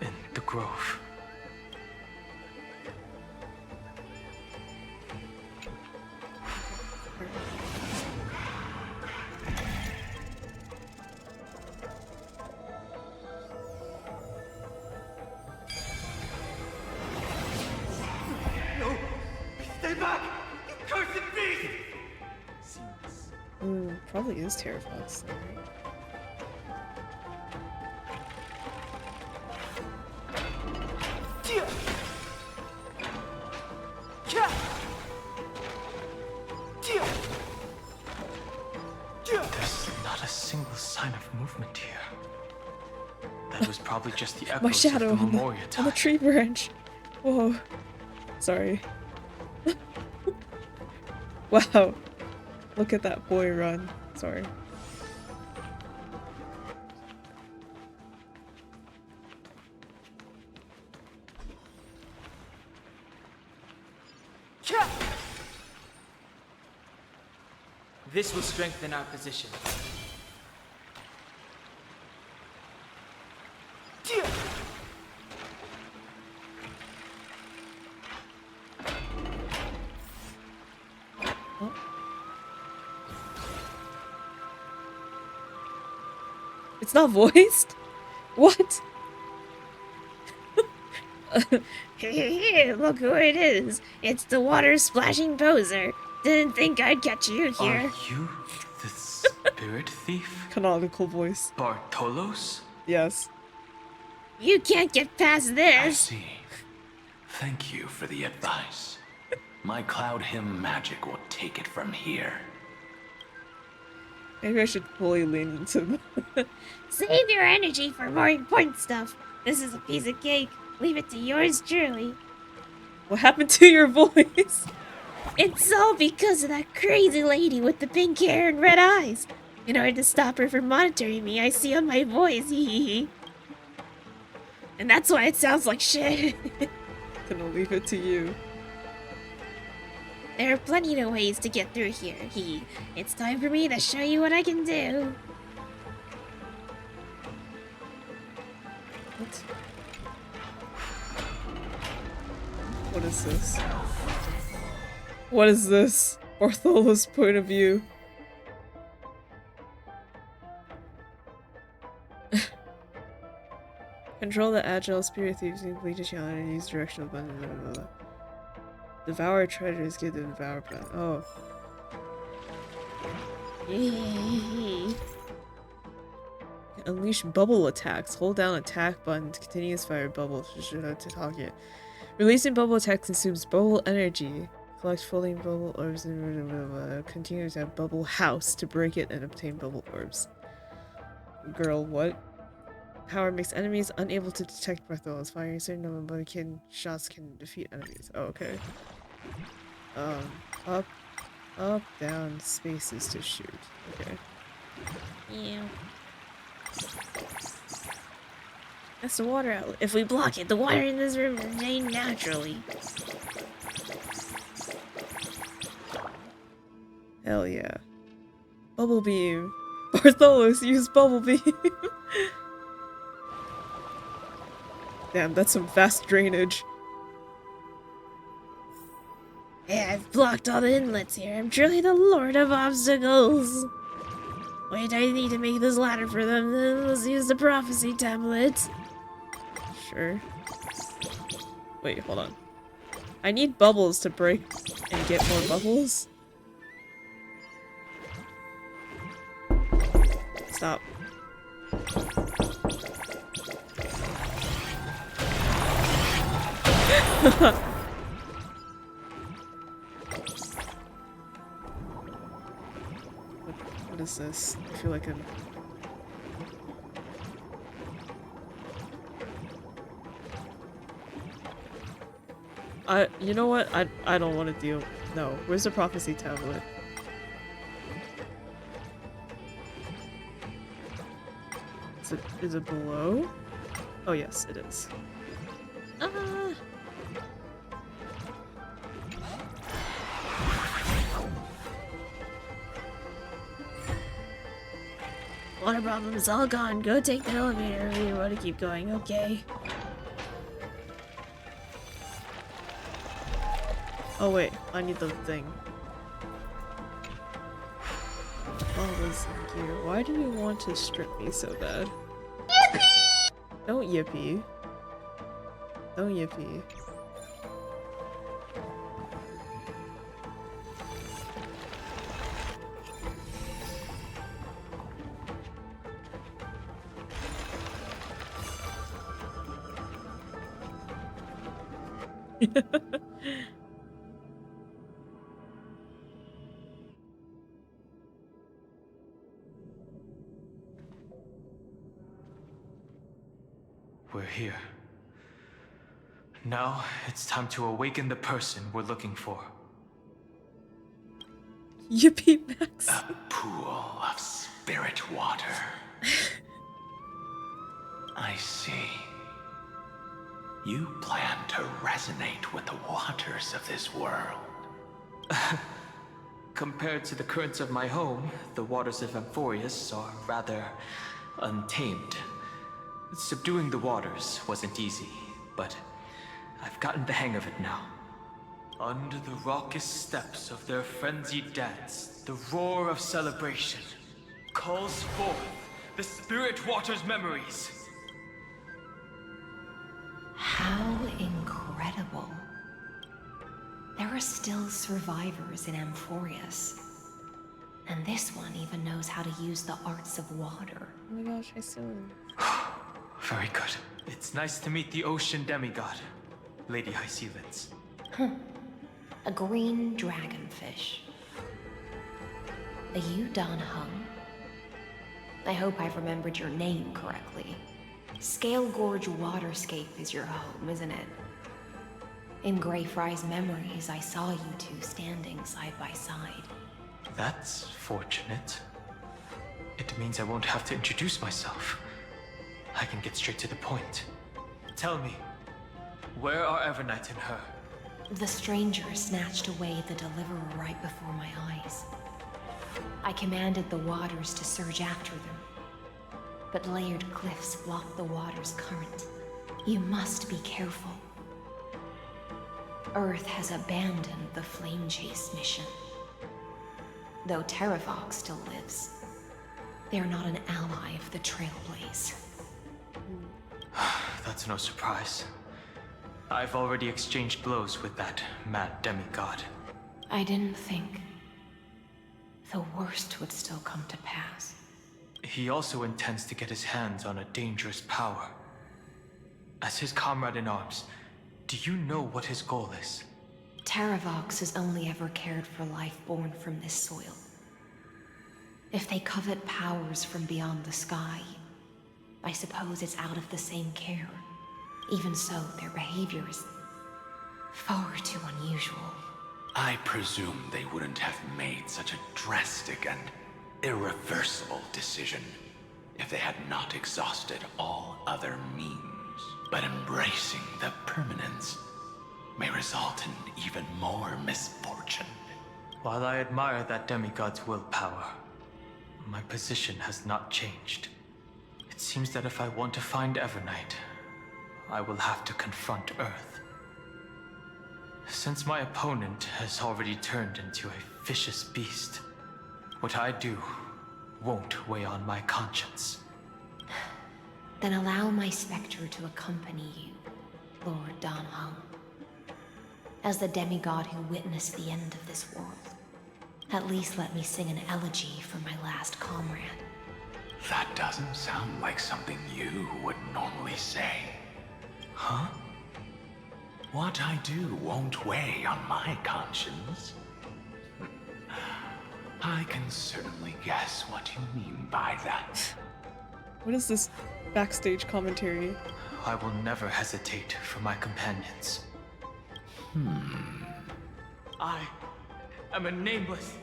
Speaker 9: in the grove.
Speaker 14: No! Stay back! You cursed beast!
Speaker 1: Probably is Terrafox, though, right?
Speaker 9: There's not a single sign of movement here. That was probably just the echoes
Speaker 1: My shadow
Speaker 9: of the
Speaker 1: on
Speaker 9: Memoria
Speaker 1: the
Speaker 9: time.
Speaker 1: tree branch. Whoa. Sorry. Wow. Look at that boy run. Sorry.
Speaker 17: This will strengthen our position.
Speaker 1: It's not voiced? What?
Speaker 18: Hey, look who it is. It's the water splashing poser. Didn't think I'd catch you here.
Speaker 9: Are you the spirit thief?
Speaker 1: Canonical voice.
Speaker 9: Bartolos?
Speaker 1: Yes.
Speaker 18: You can't get past
Speaker 21: I
Speaker 18: this.
Speaker 21: see. Thank you for the advice. My Cloud Hymn magic will take it from here.
Speaker 1: Maybe I should fully lean into
Speaker 18: Save your energy for more important stuff. This is a piece of cake. Leave it to yours truly.
Speaker 1: What happened to your voice?
Speaker 18: It's all because of that crazy lady with the pink hair and red eyes. In order to stop her from monitoring me, I sealed my voice. And that's why it sounds like shit.
Speaker 1: Gonna leave it to you.
Speaker 18: There are plenty of ways to get through here. It's time for me to show you what I can do.
Speaker 1: What is this? What is this? Bartholo's point of view. Control the agile spirit thieves and complete the challenge and use directional button. Blah, blah, blah. Devour treasures, get the devour button. Oh. Unleash bubble attacks. Hold down attack button to continuous fire bubbles to target. Releasing bubble attacks consumes bubble energy. Collect floating bubble orbs and continue to have bubble house to break it and obtain bubble orbs. Girl, what? Power makes enemies unable to detect Bartholos. Firing a certain number of shots can defeat enemies. Oh, okay. Up, down, spaces to shoot. Okay.
Speaker 18: Yeah.
Speaker 1: That's the water outlet.
Speaker 18: If we block it, the water in this room will drain naturally.
Speaker 1: Hell yeah. Bubble beam. Bartholos, use bubble beam. Damn, that's some fast drainage.
Speaker 18: Yeah, I've blocked all the inlets here. I'm truly the Lord of Obstacles. Wait, I need to make this ladder for them. Then let's use the prophecy tablet.
Speaker 1: Sure. Wait, hold on. I need bubbles to break and get more bubbles. Stop. What is this? I feel like I'm... you know what? I don't want to deal... No, where's the prophecy tablet? Is it below? Oh yes, it is.
Speaker 18: Water problem is all gone. Go take the elevator. We want to keep going, okay?
Speaker 1: Oh wait, I need the thing. All this gear. Why do you want to strip me so bad? Yippee! Don't yippee. Don't yippee.
Speaker 9: We're here. Now, it's time to awaken the person we're looking for.
Speaker 1: Yippee Max.
Speaker 21: A pool of spirit water. I see. You plan to resonate with the waters of this world.
Speaker 9: Compared to the currents of my home, the waters of Amphorius are rather untamed. Subduing the waters wasn't easy, but I've gotten the hang of it now. Under the raucous steps of their frenzied dance, the roar of celebration calls forth the Spirit Water's memories.
Speaker 2: How incredible. There are still survivors in Amphorius. And this one even knows how to use the arts of water.
Speaker 1: Oh my gosh, I still...
Speaker 9: Very good. It's nice to meet the ocean demigod, Lady Hycelens.
Speaker 2: A green dragonfish. Are you Don Hung? I hope I've remembered your name correctly. Scale Gorge Waterscape is your home, isn't it? In Greyfry's memories, I saw you two standing side by side.
Speaker 9: That's fortunate. It means I won't have to introduce myself. I can get straight to the point. Tell me, where are Evernight and her?
Speaker 2: The stranger snatched away the deliverer right before my eyes. I commanded the waters to surge after them. But layered cliffs block the water's current. You must be careful. Earth has abandoned the Flame Chase mission. Though Terravox still lives, they're not an ally of the Trailblaze.
Speaker 9: That's no surprise. I've already exchanged blows with that mad demigod.
Speaker 2: I didn't think the worst would still come to pass.
Speaker 9: He also intends to get his hands on a dangerous power. As his comrade in arms, do you know what his goal is?
Speaker 2: Terravox has only ever cared for life born from this soil. If they covet powers from beyond the sky, I suppose it's out of the same care. Even so, their behavior is far too unusual.
Speaker 21: I presume they wouldn't have made such a drastic and irreversible decision if they had not exhausted all other means. But embracing the permanence may result in even more misfortune.
Speaker 9: While I admire that demigod's willpower, my position has not changed. It seems that if I want to find Evernight, I will have to confront Earth. Since my opponent has already turned into a vicious beast, what I do won't weigh on my conscience.
Speaker 2: Then allow my specter to accompany you, Lord Danhong. As the demigod who witnessed the end of this world, at least let me sing an elegy for my last comrade.
Speaker 21: That doesn't sound like something you would normally say. Huh? What I do won't weigh on my conscience. I can certainly guess what you mean by that.
Speaker 1: What is this backstage commentary?
Speaker 9: I will never hesitate for my companions. I am a nameless.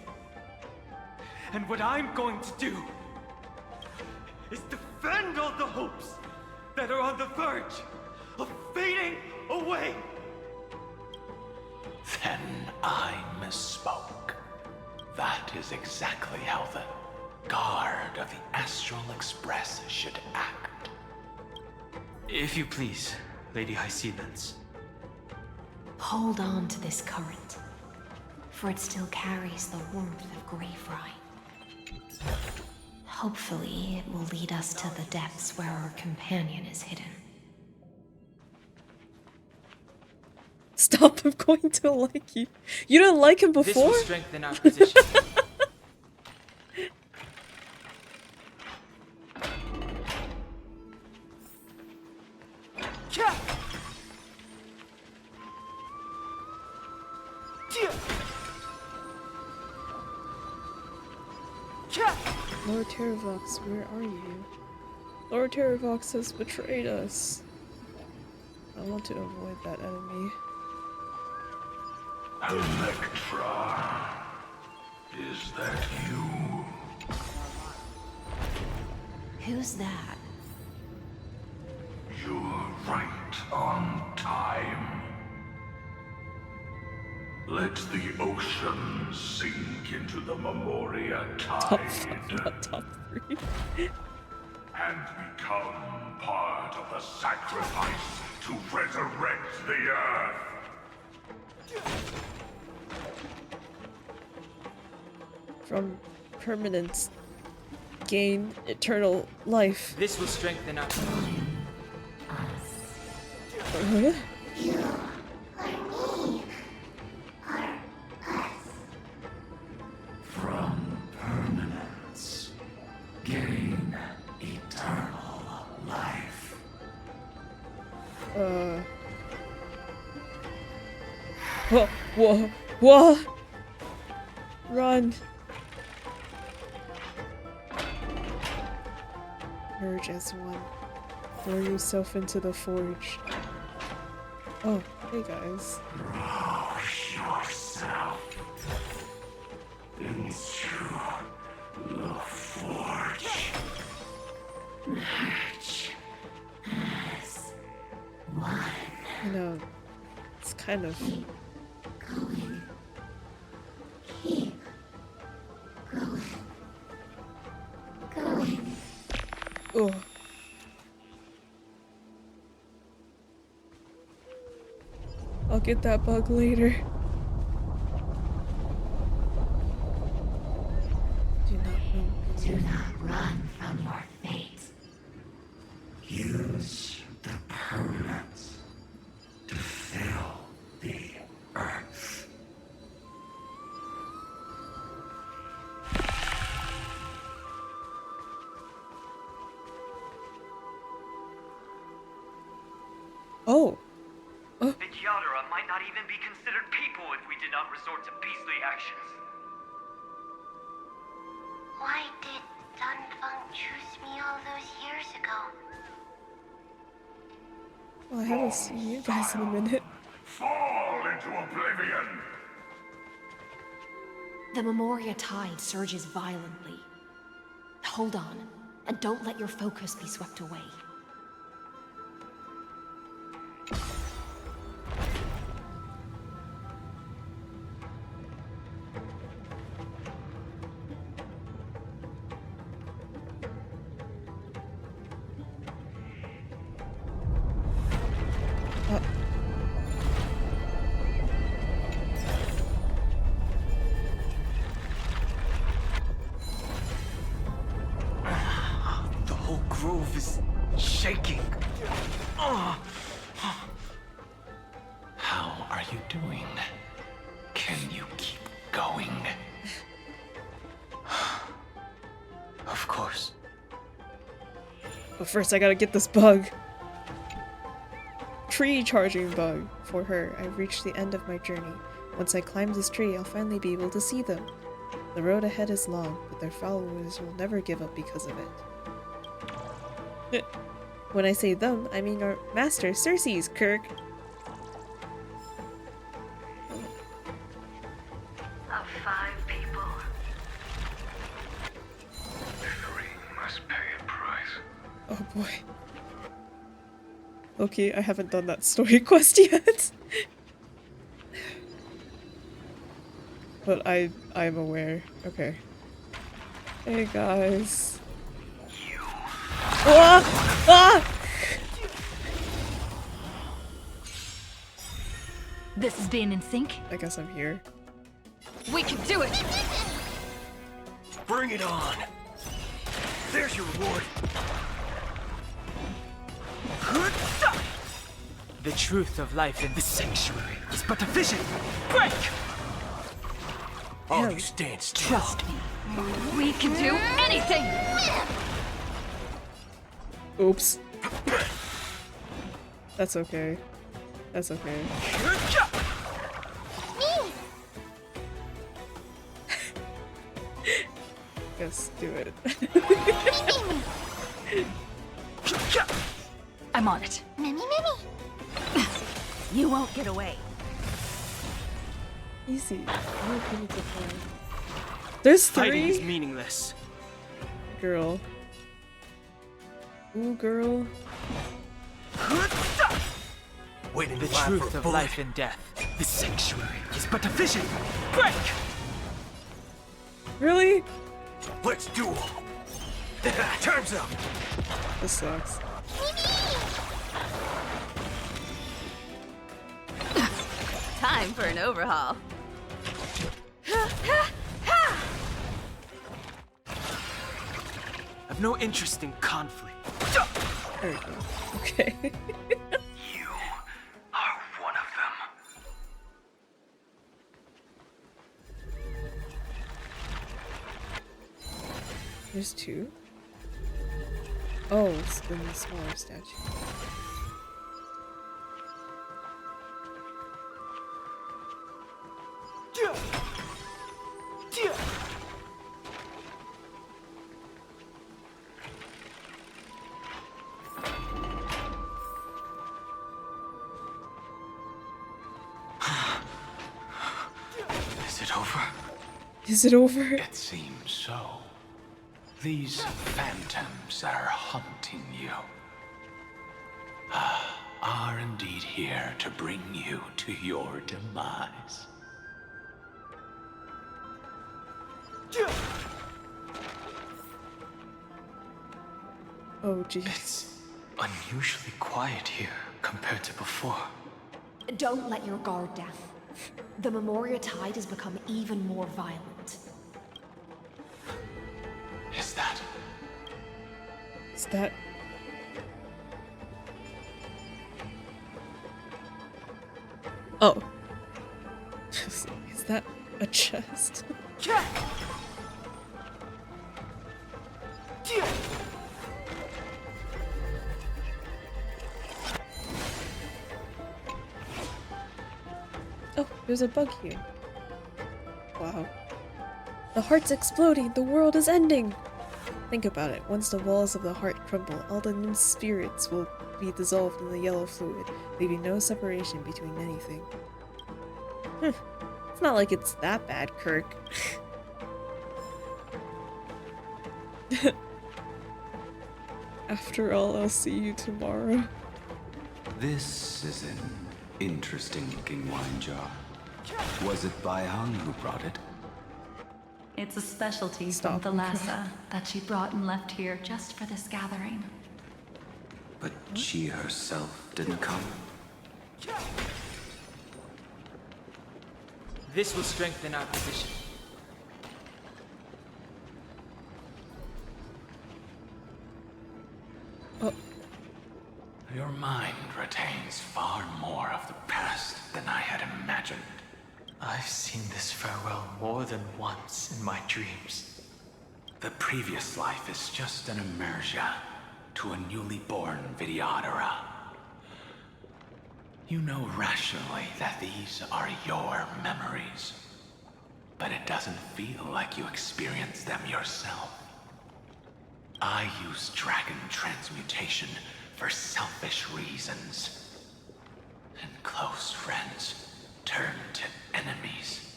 Speaker 9: And what I'm going to do is defend all the hopes that are on the verge of fading away.
Speaker 21: Then I misspoke. That is exactly how the guard of the Astral Express should act.
Speaker 9: If you please, Lady High Sealands.
Speaker 2: Hold on to this current, for it still carries the warmth of Greyfry. Hopefully, it will lead us to the depths where our companion is hidden.
Speaker 1: Stop him going to like you. You didn't like him before?
Speaker 17: This will strengthen our position.
Speaker 1: Lord Terravox, where are you? Lord Terravox has betrayed us. I want to avoid that enemy.
Speaker 4: Electra, is that you?
Speaker 2: Who's that?
Speaker 4: You're right on time. Let the ocean sink into the Memoria tide.
Speaker 1: Top 3.
Speaker 4: And become part of the sacrifice to resurrect the Earth.
Speaker 1: From permanence, gain eternal life.
Speaker 17: This will strengthen our
Speaker 1: Huh?
Speaker 4: From permanence, gain eternal life.
Speaker 1: Whoa! Run! Merge as one. Throw yourself into the forge. Oh, hey guys.
Speaker 4: Throw yourself into the forge. Merge as one.
Speaker 1: You know, it's kind of...
Speaker 4: Going. Keep going. Going.
Speaker 1: Oh. I'll get that bug later. Do not run.
Speaker 4: Do not run from your fate. Use the permanence to fill the earth.
Speaker 1: Oh.
Speaker 11: The Kyadara might not even be considered people if we did not resort to beastly actions.
Speaker 8: Why did Dunfeng choose me all those years ago?
Speaker 1: Well, I haven't seen you guys in a minute.
Speaker 4: Fall into oblivion.
Speaker 2: The Memoria tide surges violently. Hold on, and don't let your focus be swept away.
Speaker 9: move is shaking.
Speaker 21: How are you doing? Can you keep going?
Speaker 9: Of course.
Speaker 1: But first I gotta get this bug. Tree charging bug. For her, I've reached the end of my journey. Once I climb this tree, I'll finally be able to see them. The road ahead is long, but their followers will never give up because of it. When I say them, I mean our master, Cersei's, Kirk.
Speaker 12: Of 5 people. 3 must pay a price.
Speaker 1: Oh boy. Okay, I haven't done that story quest yet. But I'm aware. Okay. Hey guys. Ah! Ah!
Speaker 16: This is being in sync.
Speaker 1: I guess I'm here.
Speaker 16: We can do it!
Speaker 13: Bring it on! There's your reward!
Speaker 9: The truth of life in the sanctuary is but a vision. Break!
Speaker 13: Oh, you stand still.
Speaker 16: Trust me. We can do anything!
Speaker 1: Oops. That's okay. That's okay. Guess do it.
Speaker 16: I'm on it.
Speaker 8: Memi.
Speaker 16: You won't get away.
Speaker 1: Easy. There's 3?
Speaker 9: Fighting is meaningless.
Speaker 1: Girl. Ooh, girl.
Speaker 13: Waiting
Speaker 9: The
Speaker 13: live
Speaker 9: truth
Speaker 13: for a
Speaker 9: of
Speaker 13: bullet.
Speaker 9: life and death. The sanctuary is but a vision. Break!
Speaker 1: Really?
Speaker 13: Let's duel! Time's up!
Speaker 1: This sucks.
Speaker 16: Time for an overhaul.
Speaker 9: I've no interest in conflict.
Speaker 1: There we go. Okay.
Speaker 12: You are one of them.
Speaker 1: There's 2? Oh, it's in the smaller statue.
Speaker 21: Is it over?
Speaker 1: Is it over?
Speaker 21: It seems so. These phantoms are haunting you. Are indeed here to bring you to your demise.
Speaker 1: Oh, jeez.
Speaker 9: It's unusually quiet here compared to before.
Speaker 2: Don't let your guard down. The Memoria tide has become even more violent.
Speaker 21: Is that?
Speaker 1: Is that... Oh. Is that a chest? Oh, there's a bug here. Wow. The heart's exploding! The world is ending! Think about it. Once the walls of the heart crumble, all the new spirits will be dissolved in the yellow fluid, leaving no separation between anything. It's not like it's that bad, Kirk. After all, I'll see you tomorrow.
Speaker 23: This is an interesting looking wine jar. Was it Baihang who brought it?
Speaker 10: It's a specialty from Thalassa that she brought and left here just for this gathering.
Speaker 23: But she herself didn't come?
Speaker 9: This will strengthen our position.
Speaker 6: imagined.
Speaker 9: I've seen this farewell more than once in my dreams.
Speaker 6: The previous life is just an immersia to a newly born Vidyadhara. You know rationally that these are your memories, but it doesn't feel like you experienced them yourself. I use dragon transmutation for selfish reasons, and close friends turn to enemies.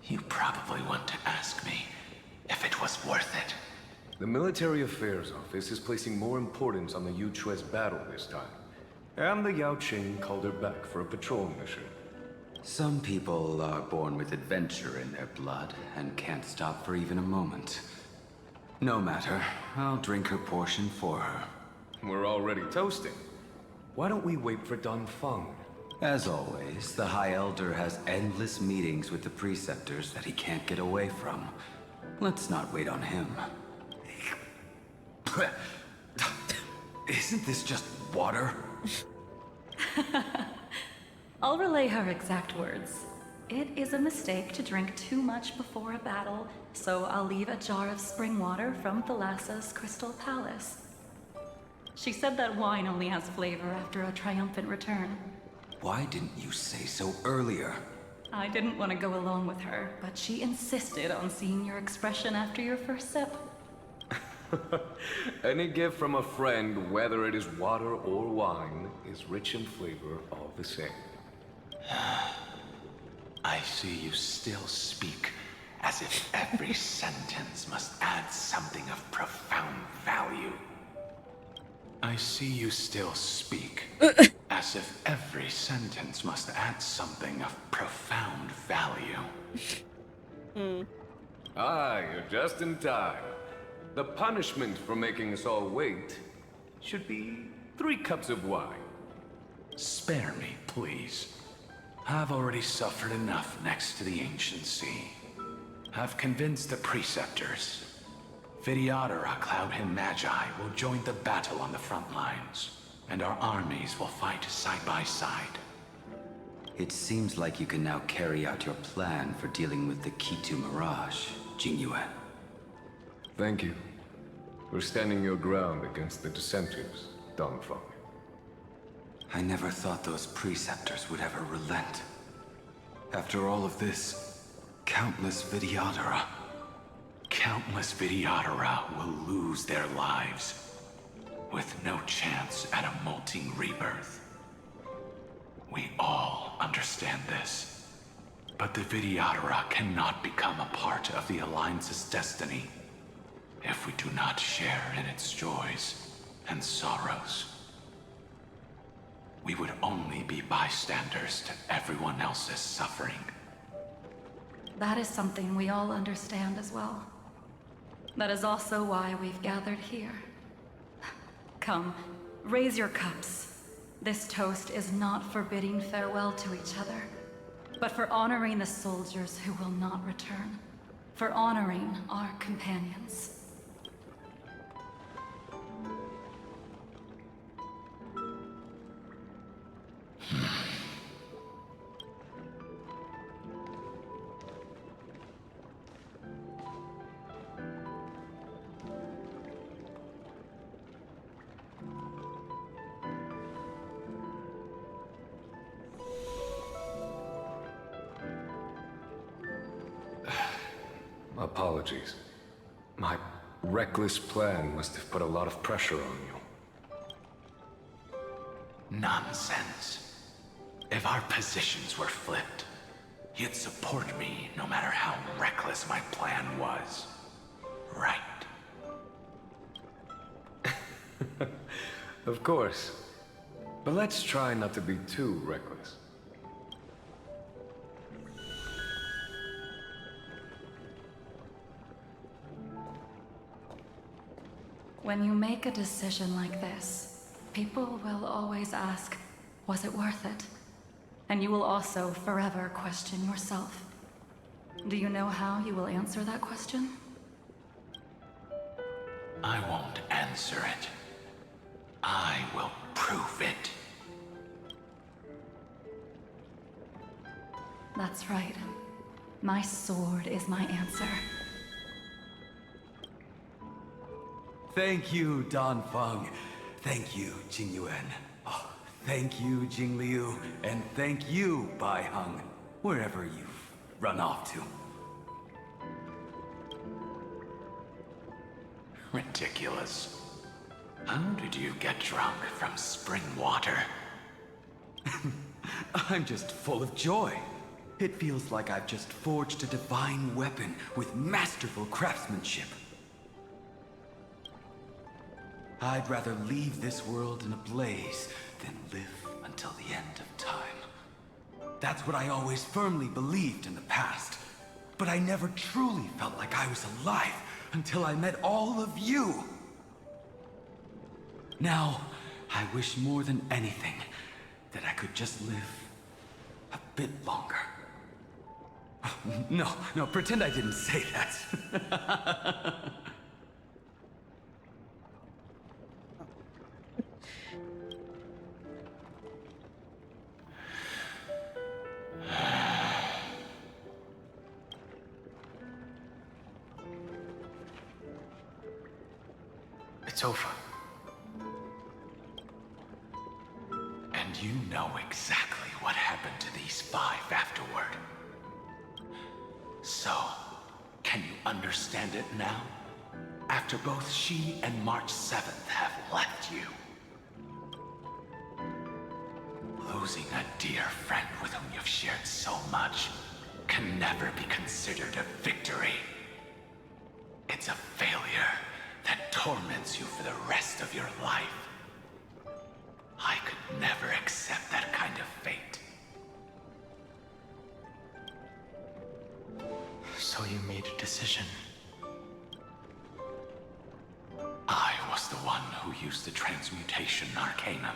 Speaker 6: You probably want to ask me if it was worth it.
Speaker 3: The Military Affairs Office is placing more importance on the Yuchue's battle this time. And the Yao Qing called her back for a patrol mission.
Speaker 23: Some people are born with adventure in their blood and can't stop for even a moment. No matter, I'll drink her portion for her.
Speaker 3: We're already toasting. Why don't we wait for Don Feng?
Speaker 23: As always, the High Elder has endless meetings with the Preceptors that he can't get away from. Let's not wait on him. Isn't this just water?
Speaker 10: I'll relay her exact words. It is a mistake to drink too much before a battle, so I'll leave a jar of spring water from Thalassa's Crystal Palace. She said that wine only has flavor after a triumphant return.
Speaker 23: Why didn't you say so earlier?
Speaker 10: I didn't want to go along with her, but she insisted on seeing your expression after your first sip.
Speaker 3: Any gift from a friend, whether it is water or wine, is rich in flavor all the same.
Speaker 6: I see you still speak as if every sentence must add something of profound value. I see you still speak as if every sentence must add something of profound value.
Speaker 3: Ah, you're just in time. The punishment for making us all wait should be 3 cups of wine.
Speaker 6: Spare me, please. I've already suffered enough next to the ancient sea. I've convinced the Preceptors. Vidyadhara Cloudhim Magi will join the battle on the front lines, and our armies will fight side by side.
Speaker 23: It seems like you can now carry out your plan for dealing with the Kitu Mirage, Jingyue.
Speaker 3: Thank you for standing your ground against the dissenters, Dongfeng.
Speaker 23: I never thought those Preceptors would ever relent. After all of this, countless Vidyadhara
Speaker 6: will lose their lives, with no chance at a molting rebirth. We all understand this, but the Vidyadhara cannot become a part of the Alliance's destiny if we do not share in its joys and sorrows. We would only be bystanders to everyone else's suffering.
Speaker 10: That is something we all understand as well. That is also why we've gathered here. Come, raise your cups. This toast is not for bidding farewell to each other, but for honoring the soldiers who will not return, for honoring our companions.
Speaker 3: Apologies. My reckless plan must have put a lot of pressure on you.
Speaker 6: Nonsense. If our positions were flipped, you'd support me no matter how reckless my plan was. Right?
Speaker 3: Of course. But let's try not to be too reckless.
Speaker 10: When you make a decision like this, people will always ask, was it worth it? And you will also forever question yourself. Do you know how you will answer that question?
Speaker 6: I won't answer it. I will prove it.
Speaker 2: That's right. My sword is my answer.
Speaker 15: Thank you, Dan Feng. Thank you, Jing Yuan. Oh, thank you, Jing Liu. And thank you, Bai Heng. Wherever you've run off to.
Speaker 21: Ridiculous. How did you get drunk from spring water?
Speaker 15: I'm just full of joy. It feels like I've just forged a divine weapon with masterful craftsmanship. I'd rather leave this world in a blaze than live until the end of time. That's what I always firmly believed in the past. But I never truly felt like I was alive until I met all of you. Now, I wish more than anything that I could just live a bit longer. No, pretend I didn't say that.
Speaker 21: It's over. And you know exactly what happened to these 5 afterward. So, can you understand it now? After both she and March 7th have left you. Losing a dear friend with whom you've shared so much can never be considered a victory. It's a failure that torments you for the rest of your life. I could never accept that kind of fate.
Speaker 9: So you made a decision.
Speaker 21: I was the one who used the transmutation arcanum.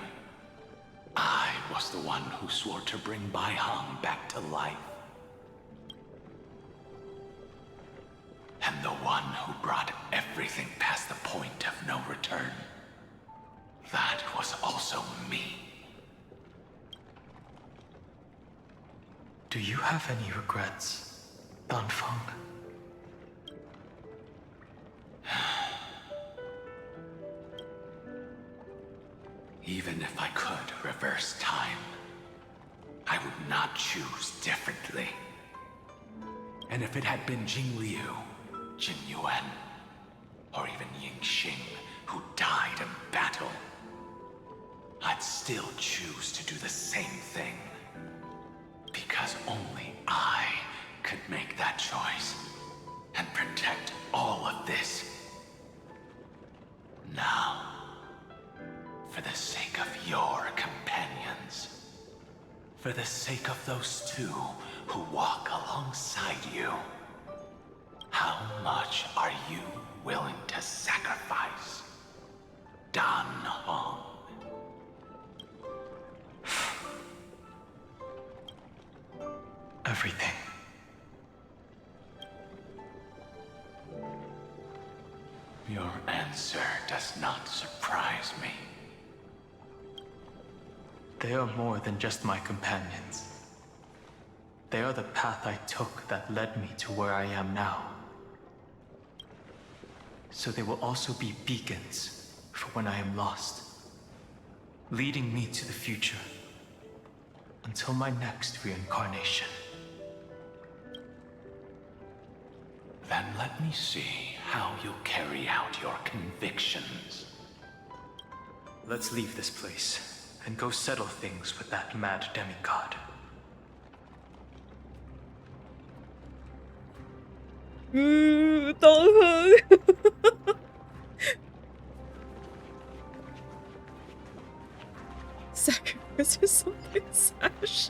Speaker 21: I was the one who swore to bring Bai Heng back to life. And the one who brought everything past the point of no return. That was also me.
Speaker 9: Do you have any regrets, Dan Feng?
Speaker 21: Even if I could reverse time, I would not choose differently. And if it had been Jing Liu, Jin Yuan, or even Ying Xing who died in battle, I'd still choose to do the same thing. Because only I could make that choice and protect all of this. Now, for the sake of your companions, for the sake of those 2 who walk alongside you, how much are you willing to sacrifice, Dan Hong?
Speaker 9: Everything.
Speaker 21: Your answer does not surprise me.
Speaker 9: They are more than just my companions. They are the path I took that led me to where I am now. So they will also be beacons for when I am lost, leading me to the future until my next reincarnation.
Speaker 21: Then let me see how you'll carry out your convictions.
Speaker 9: Let's leave this place and go settle things with that mad demigod.
Speaker 1: Don't sacrifice or something, Sash.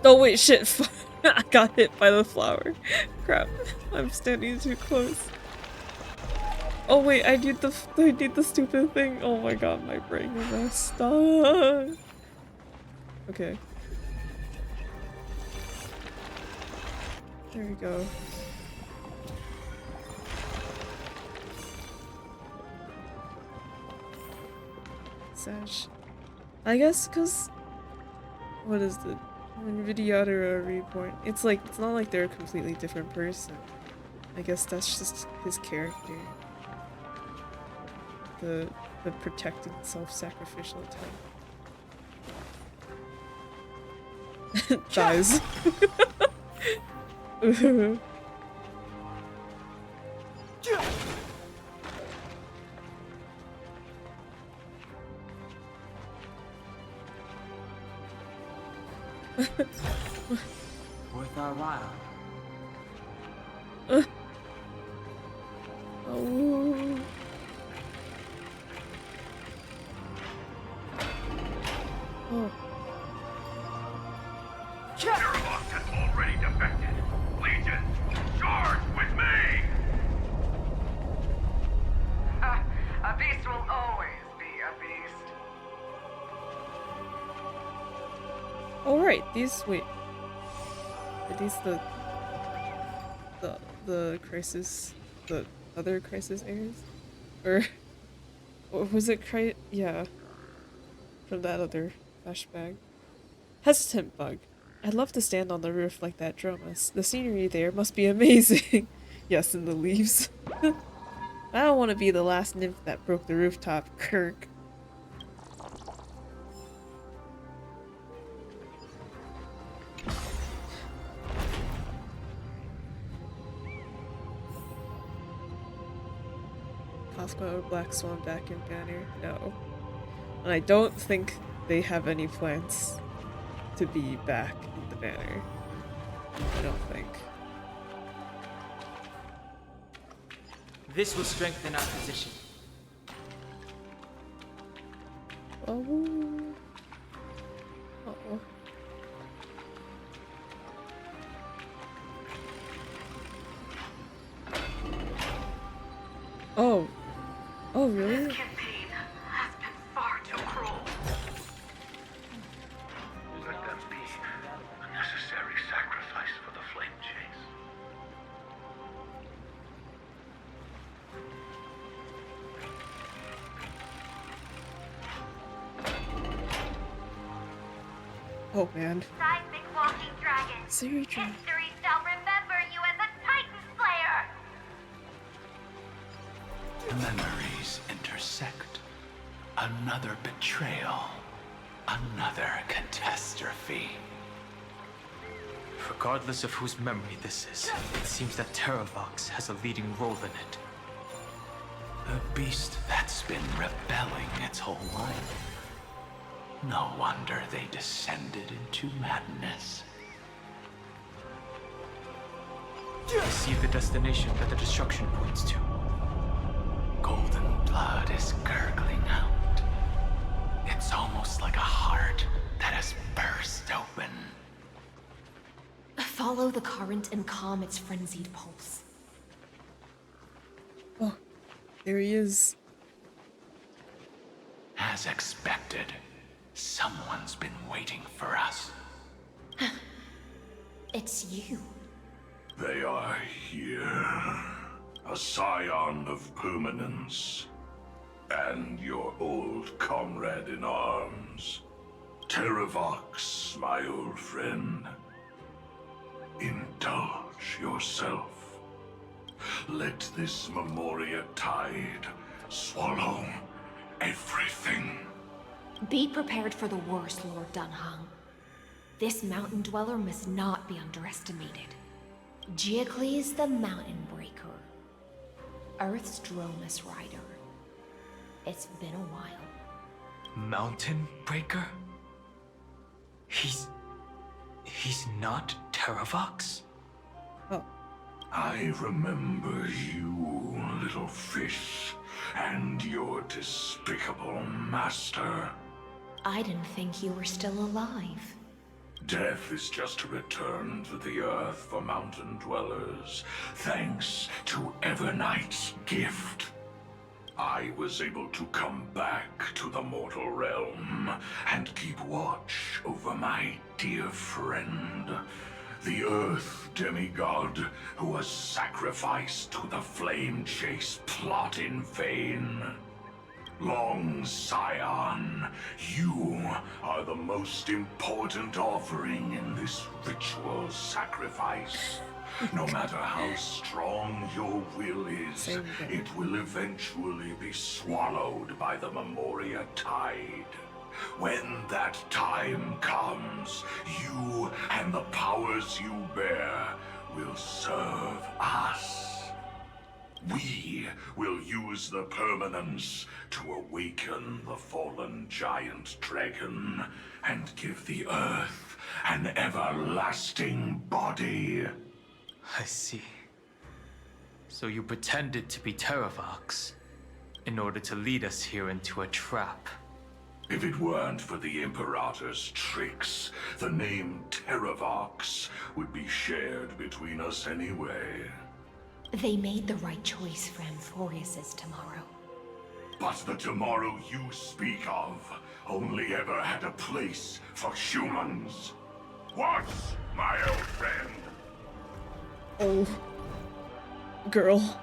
Speaker 1: Oh wait, shit. I got hit by the flower. Crap. I'm standing too close. Oh wait, I need the stupid thing. Oh my god, my brain is messed up. Okay. There we go. Sash. I guess because what is it? When Vidyadhara are reborn, it's like it's not like they're a completely different person. I guess that's just his character. The protecting, self-sacrificial type. Dies.
Speaker 17: Worth our while.
Speaker 1: Oh. Oh.
Speaker 12: Sherlock has already defected. Legion, charge with me!
Speaker 5: A beast will always be a beast.
Speaker 1: Oh right, wait. Are these the crisis, the other crisis areas? Or was it yeah. From that other flashback. Hesitant bug. I'd love to stand on the roof like that Dromas. The scenery there must be amazing. Yes, in the leaves. I don't want to be the last nymph that broke the rooftop, Kirk. Cosmo Black Swan back in Banner? No. And I don't think they have any plans to be back in the Banner. I don't think.
Speaker 17: This will strengthen our position.
Speaker 1: Oh. Uh-oh. Oh. Oh, really?
Speaker 5: This campaign has been far too cruel.
Speaker 12: Let them be a necessary sacrifice for the flame chase.
Speaker 1: Oh man.
Speaker 8: Seismic walking dragon.
Speaker 1: Siri
Speaker 8: History shall remember you as a Titan Slayer.
Speaker 21: Memories intersect. Another betrayal. Another catastrophe.
Speaker 9: Regardless of whose memory this is, it seems that Terravox has a leading role in it.
Speaker 21: A beast that's been rebelling its whole life. No wonder they descended into madness.
Speaker 9: I see the destination that the destruction points to.
Speaker 21: Golden blood is gurgling out. It's almost like a heart that has burst open.
Speaker 2: Follow the current and calm its frenzied pulse.
Speaker 1: Oh, there he is.
Speaker 21: As expected, someone's been waiting for us.
Speaker 2: It's you.
Speaker 4: They are here. A scion of permanence. And your old comrade in arms. Terravox, my old friend. Indulge yourself. Let this Memoria tide swallow everything.
Speaker 2: Be prepared for the worst, Lord Dunhung. This mountain dweller must not be underestimated. Giacles the Mountain Breaker. Earth's Dromus Rider. It's been a while.
Speaker 9: Mountain Breaker? He's not Terravox?
Speaker 1: Oh.
Speaker 4: I remember you, little fish, and your despicable master.
Speaker 2: I didn't think you were still alive.
Speaker 4: Death is just a return to the earth for mountain dwellers, thanks to Evernight's gift. I was able to come back to the mortal realm and keep watch over my dear friend, the Earth demigod who was sacrificed to the flame chase plot in vain. Long Scion, you are the most important offering in this ritual sacrifice. No matter how strong your will is, it will eventually be swallowed by the Memoria Tide. When that time comes, you and the powers you bear will serve us. We will use the permanence to awaken the fallen giant dragon and give the earth an everlasting body.
Speaker 9: I see. So you pretended to be Terravox in order to lead us here into a trap.
Speaker 4: If it weren't for the Imperator's tricks, the name Terravox would be shared between us anyway.
Speaker 2: They made the right choice for Amphorius's tomorrow.
Speaker 4: But the tomorrow you speak of only ever had a place for humans. What, my old friend?
Speaker 1: Oh. Girl.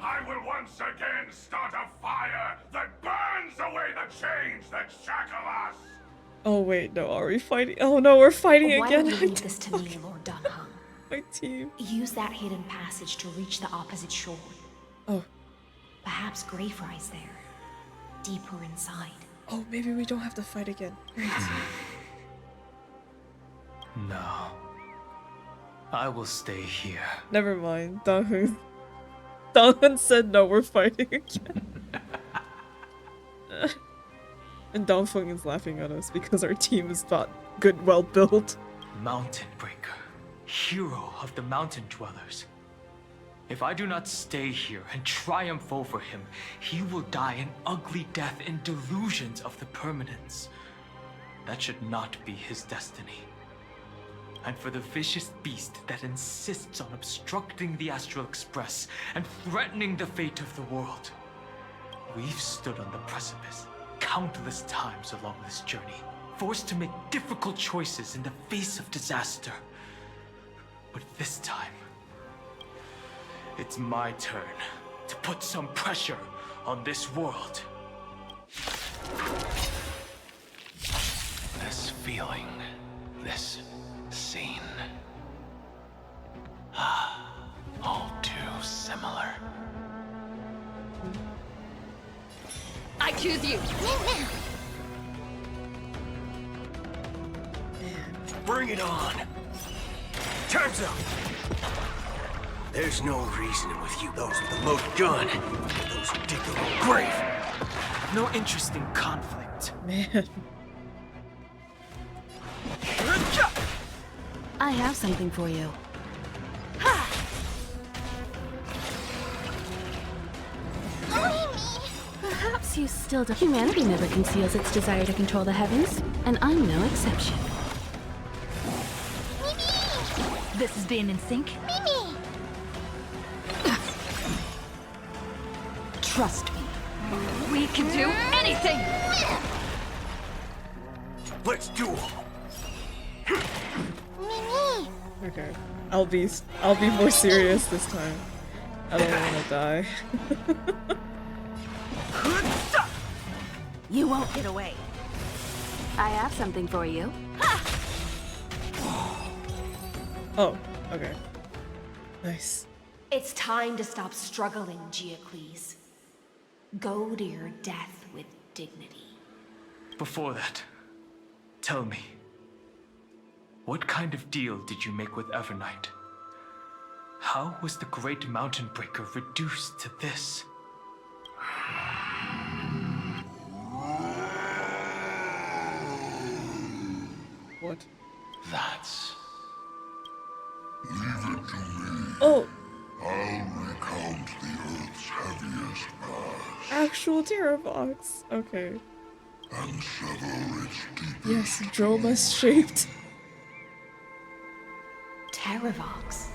Speaker 4: I will once again start a fire that burns away the chains that shackle us!
Speaker 1: Oh wait, no, are we fighting? Oh no, we're fighting
Speaker 2: Why
Speaker 1: again.
Speaker 2: don't you leave this to me, Lord Dunham?
Speaker 1: My team.
Speaker 2: Use that hidden passage to reach the opposite shore.
Speaker 1: Oh.
Speaker 2: Perhaps Greyfry's there. Deeper inside.
Speaker 1: Oh, maybe we don't have to fight again. Great.
Speaker 9: No. I will stay here.
Speaker 1: Never mind. Donghoon said no, we're fighting again. And Dongfeng is laughing at us because our team is not good, well built.
Speaker 9: Mountain Breaker, hero of the mountain dwellers. If I do not stay here and triumph over him, he will die an ugly death in delusions of the permanence. That should not be his destiny. And for the vicious beast that insists on obstructing the Astral Express and threatening the fate of the world. We've stood on the precipice countless times along this journey, forced to make difficult choices in the face of disaster. But this time, it's my turn to put some pressure on this world.
Speaker 21: This feeling, this scene. All too similar.
Speaker 16: I choose you!
Speaker 13: Bring it on! Time's up! There's no reasoning with you. Those with the loaded gun. Those who dig their own grave.
Speaker 9: No interest in conflict.
Speaker 1: Man.
Speaker 10: I have something for you. Perhaps you still don't. Humanity never conceals its desire to control the heavens, and I'm no exception.
Speaker 16: This is being in sync?
Speaker 8: Mimi!
Speaker 16: Trust me. We can do anything!
Speaker 13: Let's do it!
Speaker 8: Mimi!
Speaker 1: Okay. I'll be more serious this time. I don't want to die.
Speaker 16: You won't get away.
Speaker 10: I have something for you.
Speaker 1: Oh, okay. Nice.
Speaker 2: It's time to stop struggling, Geocles. Go to your death with dignity.
Speaker 9: Before that, tell me, what kind of deal did you make with Evernight? How was the Great Mountain Breaker reduced to this?
Speaker 1: What?
Speaker 21: That's...
Speaker 7: Leave it to me.
Speaker 1: Oh!
Speaker 7: I'll recount the Earth's heaviest mass.
Speaker 1: Actual Terravox. Okay.
Speaker 7: And sever its deepest...
Speaker 1: Yes, Dromas shaped.
Speaker 2: Terravox?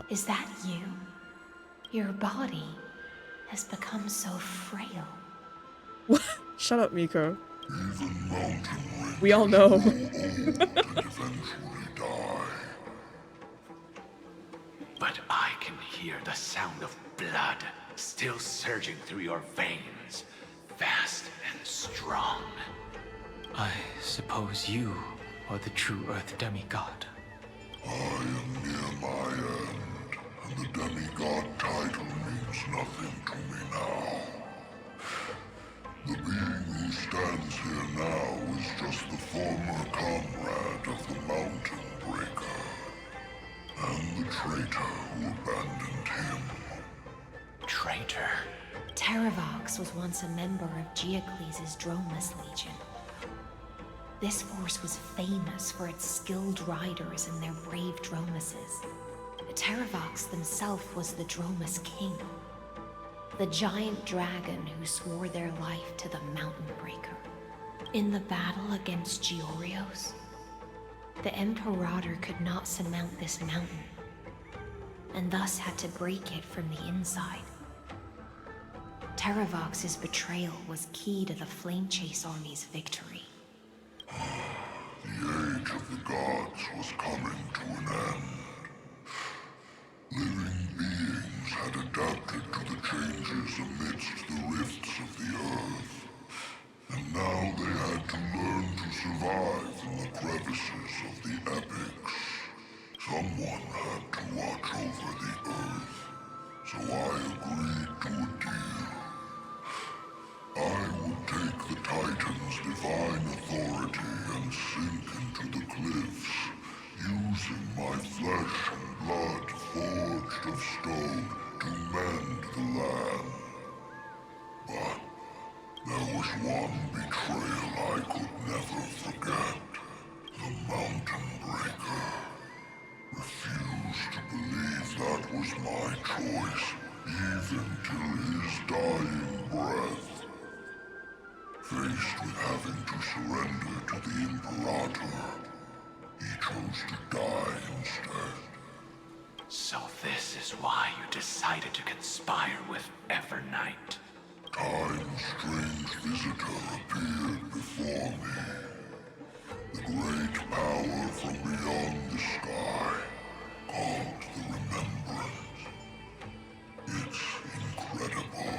Speaker 2: Is that you? Your body has become so frail.
Speaker 1: What? Shut up, Miko.
Speaker 7: Even mountain ranges
Speaker 1: We all know.
Speaker 7: grow old and eventually die.
Speaker 21: But I can hear the sound of blood still surging through your veins. vast and strong.
Speaker 9: I suppose you are the true Earth demigod.
Speaker 7: I am near my end, and the demigod title means nothing to me now. The being who stands here now is just the former comrade of the Mountain Breaker, and the traitor who abandoned him.
Speaker 21: Traitor?
Speaker 2: Terravox was once a member of Geocles' Dromus Legion. This force was famous for its skilled riders and their brave Dromuses. Terravox himself was the Dromus King, the giant dragon who swore their life to the Mountain Breaker. In the battle against Georios, the Imperator could not surmount this mountain, and thus had to break it from the inside. Terravox's betrayal was key to the Flame Chase Army's victory.
Speaker 7: The age of the gods was coming to an end. Living beings had adapted to the changes amidst the rifts of the earth, and now they had to learn to survive in the crevices of the epics. Someone had to watch over the earth, so I agreed to a deal. I would take the Titan's divine authority and sink into the cliffs, using my flesh and blood forged of stone to mend the land. But there was one betrayal I could never forget. The Mountain Breaker refused to believe that was my choice, even till his dying breath. Faced with having to surrender to the Imperator, he chose to die instead.
Speaker 21: So this is why you decided to conspire with Evernight.
Speaker 7: Time's strange visitor appeared before me. The great power from beyond the sky, called the Remembrance. It's incredible.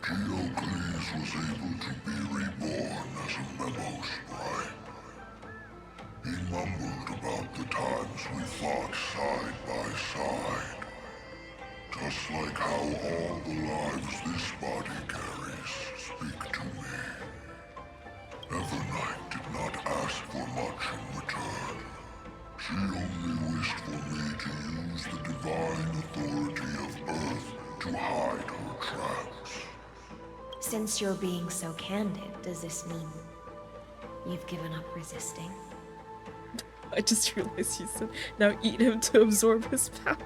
Speaker 7: Geocles was able to be reborn as a memo sprite. He mumbled about the times we fought side by side. Just like how all the lives this body carries speak to me. Evernight did not ask for much in return. She only wished for me to use the divine authority of Earth to hide her tracks.
Speaker 2: Since you're being so candid, does this mean you've given up resisting?
Speaker 1: I just realized you said, now eat him to absorb his power.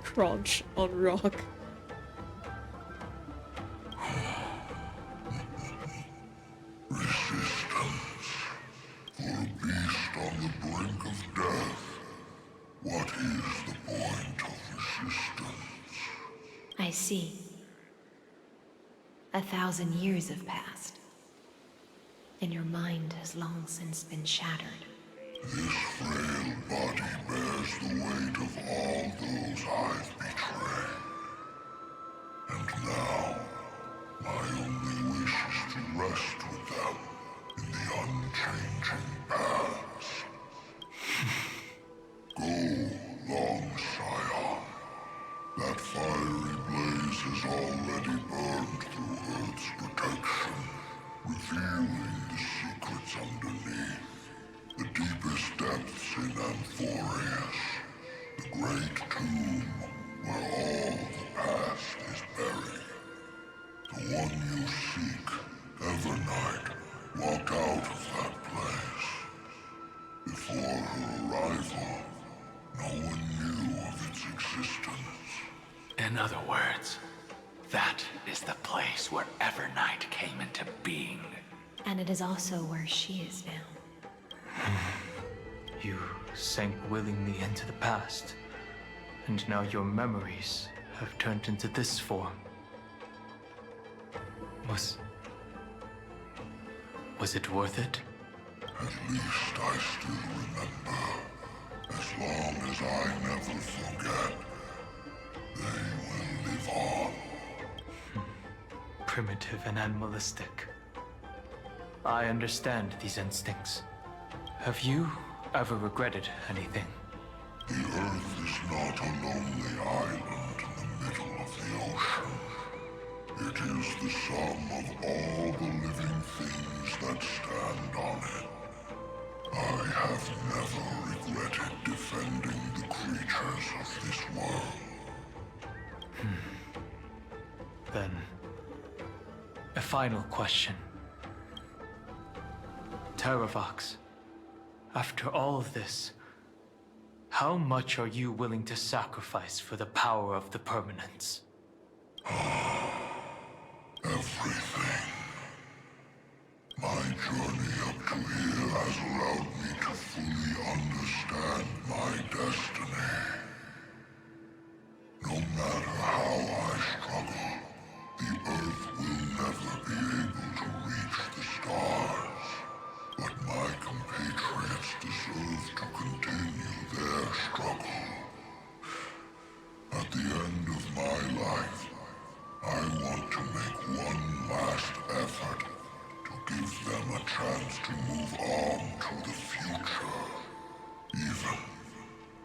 Speaker 1: Crunch on rock.
Speaker 7: Resistance. For a beast on the brink of death. What is the point of resistance?
Speaker 2: I see. 1,000 years have passed, and your mind has long since been shattered.
Speaker 7: This frail body bears the weight of all those I've betrayed. And now, my only wish is to rest with them in the unchanging paths. Go, long Scion. That fiery blaze has already burned through Earth's protection, revealing the secrets underneath. The deepest depths in Amphorius, the great tomb where all the past is buried. The one you seek, Evernight, walked out of that place. Before her arrival, no one knew of its existence.
Speaker 21: In other words, that is the place where Evernight came into being.
Speaker 2: And it is also where she is now.
Speaker 9: You sank willingly into the past, and now your memories have turned into this form. Was it worth it?
Speaker 7: At least I still remember. As long as I never forget, they will live on.
Speaker 9: primitive and animalistic. I understand these instincts. Have you ever regretted anything?
Speaker 7: The Earth is not a lonely island in the middle of the ocean. It is the sum of all the living things that stand on it. I have never regretted defending the creatures of this world.
Speaker 9: Then, a final question. Terravox, after all of this, how much are you willing to sacrifice for the power of the permanence?
Speaker 7: Everything. My journey up to here has allowed me to fully understand my destiny. No matter how I struggle, the Earth will never be able to reach the stars. But my compatriots deserve to continue their struggle. At the end of my life, I want to make one last effort to give them a chance to move on to the future. Even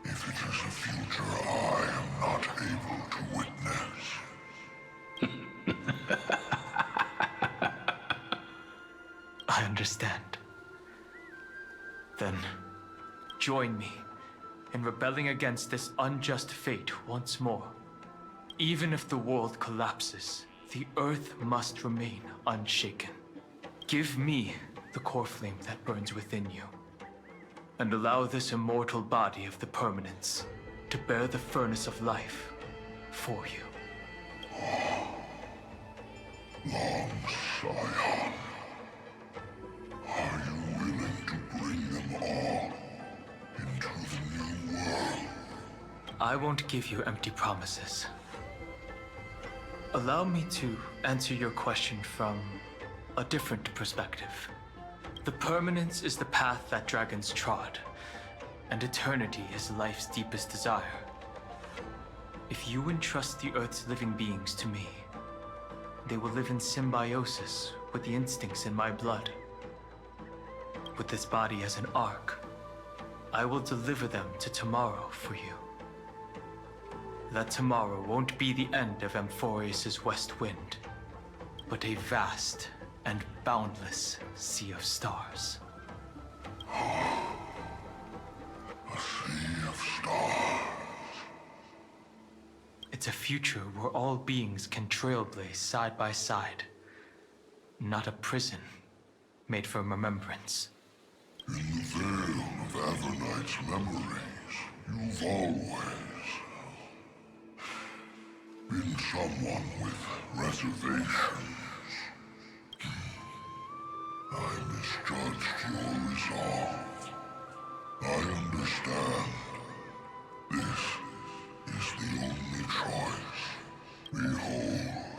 Speaker 7: if it is a future I am not able to witness.
Speaker 9: I understand. Then, join me in rebelling against this unjust fate once more. Even if the world collapses, the Earth must remain unshaken. Give me the core flame that burns within you, and allow this immortal body of the permanence to bear the furnace of life for you.
Speaker 7: Long Scion, are you willing to bring them all into the new world?
Speaker 9: I won't give you empty promises. Allow me to answer your question from a different perspective. The permanence is the path that dragons trod, and eternity is life's deepest desire. If you entrust the Earth's living beings to me, they will live in symbiosis with the instincts in my blood. With this body as an ark, I will deliver them to tomorrow for you. That tomorrow won't be the end of Amphorius' west wind, but a vast and boundless sea of stars.
Speaker 7: A sea of stars.
Speaker 9: It's a future where all beings can trailblaze side by side, not a prison made for remembrance.
Speaker 7: In the veil of Avernight's memories, you've always been someone with reservations. I misjudged your resolve. I understand. This is the only choice. Behold,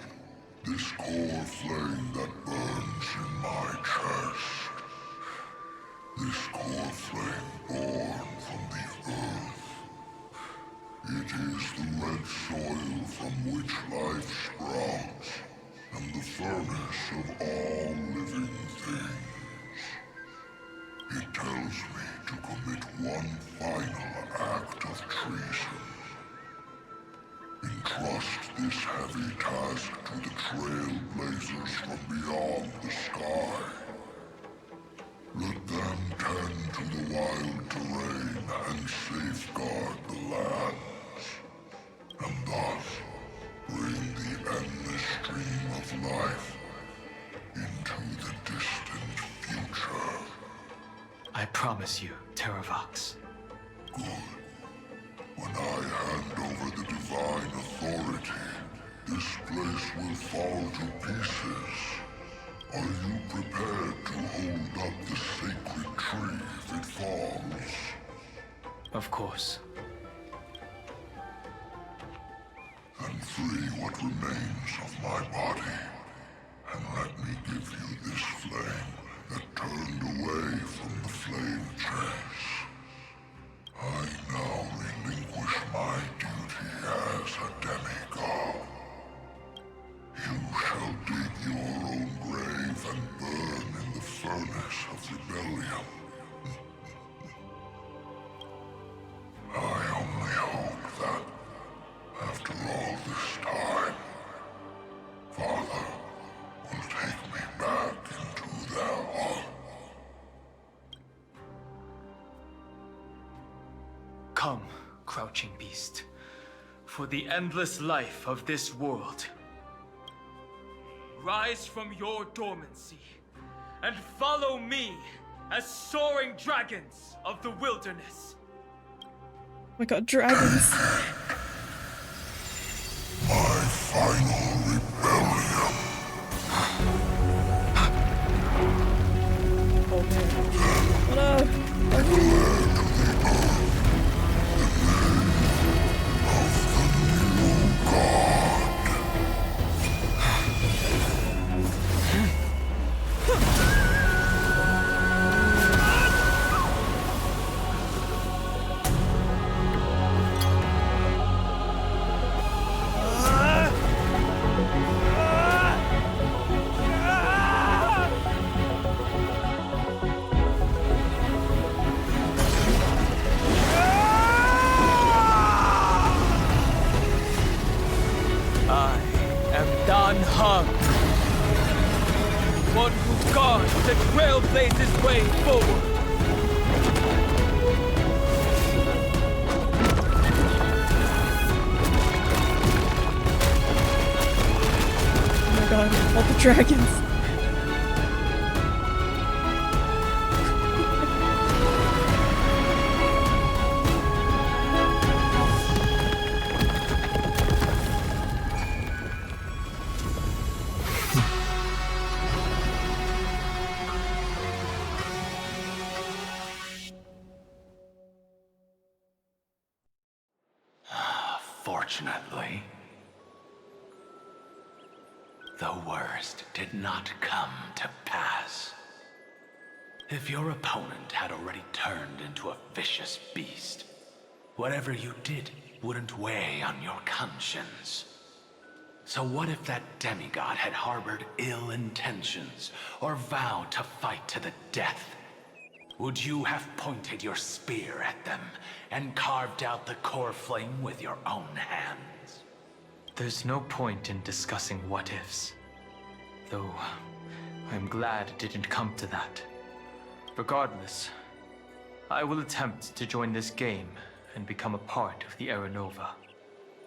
Speaker 7: this core flame that burns in my chest. This core flame born from the earth. It is the red soil from which life sprouts, and the furnace of all living things. It tells me to commit one final act of treason. Entrust this heavy task to the trailblazers from beyond the sky. Let them tend to the wild terrain and safeguard the lands, and thus bring the endless stream of life into the distant future.
Speaker 9: I promise you, Terravox.
Speaker 7: Good. When I hand over the divine authority, this place will fall to pieces. Are you prepared to hold up the sacred tree if it falls?
Speaker 9: Of course.
Speaker 7: Then free what remains of my body, and let me give you this flame that turned away from the flame chase. I now relinquish my duty as a demigod. You shall dig furnace of rebellion. I only hope that, after all this time, Father will take me back into their heart.
Speaker 9: Come, crouching beast, for the endless life of this world. Rise from your dormancy, and follow me as soaring dragons of the wilderness.
Speaker 1: Oh my god, dragons.
Speaker 7: My final rebellion.
Speaker 1: Oh man. Oh no.
Speaker 9: One who guards the trailblazer's way forward.
Speaker 1: Oh my god, all the dragons.
Speaker 21: Fortunately, the worst did not come to pass. If your opponent had already turned into a vicious beast, whatever you did wouldn't weigh on your conscience. So what if that demigod had harbored ill intentions or vowed to fight to the death? Would you have pointed your spear at them and carved out the core flame with your own hands?
Speaker 9: There's no point in discussing what-ifs. Though, I'm glad it didn't come to that. Regardless, I will attempt to join this game and become a part of the Era Nova.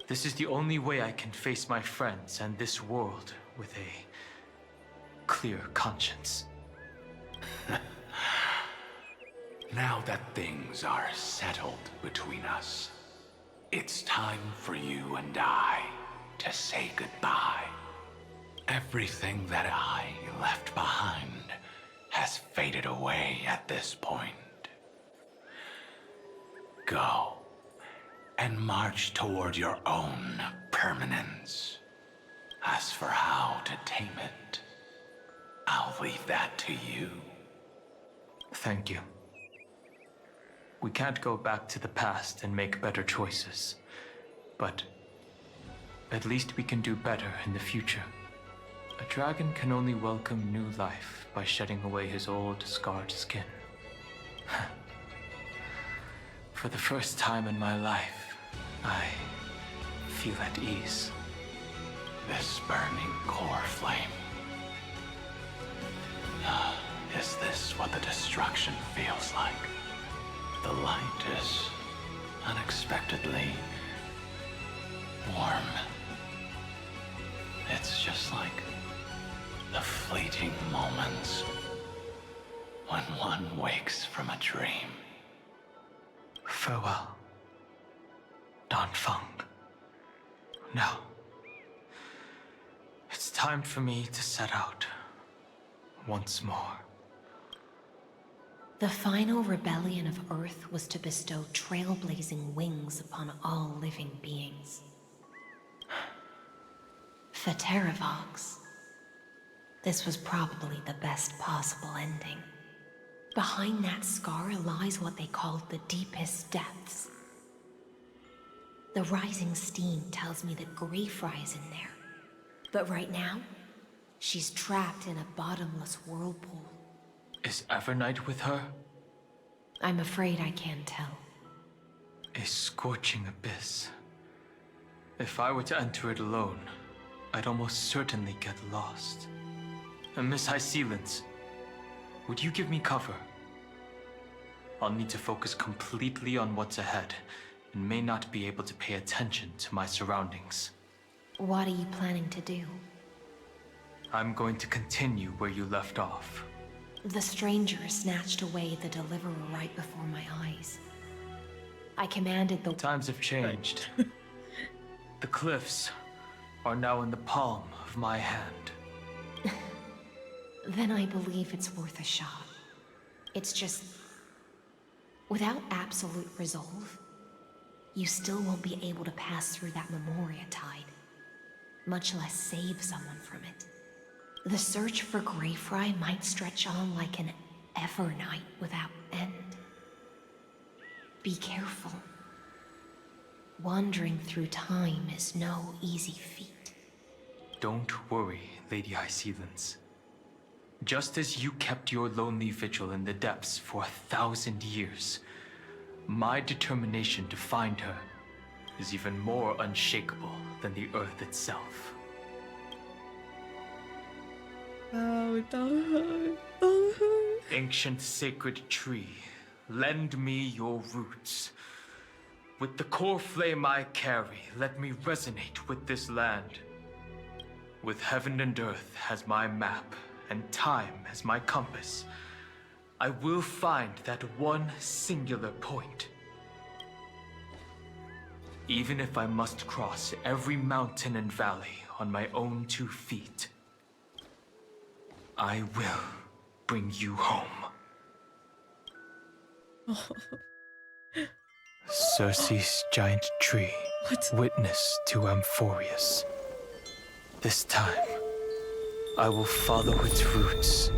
Speaker 9: This is the only way I can face my friends and this world with a clear conscience.
Speaker 21: Now that things are settled between us, it's time for you and I to say goodbye. Everything that I left behind has faded away at this point. Go and march toward your own permanence. As for how to tame it, I'll leave that to you.
Speaker 9: Thank you. We can't go back to the past and make better choices, but at least we can do better in the future. A dragon can only welcome new life by shedding away his old, scarred skin. For the first time in my life, I feel at ease.
Speaker 21: This burning core flame. Is this what the destruction feels like? The light is unexpectedly warm. It's just like the fleeting moments when one wakes from a dream.
Speaker 9: Farewell, Don Feng. Now, it's time for me to set out once more.
Speaker 2: The final rebellion of Earth was to bestow trailblazing wings upon all living beings. For Terravox, this was probably the best possible ending. Behind that scar lies what they called the deepest depths. The rising steam tells me that Greyfry is in there. But right now, she's trapped in a bottomless whirlpool.
Speaker 9: this Evernight with her?
Speaker 2: I'm afraid I can't tell.
Speaker 9: A scorching abyss. If I were to enter it alone, I'd almost certainly get lost. And Miss High Sealants, would you give me cover? I'll need to focus completely on what's ahead, and may not be able to pay attention to my surroundings.
Speaker 2: What are you planning to do?
Speaker 9: I'm going to continue where you left off.
Speaker 2: The stranger snatched away the deliverer right before my eyes. I commanded the—
Speaker 9: Times have changed. The cliffs are now in the palm of my hand.
Speaker 2: Then I believe it's worth a shot. It's just, without absolute resolve, you still won't be able to pass through that Memoria tide, much less save someone from it. The search for Greyfry might stretch on like an Evernight without end. Be careful. Wandering through time is no easy feat.
Speaker 9: Don't worry, Lady High Sealants. Just as you kept your lonely vigil in the depths for 1,000 years, my determination to find her is even more unshakable than the earth itself. Ancient sacred tree, lend me your roots. With the core flame I carry, let me resonate with this land. With heaven and earth as my map, and time as my compass, I will find that one singular point. Even if I must cross every mountain and valley on my own 2 feet, I will bring you home. Circe's giant tree, witness to Amphorius. This time, I will follow its roots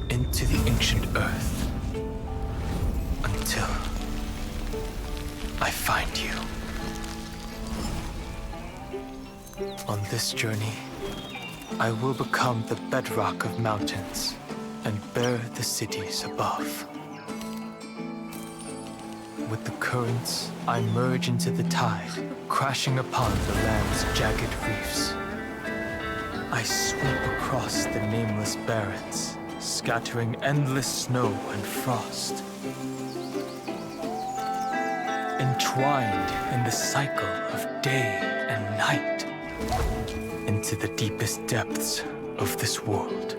Speaker 9: into the ancient earth until I find you. On this journey, I will become the bedrock of mountains and bear the cities above. With the currents, I merge into the tide, crashing upon the land's jagged reefs. I sweep across the nameless barrens, scattering endless snow and frost. Entwined in the cycle of day and night, into the deepest depths of this world,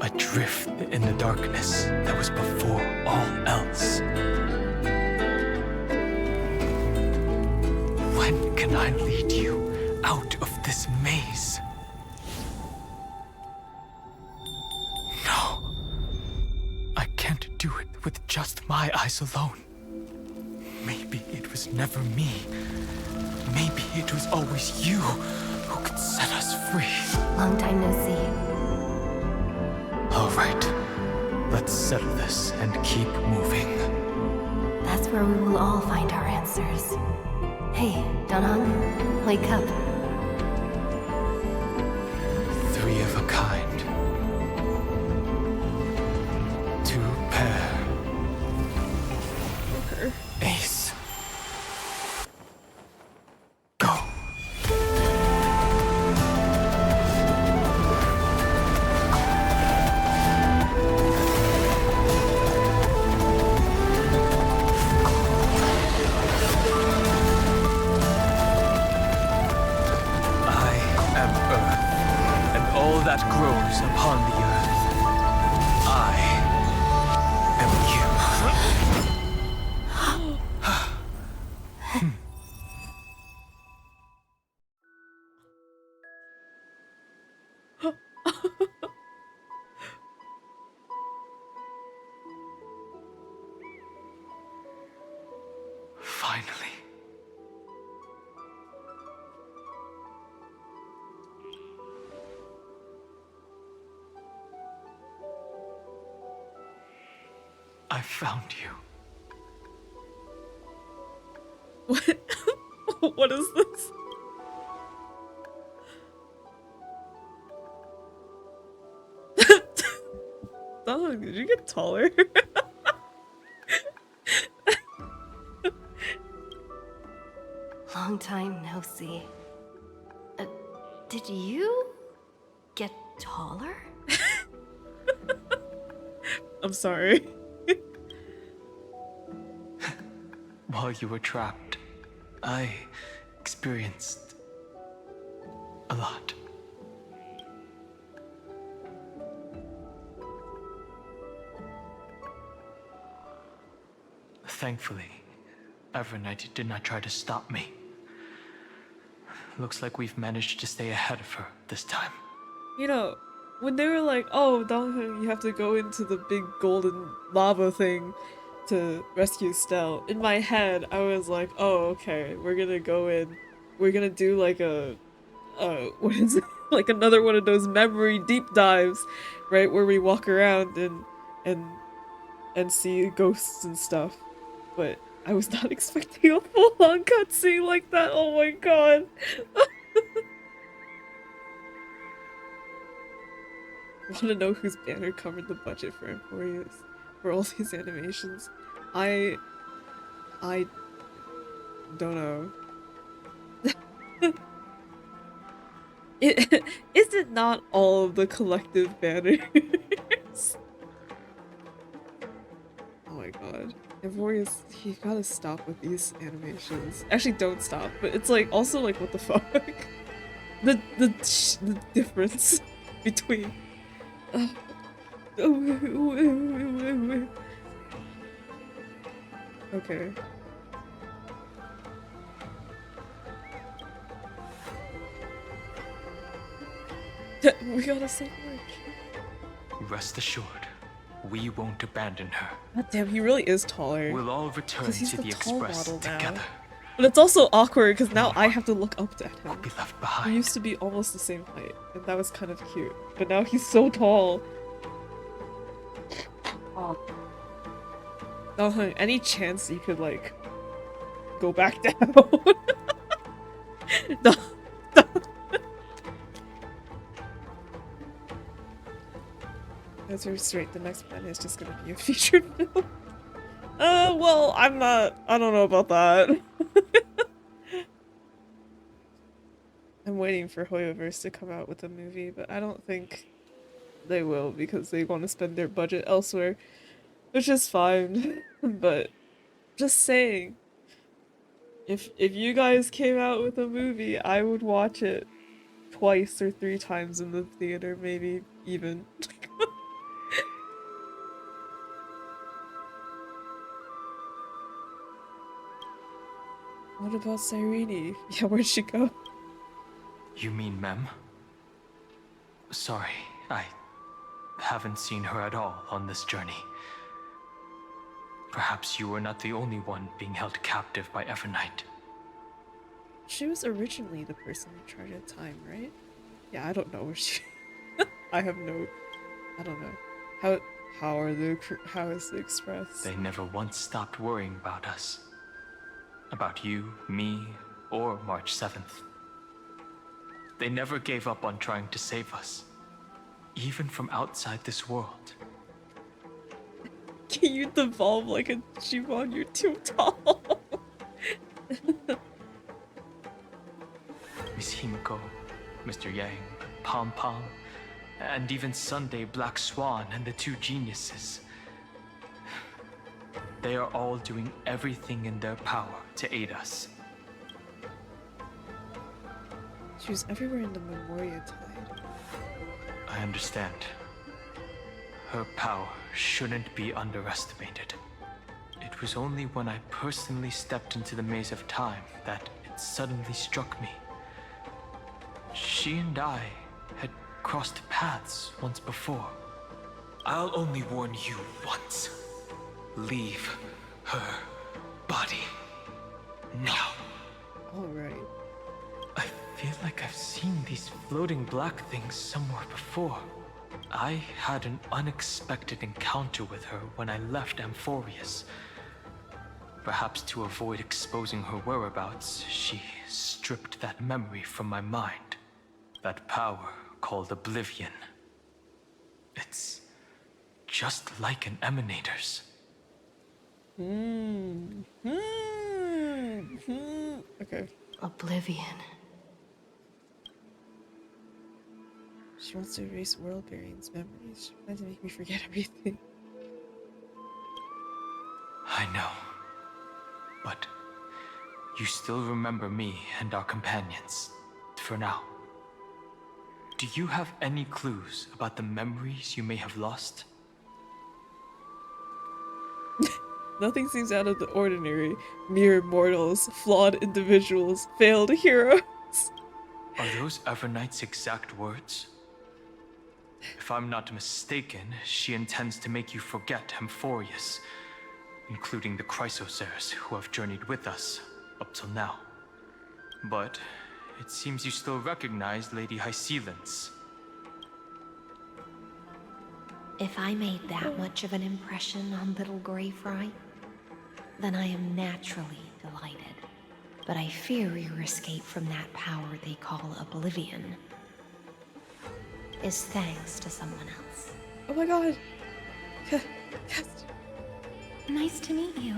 Speaker 9: adrift in the darkness that was before all else. When can I lead you out of this maze? No. I can't do it with just my eyes alone. Maybe it was never me. Maybe it was always you who could set us free.
Speaker 2: Long time no see.
Speaker 9: All right. Let's settle this and keep moving.
Speaker 2: That's where we will all find our answers. Hey, Danhong, wake up.
Speaker 9: 3 of a kind. 2 pair. Ace. Go. That grows upon the earth. I am you. Finally. I found you.
Speaker 1: What? What is this? Oh, did you get taller?
Speaker 2: Long time no see. Did you get taller?
Speaker 1: I'm sorry.
Speaker 9: While you were trapped, I experienced a lot. Thankfully, Evernight did not try to stop me. Looks like we've managed to stay ahead of her this time.
Speaker 1: You know, when they were like, oh, Dong, you have to go into the big golden lava thing to rescue Stell, in my head, I was like, oh, okay, we're gonna go in, we're gonna do like what is it? Like another one of those memory deep dives, right, where we walk around and see ghosts and stuff. But I was not expecting a full-on cutscene like that. Oh my god. Want to know whose banner covered the budget for Emporius for all these animations? I don't know. Is it not all of the collective banners? Oh my god. Emporius, you gotta stop with these animations. Actually, don't stop, but it's like, also like, what the fuck? The difference between... Okay. We gotta save March.
Speaker 9: Rest assured, we won't abandon her.
Speaker 1: God damn, he really is taller.
Speaker 9: We'll all return
Speaker 1: he's
Speaker 9: to
Speaker 1: the
Speaker 9: the
Speaker 1: tall
Speaker 9: Express
Speaker 1: model now.
Speaker 9: together.
Speaker 1: But it's also awkward because now I have to look up to him.
Speaker 9: Won't be left behind.
Speaker 1: We used to be almost the same height, and that was kind of cute. But now he's so tall. Oh, any chance you could like go back down? No. That's very straight. The next plan is just gonna be a featured film. Well, I don't know about that. I'm waiting for Hoyoverse to come out with a movie, but I don't think they will because they want to spend their budget elsewhere, which is fine. But just saying, if you guys came out with a movie, I would watch it twice or 3 times in the theater, maybe even. What about Cyrene? Yeah, where'd she go?
Speaker 9: You mean Mem? Sorry, I haven't seen her at all on this journey. Perhaps you were not the only one being held captive by Evernight.
Speaker 1: She was originally the person in charge of time, right? Yeah, I don't know where she... I don't know. How is the Express?
Speaker 9: They never once stopped worrying about us. About you, me, or March 7th. They never gave up on trying to save us. Even from outside this world.
Speaker 1: You devolve like a Jimon, you're too tall.
Speaker 9: Miss Himiko, Mr. Yang, Pom Pom, and even Sunday Black Swan and the 2 geniuses. They are all doing everything in their power to aid us.
Speaker 1: She was everywhere in the Memoria Tide.
Speaker 9: I understand. Her power shouldn't be underestimated. It was only when I personally stepped into the maze of time that it suddenly struck me. She and I had crossed paths once before. I'll only warn you once. Leave her body now.
Speaker 1: Alright.
Speaker 9: I feel like I've seen these floating black things somewhere before. I had an unexpected encounter with her when I left Amphorius. Perhaps to avoid exposing her whereabouts, she stripped that memory from my mind. That power called Oblivion. It's just like an emanator's.
Speaker 1: Okay.
Speaker 2: Oblivion.
Speaker 1: She wants to erase World Bearing's memories. She plans to make me forget everything.
Speaker 9: I know. But you still remember me and our companions, for now. Do you have any clues about the memories you may have lost?
Speaker 1: Nothing seems out of the ordinary. Mere mortals, flawed individuals, failed heroes.
Speaker 9: Are those Everknight's exact words? If I'm not mistaken, she intends to make you forget Amphorius, including the Chrysosaurs who have journeyed with us up till now. But it seems you still recognize Lady Hycelens.
Speaker 2: If I made that much of an impression on little Grey Fry, then I am naturally delighted. But I fear your escape from that power they call Oblivion is thanks to someone else.
Speaker 1: Oh my god. Yes.
Speaker 19: Nice to meet you.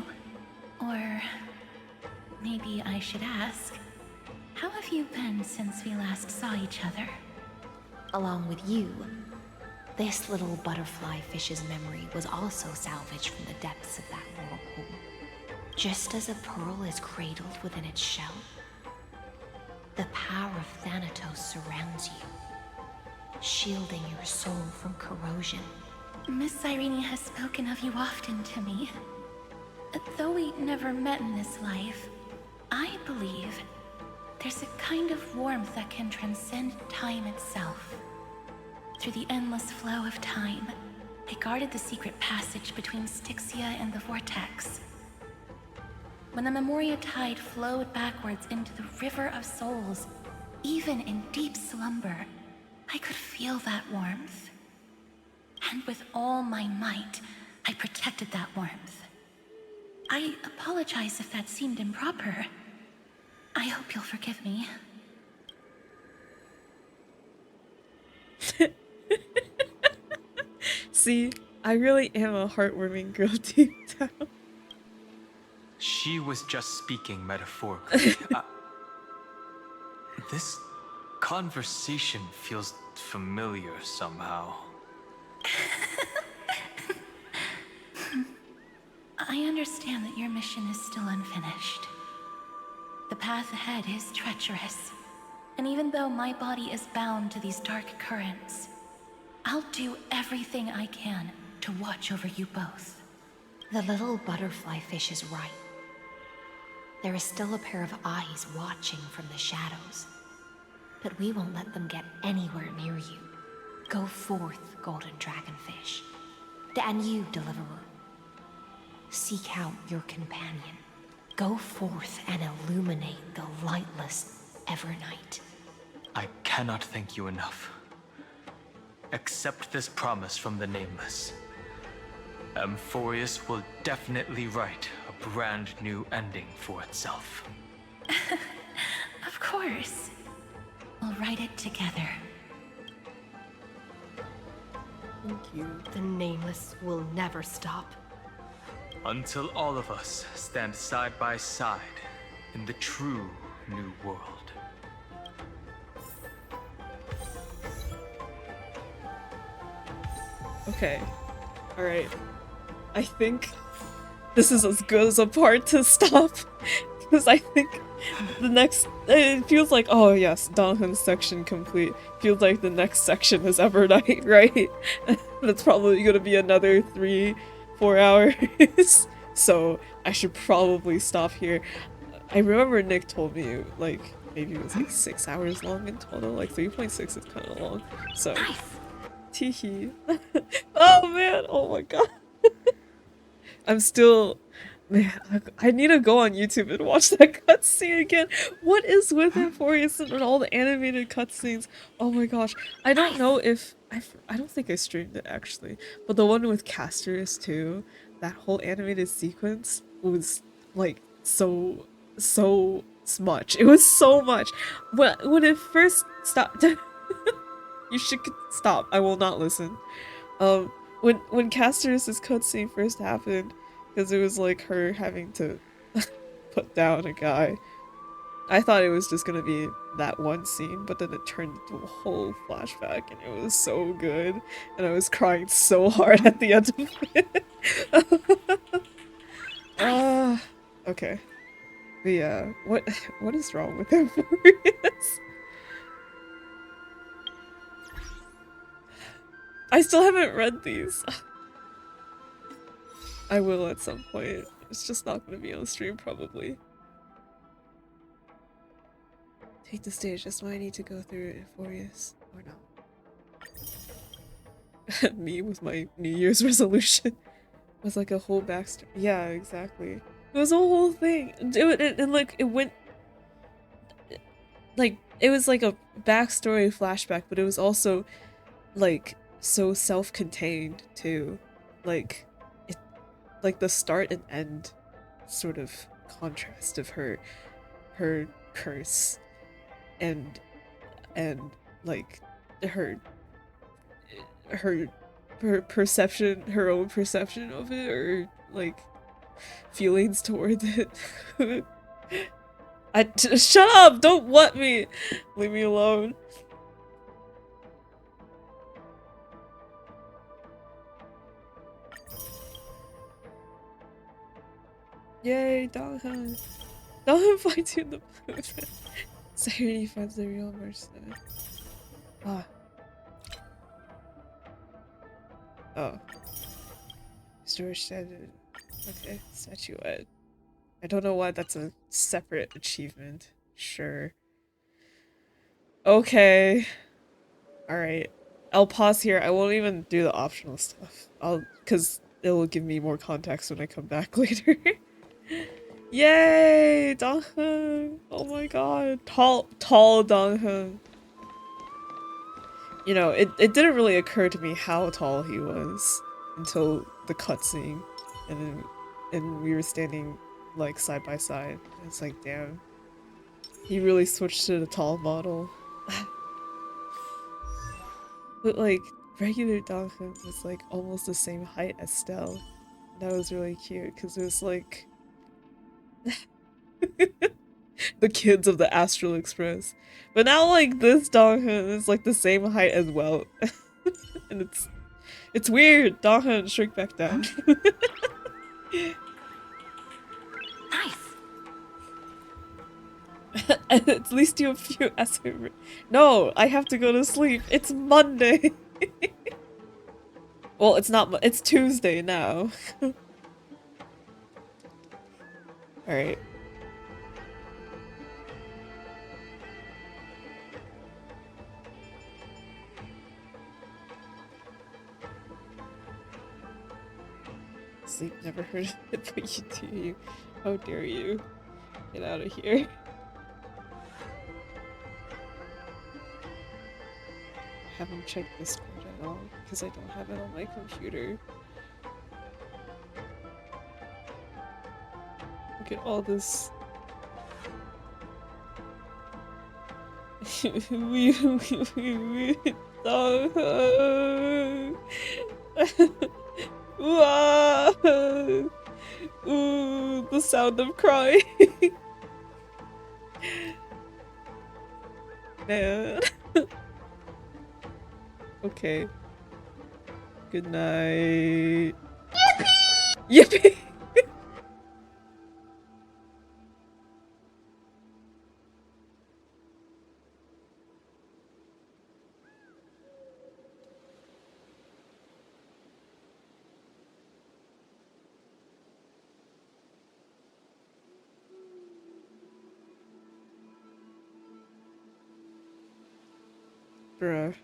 Speaker 19: Or maybe I should ask, how have you been since we last saw each other?
Speaker 2: Along with you, this little butterfly fish's memory was also salvaged from the depths of that whirlpool. Just as a pearl is cradled within its shell, the power of Thanatos surrounds you, shielding your soul from corrosion.
Speaker 19: Miss Irene has spoken of you often to me. Though we never met in this life, I believe there's a kind of warmth that can transcend time itself. Through the endless flow of time, I guarded the secret passage between Styxia and the Vortex. When the Memoria tide flowed backwards into the River of Souls, even in deep slumber, I could feel that warmth. And with all my might, I protected that warmth. I apologize if that seemed improper. I hope you'll forgive me.
Speaker 1: See, I really am a heartwarming girl deep down.
Speaker 9: She was just speaking metaphorically. This conversation feels familiar somehow.
Speaker 19: I understand that your mission is still unfinished. The path ahead is treacherous, and even though my body is bound to these dark currents, I'll do everything I can to watch over you both.
Speaker 2: The little butterfly fish is right. There is still a pair of eyes watching from the shadows, but we won't let them get anywhere near you. Go forth, golden dragonfish. And you, deliverer. Seek out your companion. Go forth and illuminate the lightless Evernight.
Speaker 9: I cannot thank you enough. Accept this promise from the Nameless. Amphorius will definitely write a brand new ending for itself.
Speaker 19: Of course. We'll write it together.
Speaker 1: Thank you.
Speaker 2: The Nameless will never stop.
Speaker 9: Until all of us stand side by side in the true new world.
Speaker 1: Okay. Alright. I think this is as good as a part to stop. Because I think the next... It feels like, oh yes, Donhan's section complete. Feels like the next section is Evernight, right? That's probably gonna be another 3-4 hours. So I should probably stop here. I remember Nick told me, like, maybe it was like 6 hours long in total. Like 3.6 is kind of long. So... Teehee. Oh man, oh my god. I'm still... Man, I need to go on YouTube and watch that cutscene again. What is with Amphorius and all the animated cutscenes? Oh my gosh. I don't know if... I don't think I streamed it actually. But the one with Castorus too, that whole animated sequence was like so much. It was so much. When it first stopped... You should stop. I will not listen. when Castor's cutscene first happened, because it was like her having to put down a guy. I thought it was just gonna be that one scene, but then it turned into a whole flashback, and it was so good, and I was crying so hard at the end of it. Okay. But yeah, what is wrong with Amphorius? I still haven't read these. I will at some point. It's just not gonna be on stream probably. Take the stage, that's why I need to go through Euphorius. Or not. Me with my New Year's resolution. Was like a whole backstory. Yeah, exactly. It was a whole thing. Like, it went... Like, it was like a backstory flashback, but it was also, like, so self-contained, too. Like, it... Like, the start and end sort of contrast of her curse and like her her perception, her own perception of it, or like feelings towards it. Shut up! Don't what me! Leave me alone. Yay, Donghan! Donghan finds you in the moon. Serenity finds the real person. Ah. Oh. Storage said, okay, statuette. I don't know why that's a separate achievement. Sure. Okay. Alright. I'll pause here. I won't even do the optional stuff. Cause it will give me more context when I come back later. Yay! Donghyun! Oh my god. Tall Donghyun. You know, it didn't really occur to me how tall he was until the cutscene. And we were standing like side by side. It's like, damn. He really switched to the tall model. But like, regular Donghyun was like almost the same height as Stell. That was really cute because it was like the kids of the Astral Express. But now like this Donghyun is like the same height as well. And it's weird. Donghyun shrink back down.
Speaker 16: Nice.
Speaker 1: At least you have few essay. No, I have to go to sleep. It's Monday. Well, it's not. It's Tuesday now. Alright. Sleep never heard of it, but you do. You. How dare you? Get out of here. I haven't checked Discord at all because I don't have it on my computer. Look at all this. Ooh, the sound of crying. Man. Okay. Good night. Yippee! Yippee! Bruh.